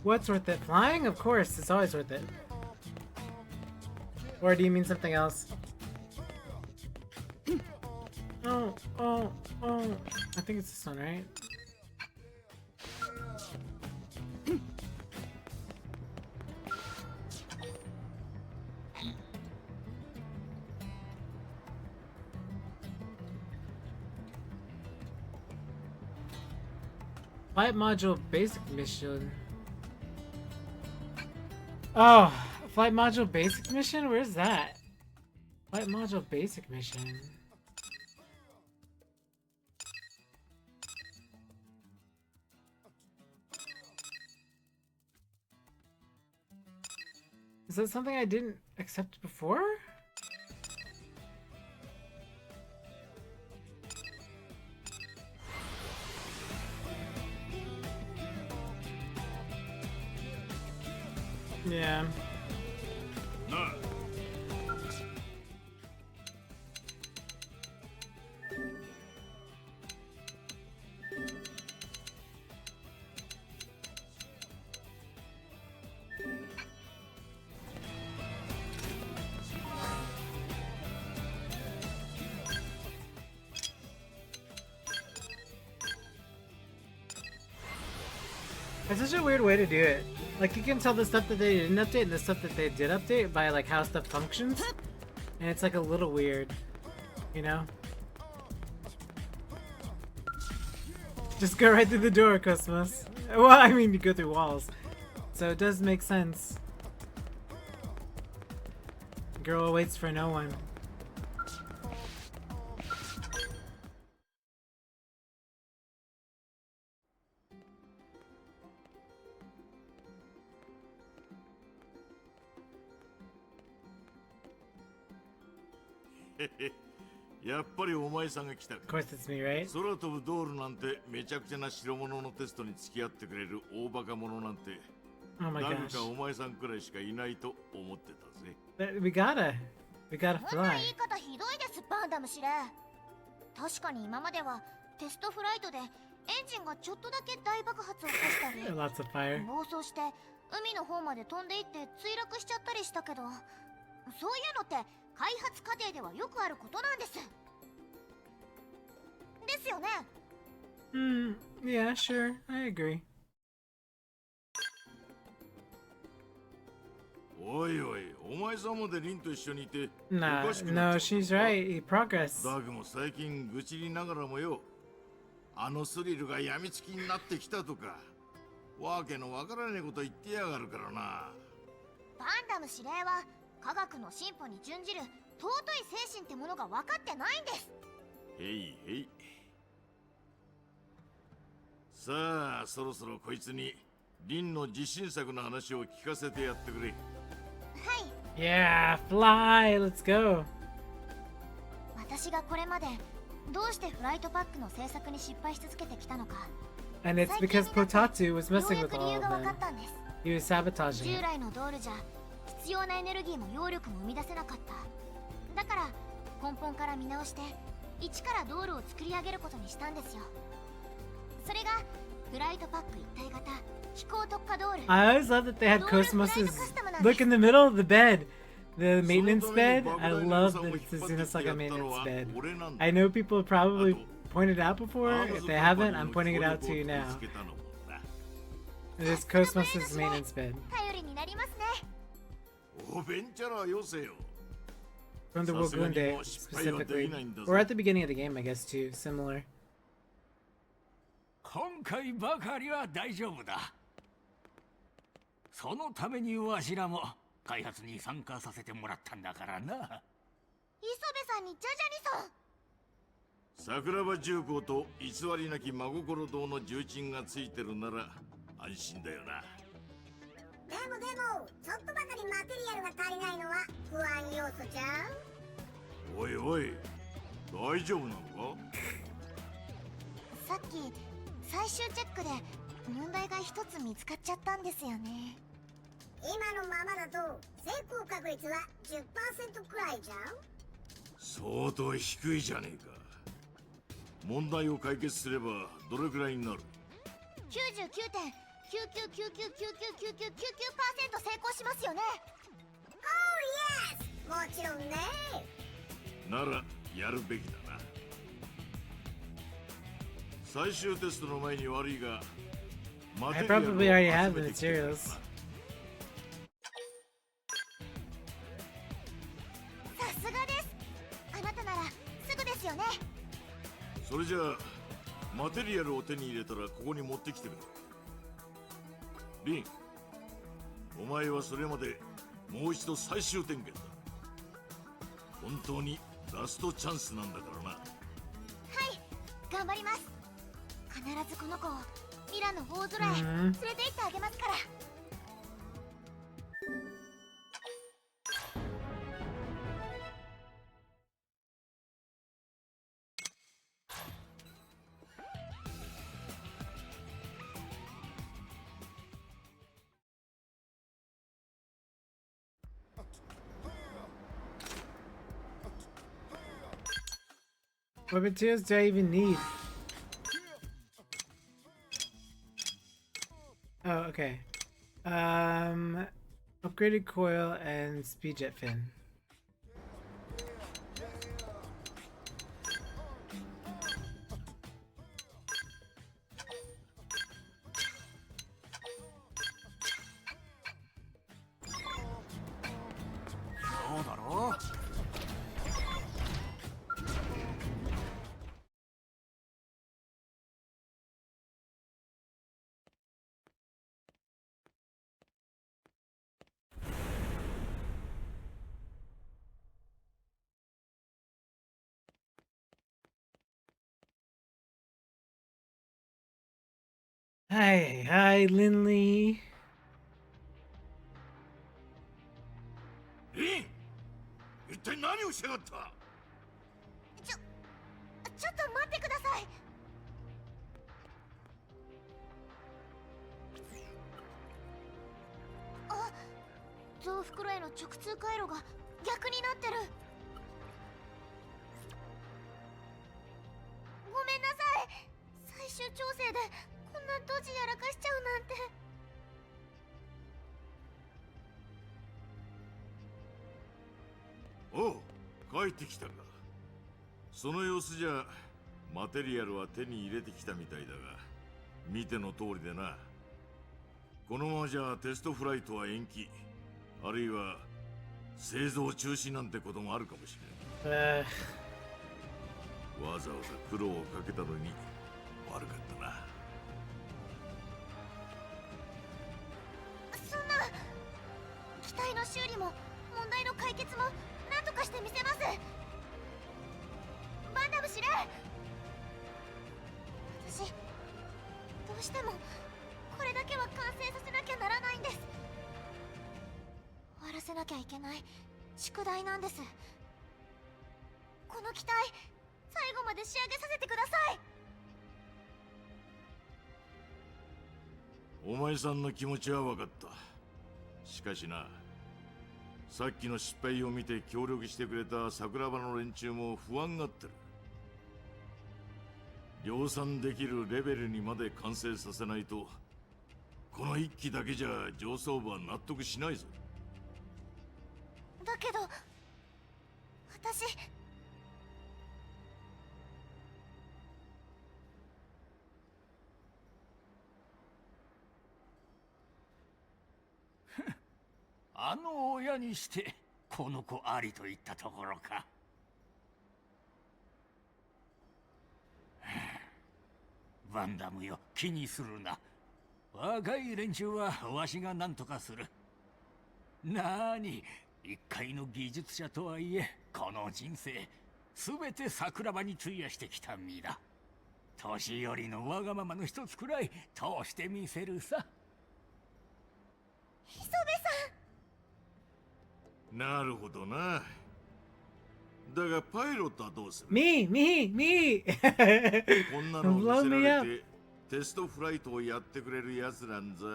A: What's worth it? Flying? Of course, it's always worth it. Or do you mean something else? Oh. I think it's this one, right? Flight module basic mission. Oh, flight module basic mission? Where's that? Flight module basic mission. Is that something I didn't accept before? Yeah.
C: No.
A: It's such a weird way to do it. Like, you can tell the stuff that they didn't update and the stuff that they did update by, like, how stuff functions. And it's, like, a little weird. You know? Just go right through the door, Cosmos. Well, I mean, you go through walls. So it does make sense. Girl waits for no one.
C: やっぱりお前さんが来たか。
A: Of course it's me, right?
C: 空飛ぶドールなんてめちゃくちゃな代物のテストに付き合ってくれる大バカ者なんて
A: Oh my
C: 誰
A: gosh.
C: かお前さんくらいしかいないと思ってたぜ。
A: We gotta
E: そんな
A: fly.
E: 言い方ひどいです、バンダム司令。確かに今まではテストフライトでエンジンがちょっとだけ大爆発を起こしたり
A: Lots of fire.
E: 暴走して海の方まで飛んでいって墜落しちゃったりしたけど、そういうのって開発過程ではよくあることなんです。ですよね。
A: Yeah, sure. I agree.
C: おいおい、お前さんまでリンと一緒にいて
A: Nah,
C: おかしくな
A: no,
C: っちゃう
A: she's right. Progress.
C: だけど最近愚痴りながらもよ、あのスリルが病みつきになってきたとか、わけのわからねえこと言ってやがるからな。
E: バンダム司令は科学の進歩に準じる尊い精神ってものが分かってないんです。
C: へいへい。さあ、そろそろこいつにリンの自信作の話を聞かせてやってくれ。
E: はい。
A: Yeah, fly. Let's go.
E: 私がこれまでどうしてフライトパックの制作に失敗し続けてきたのか。
A: And it's because Potatu was
E: よう
A: messing
E: や
A: with
E: く理
A: all
E: 由
A: of
E: が分か
A: them.
E: ったんです。
A: He was sabotaging
E: 従
A: it.
E: 来のドールじゃ必要なエネルギーも揚力も生み出せなかった。だから根本から見直して一からドールを作り上げることにしたんですよ。それがフライトパック一体型飛行特化ドール。
A: I always love that they had Cosmos's look in the middle of the bed. The maintenance bed. I love that it's a Xenosaga maintenance bed. I know people have probably pointed it out before. If they haven't, I'm pointing it out to you now. It is Cosmos's maintenance bed.
E: 頼りになりますね。
C: おベンチャラよせよ。
A: From the Wogunde specifically, or at the beginning of the game, I guess too. Similar.
N: 今回ばかりは大丈夫だ。そのためにわしらも開発に参加させてもらったんだからな。
E: 磯部さんにジャジャニさん。
F: 桜庭重工と偽りなき真心堂の重鎮がついてるなら安心だよな。
I: でもちょっとばかりマテリアルが足りないのは不安要素じゃん。
F: おいおい、大丈夫なのか？
E: さっき最終チェックで問題が一つ見つかっちゃったんですよね。
I: 今のままだと成功確率は 10% くらいじゃん。
F: 相当低いじゃねえか。問題を解決すればどれくらいになる？
E: 99.999999999% 成功しますよね。
I: Oh yes! もちろんね。
F: ならやるべきだな。最終テストの前に悪いが、
A: I probably already have the materials.
E: さすがです。あなたならすぐですよね。
F: それじゃあマテリアルを手に入れたらここに持ってきてくれ。リン、お前はそれまでもう一度最終点検だ。本当にラストチャンスなんだからな。
E: はい、頑張ります。必ずこの子をミラの大空へ連れて行ってあげますから。
A: What materials do I even need? Oh, okay. Upgraded coil and speed jet fin. Hi, Lindley.
F: リン、一体何をしやがった？
E: ちょっと待ってください。あ、増幅炉への直通回路が逆になってる。ごめんなさい。最終調整でこんなドジやらかしちゃうなんて。
F: おう、帰ってきたか。その様子じゃマテリアルは手に入れてきたみたいだが、見ての通りでな。このままじゃテストフライトは延期、あるいは製造中止なんてこともあるかもしれん。わざわざ苦労をかけたのに悪かったな。
E: そんな、機体の修理も問題の解決も何とかしてみせます。バンダム司令、私どうしてもこれだけは完成させなきゃならないんです。終わらせなきゃいけない宿題なんです。この機体最後まで仕上げさせてください。
F: お前さんの気持ちは分かった。しかしな、さっきの失敗を見て協力してくれた桜庭の連中も不安がってる。量産できるレベルにまで完成させないと、この一機だけじゃ上層部は納得しないぞ。
E: だけど私、
N: あの親にしてこの子ありといったところか。バンダムよ、気にするな。若い連中はわしが何とかする。なーに、一介の技術者とはいえ、この人生すべて桜庭に費やしてきた身だ。年寄りのわがままの一つくらい通してみせるさ。
E: 磯部さん。
M: なるほどな。だがパイロットはどうする？
A: Me!
M: こんなのを
A: Blow
M: 見
A: me
M: せら
A: up.
M: れてテストフライトをやってくれるやつなんざ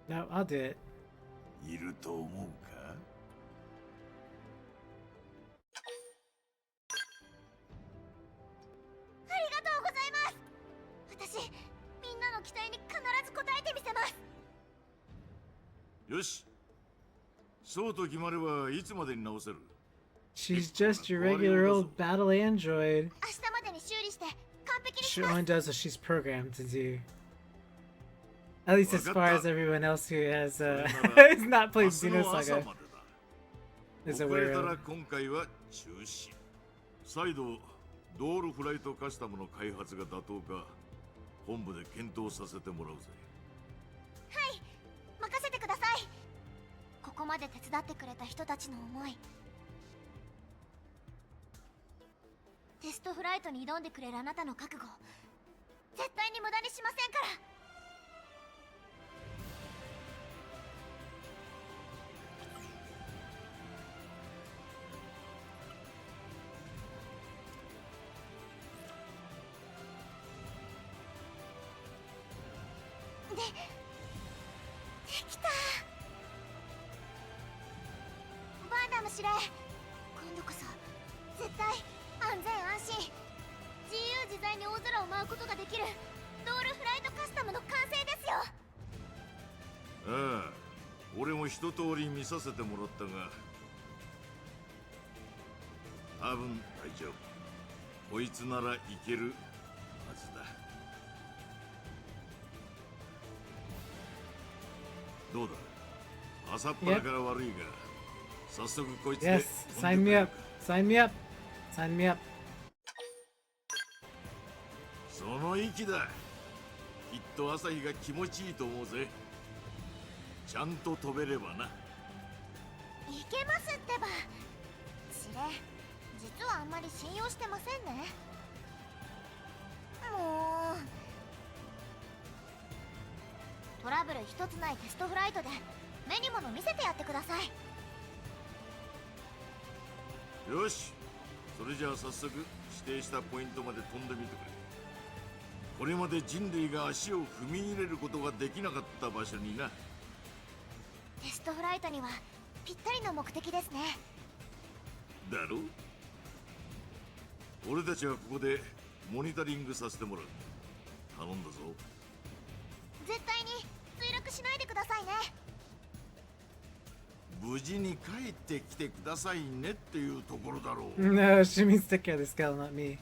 A: No, I'll do it.
M: いると思うか？
E: ありがとうございます。私、みんなの期待に必ず応えてみせます。
M: よし。そうと決まればいつまでに直せる？
A: She's just your regular old battle android.
E: 明日までに修理して完璧にし
A: She
E: ます。
A: only does what she's programmed to do. At least as far as everyone else who has has not played Xenosaga is
M: 遅れ
A: aware
M: たら
A: of.
M: 今回は中止。再度ドールフライトカスタムの開発が妥当か本部で検討させてもらうぜ。
E: はい、任せてください。ここまで手伝ってくれた人たちの思い、テストフライトに挑んでくれるあなたの覚悟、絶対に無駄にしませんから。できた。バンダム司令、今度こそ絶対安全安心、自由自在に大空を舞うことができるドールフライトカスタムの完成ですよ。
M: ああ、俺も一通り見させてもらったが多分大丈夫。こいつならいけるはずだ。どうだ、朝っぱらから悪いが、早速こいつで
A: Yes, sign me up. Sign me up. Sign me up.
M: その息だ。きっと朝日が気持ちいいと思うぜ。ちゃんと飛べればな。
E: いけますってば。司令、実はあんまり信用してませんね。もうトラブル一つないテストフライトで目に物見せてやってください。
M: よし、それじゃあ早速指定したポイントまで飛んでみてくれ。これまで人類が足を踏み入れることができなかった場所にな。
E: テストフライトにはぴったりの目的ですね。
M: だろう。俺たちはここでモニタリングさせてもらう。頼んだぞ。
E: 絶対に墜落しないでくださいね。
M: 無事に帰ってきてくださいねっていうところだろう。
A: No, she means take care of the skell, not me.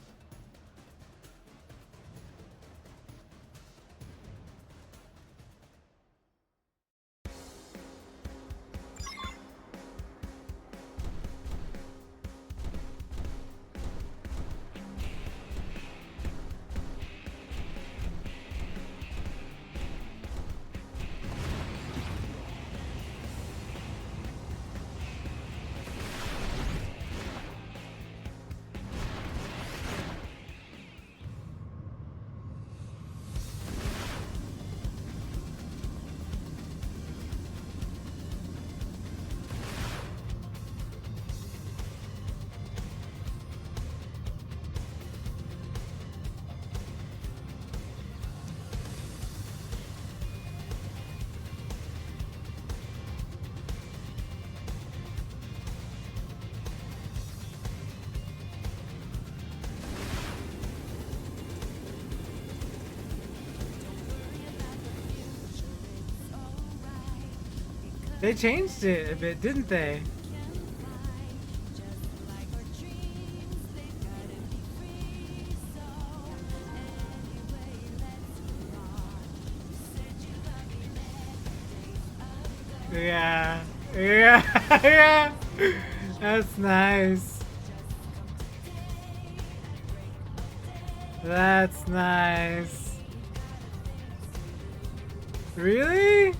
A: They changed it a bit, didn't they? Yeah. Yeah, yeah. That's nice. That's nice. Really?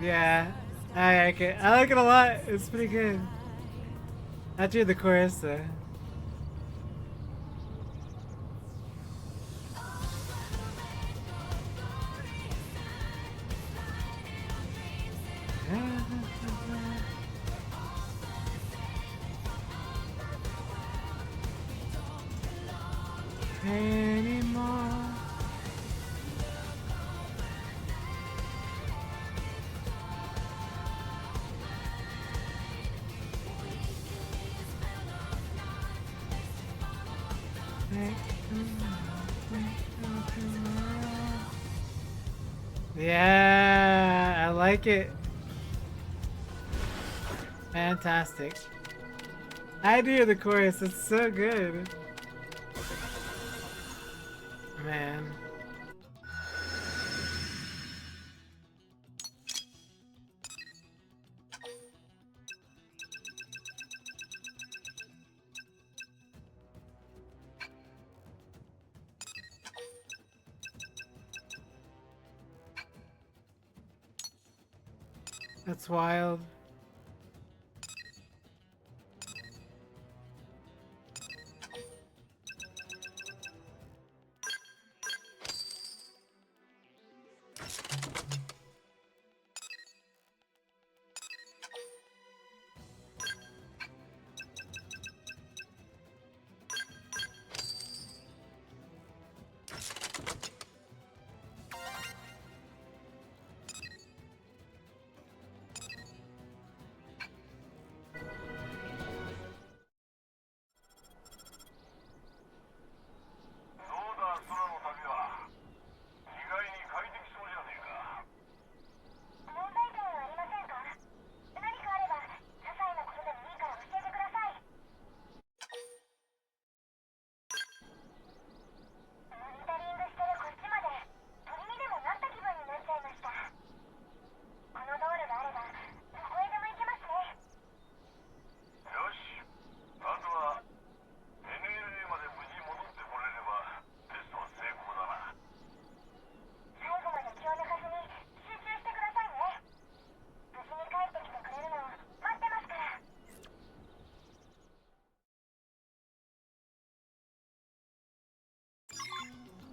A: Yeah, I like it. I like it a lot. It's pretty good. Not do the chorus though. Anymore. Yeah, I like it. Fantastic. I do the chorus, it's so good. Man. That's wild.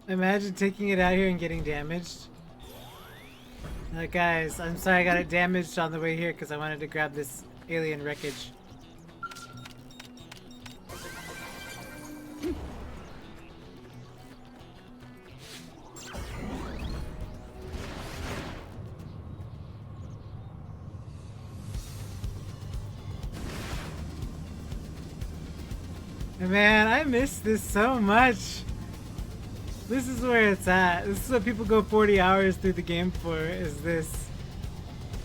A: Imagine taking it out here and getting damaged. Like, guys, I'm sorry I got it damaged on the way here because I wanted to grab this alien wreckage. Man, I miss this so much. This is where it's at. This is what people go 40 hours through the game for, is this.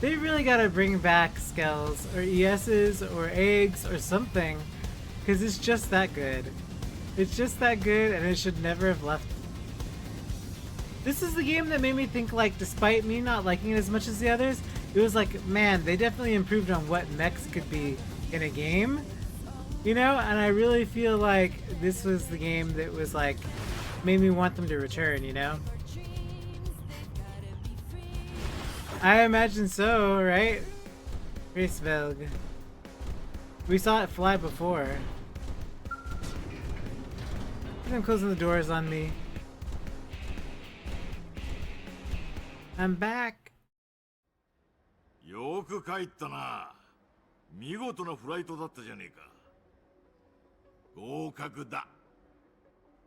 A: They really gotta bring back skells, or ESs, or eggs, or something. Because it's just that good. It's just that good, and it should never have left. This is the game that made me think, like, despite me not liking it as much as the others, it was like, man, they definitely improved on what mechs could be in a game. You know, and I really feel like this was the game that was like, made me want them to return, you know? I imagine so, right? Racevelg. We saw it fly before. I'm closing the doors on me. I'm back.
F: よく帰ったな。見事なフライトだったじゃねえか。合格だ。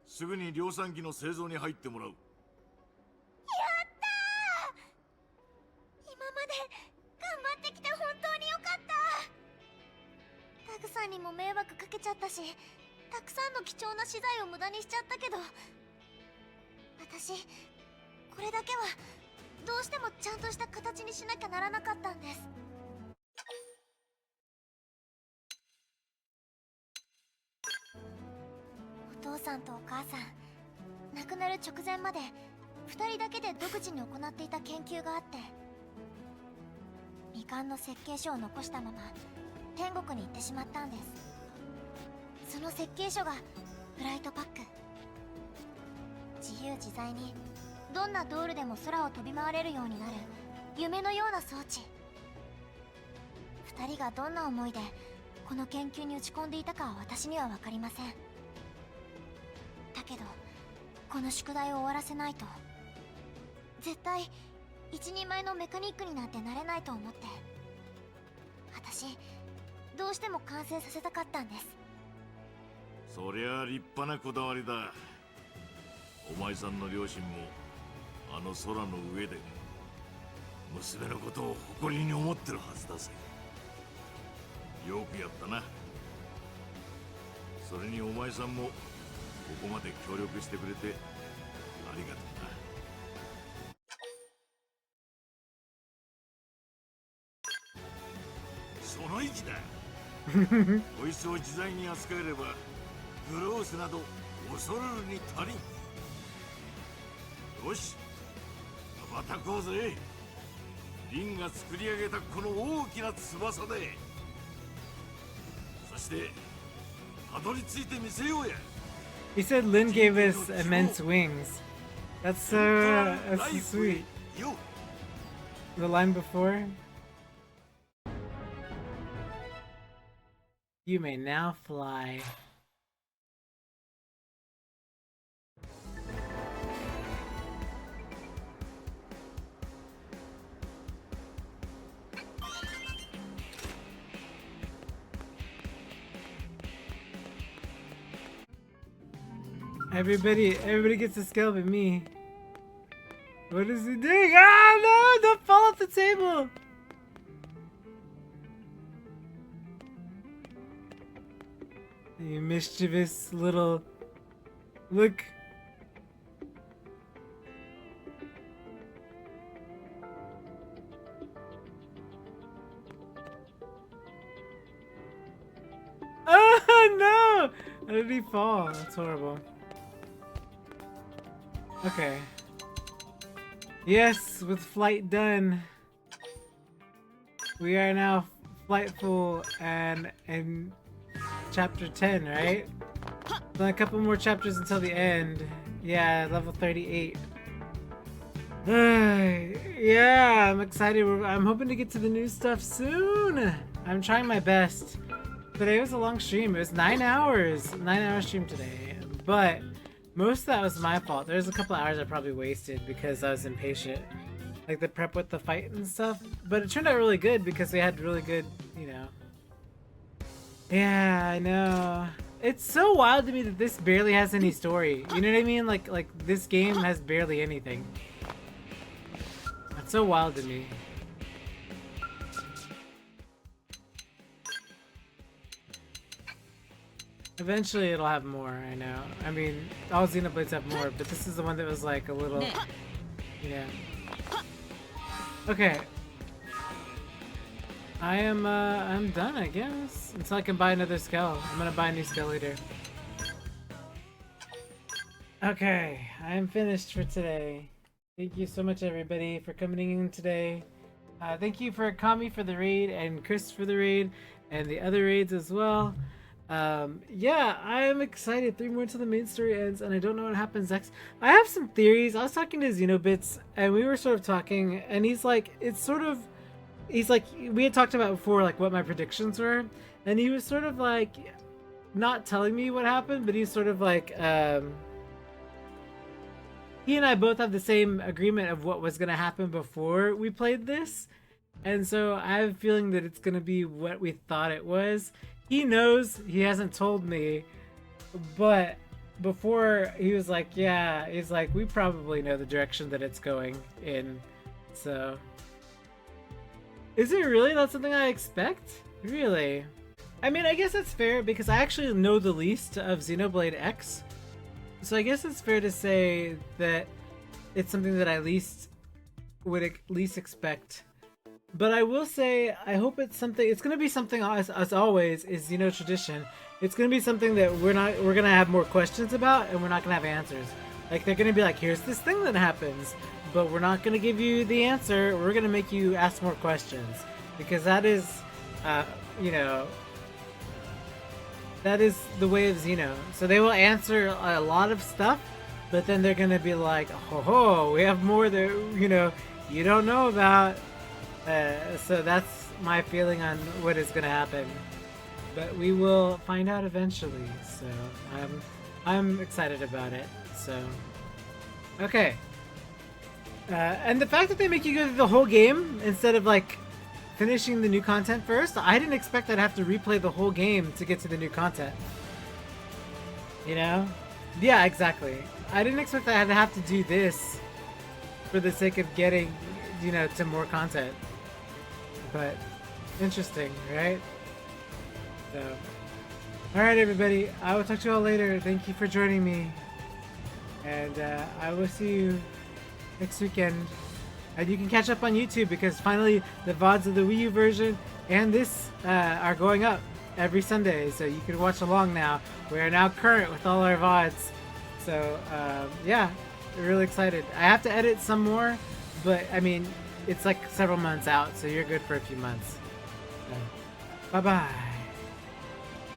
F: すぐに量産機の製造に入ってもらう。や
E: ったー！今まで頑張ってきて本当によかった。タグさんにも迷惑かけちゃったし、たくさんの貴重な資材を無駄にしちゃったけど、私これだけはどうしてもちゃんとした形にしなきゃならなかったんです。さんとお母さん、亡くなる直前まで2人だけで独自に行っていた研究があって、未完の設計書を残したまま天国に行ってしまったんです。その設計書がフライトパック。自由自在にどんなドールでも空を飛び回れるようになる夢のような装置。2人がどんな思いでこの研究に打ち込んでいたかは私には分かりません。だけどこの宿題を終わらせないと絶対一人前のメカニックになんてなれないと思って、私どうしても完成させたかったんです。
F: そりゃ立派なこだわりだ。お前さんの両親もあの空の上で娘のことを誇りに思ってるはずだぜ。よくやったな。それにお前さんもここまで協力してくれてありがとうな。その意気だ。こいつを自在に扱えればグロースなど恐るるに足りん。よし、羽ばたこうぜ。リンが作り上げたこの大きな翼で、そしてたどり着いてみせようや。
A: He said Lin gave us immense wings. That's so sweet. The line before. You may now fly. Everybody gets a skill but me. What is he doing? Ah, no! Don't fall off the table! You mischievous little... Look. Oh, no! How did he fall? That's horrible. Okay. Yes, with flight done. We are now flightful and in chapter 10, right? So a couple more chapters until the end. Yeah, level 38. Yeah, I'm excited. I'm hoping to get to the new stuff soon. I'm trying my best. Today was a long stream. It was 9 hours. 9-hour stream today. But most of that was my fault. There's a couple hours I probably wasted because I was impatient. Like the prep with the fight and stuff. But it turned out really good because we had really good, you know. Yeah, I know. It's so wild to me that this barely has any story. You know what I mean? Like this game has barely anything. That's so wild to me. Eventually it'll have more, I know. I mean, all Xenoblades have more, but this is the one that was like a little... Yeah. Okay. I'm done, I guess. Until I can buy another skell. I'm gonna buy a new skell leader. Okay, I am finished for today. Thank you so much everybody for coming in today. Thank you for Kami for the raid, and Chris for the raid, and the other raids as well. Yeah, I am excited. 3 more till the main story ends, and I don't know what happens next. I have some theories. I was talking to Xenobits, and we were sort of talking, and he's like, we had talked about before, like, what my predictions were, and he was sort of like, not telling me what happened, but he's sort of like, he and I both have the same agreement of what was gonna happen before we played this, and so I have a feeling that it's gonna be what we thought it was. He knows, he hasn't told me, but before he was like, yeah, he's like, we probably know the direction that it's going in, so. Is it really not something I expect? Really? I mean, I guess that's fair because I actually know the least of Xenoblade X, so I guess it's fair to say that it's something that I would least expect But I will say, I hope it's something. It's gonna be something as always is tradition. It's gonna be something that we're gonna have more questions about, and we're not gonna have answers. Like they're gonna be like, here's this thing that happens, but we're not gonna give you the answer. We're gonna make you ask more questions because that is, that is the way of Xeno. So they will answer a lot of stuff, but then they're gonna be like, ho, we have more that you don't know about. So that's my feeling on what is gonna happen, but we will find out eventually. So I'm excited about it. So okay, and the fact that they make you go through the whole game instead of like finishing the new content first, I didn't expect I'd have to replay the whole game to get to the new content. Yeah, exactly. I didn't expect I'd have to do this for the sake of getting to more content. But interesting, right? So, alright everybody, I will talk to you all later. Thank you for joining me. And I will see you next weekend. And you can catch up on YouTube because finally the VODs of the Wii U version and this are going up every Sunday. So you can watch along now. We are now current with all our VODs. So yeah, we're really excited. I have to edit some more, but I mean, it's like several months out, so you're good for a few months. So, bye-bye.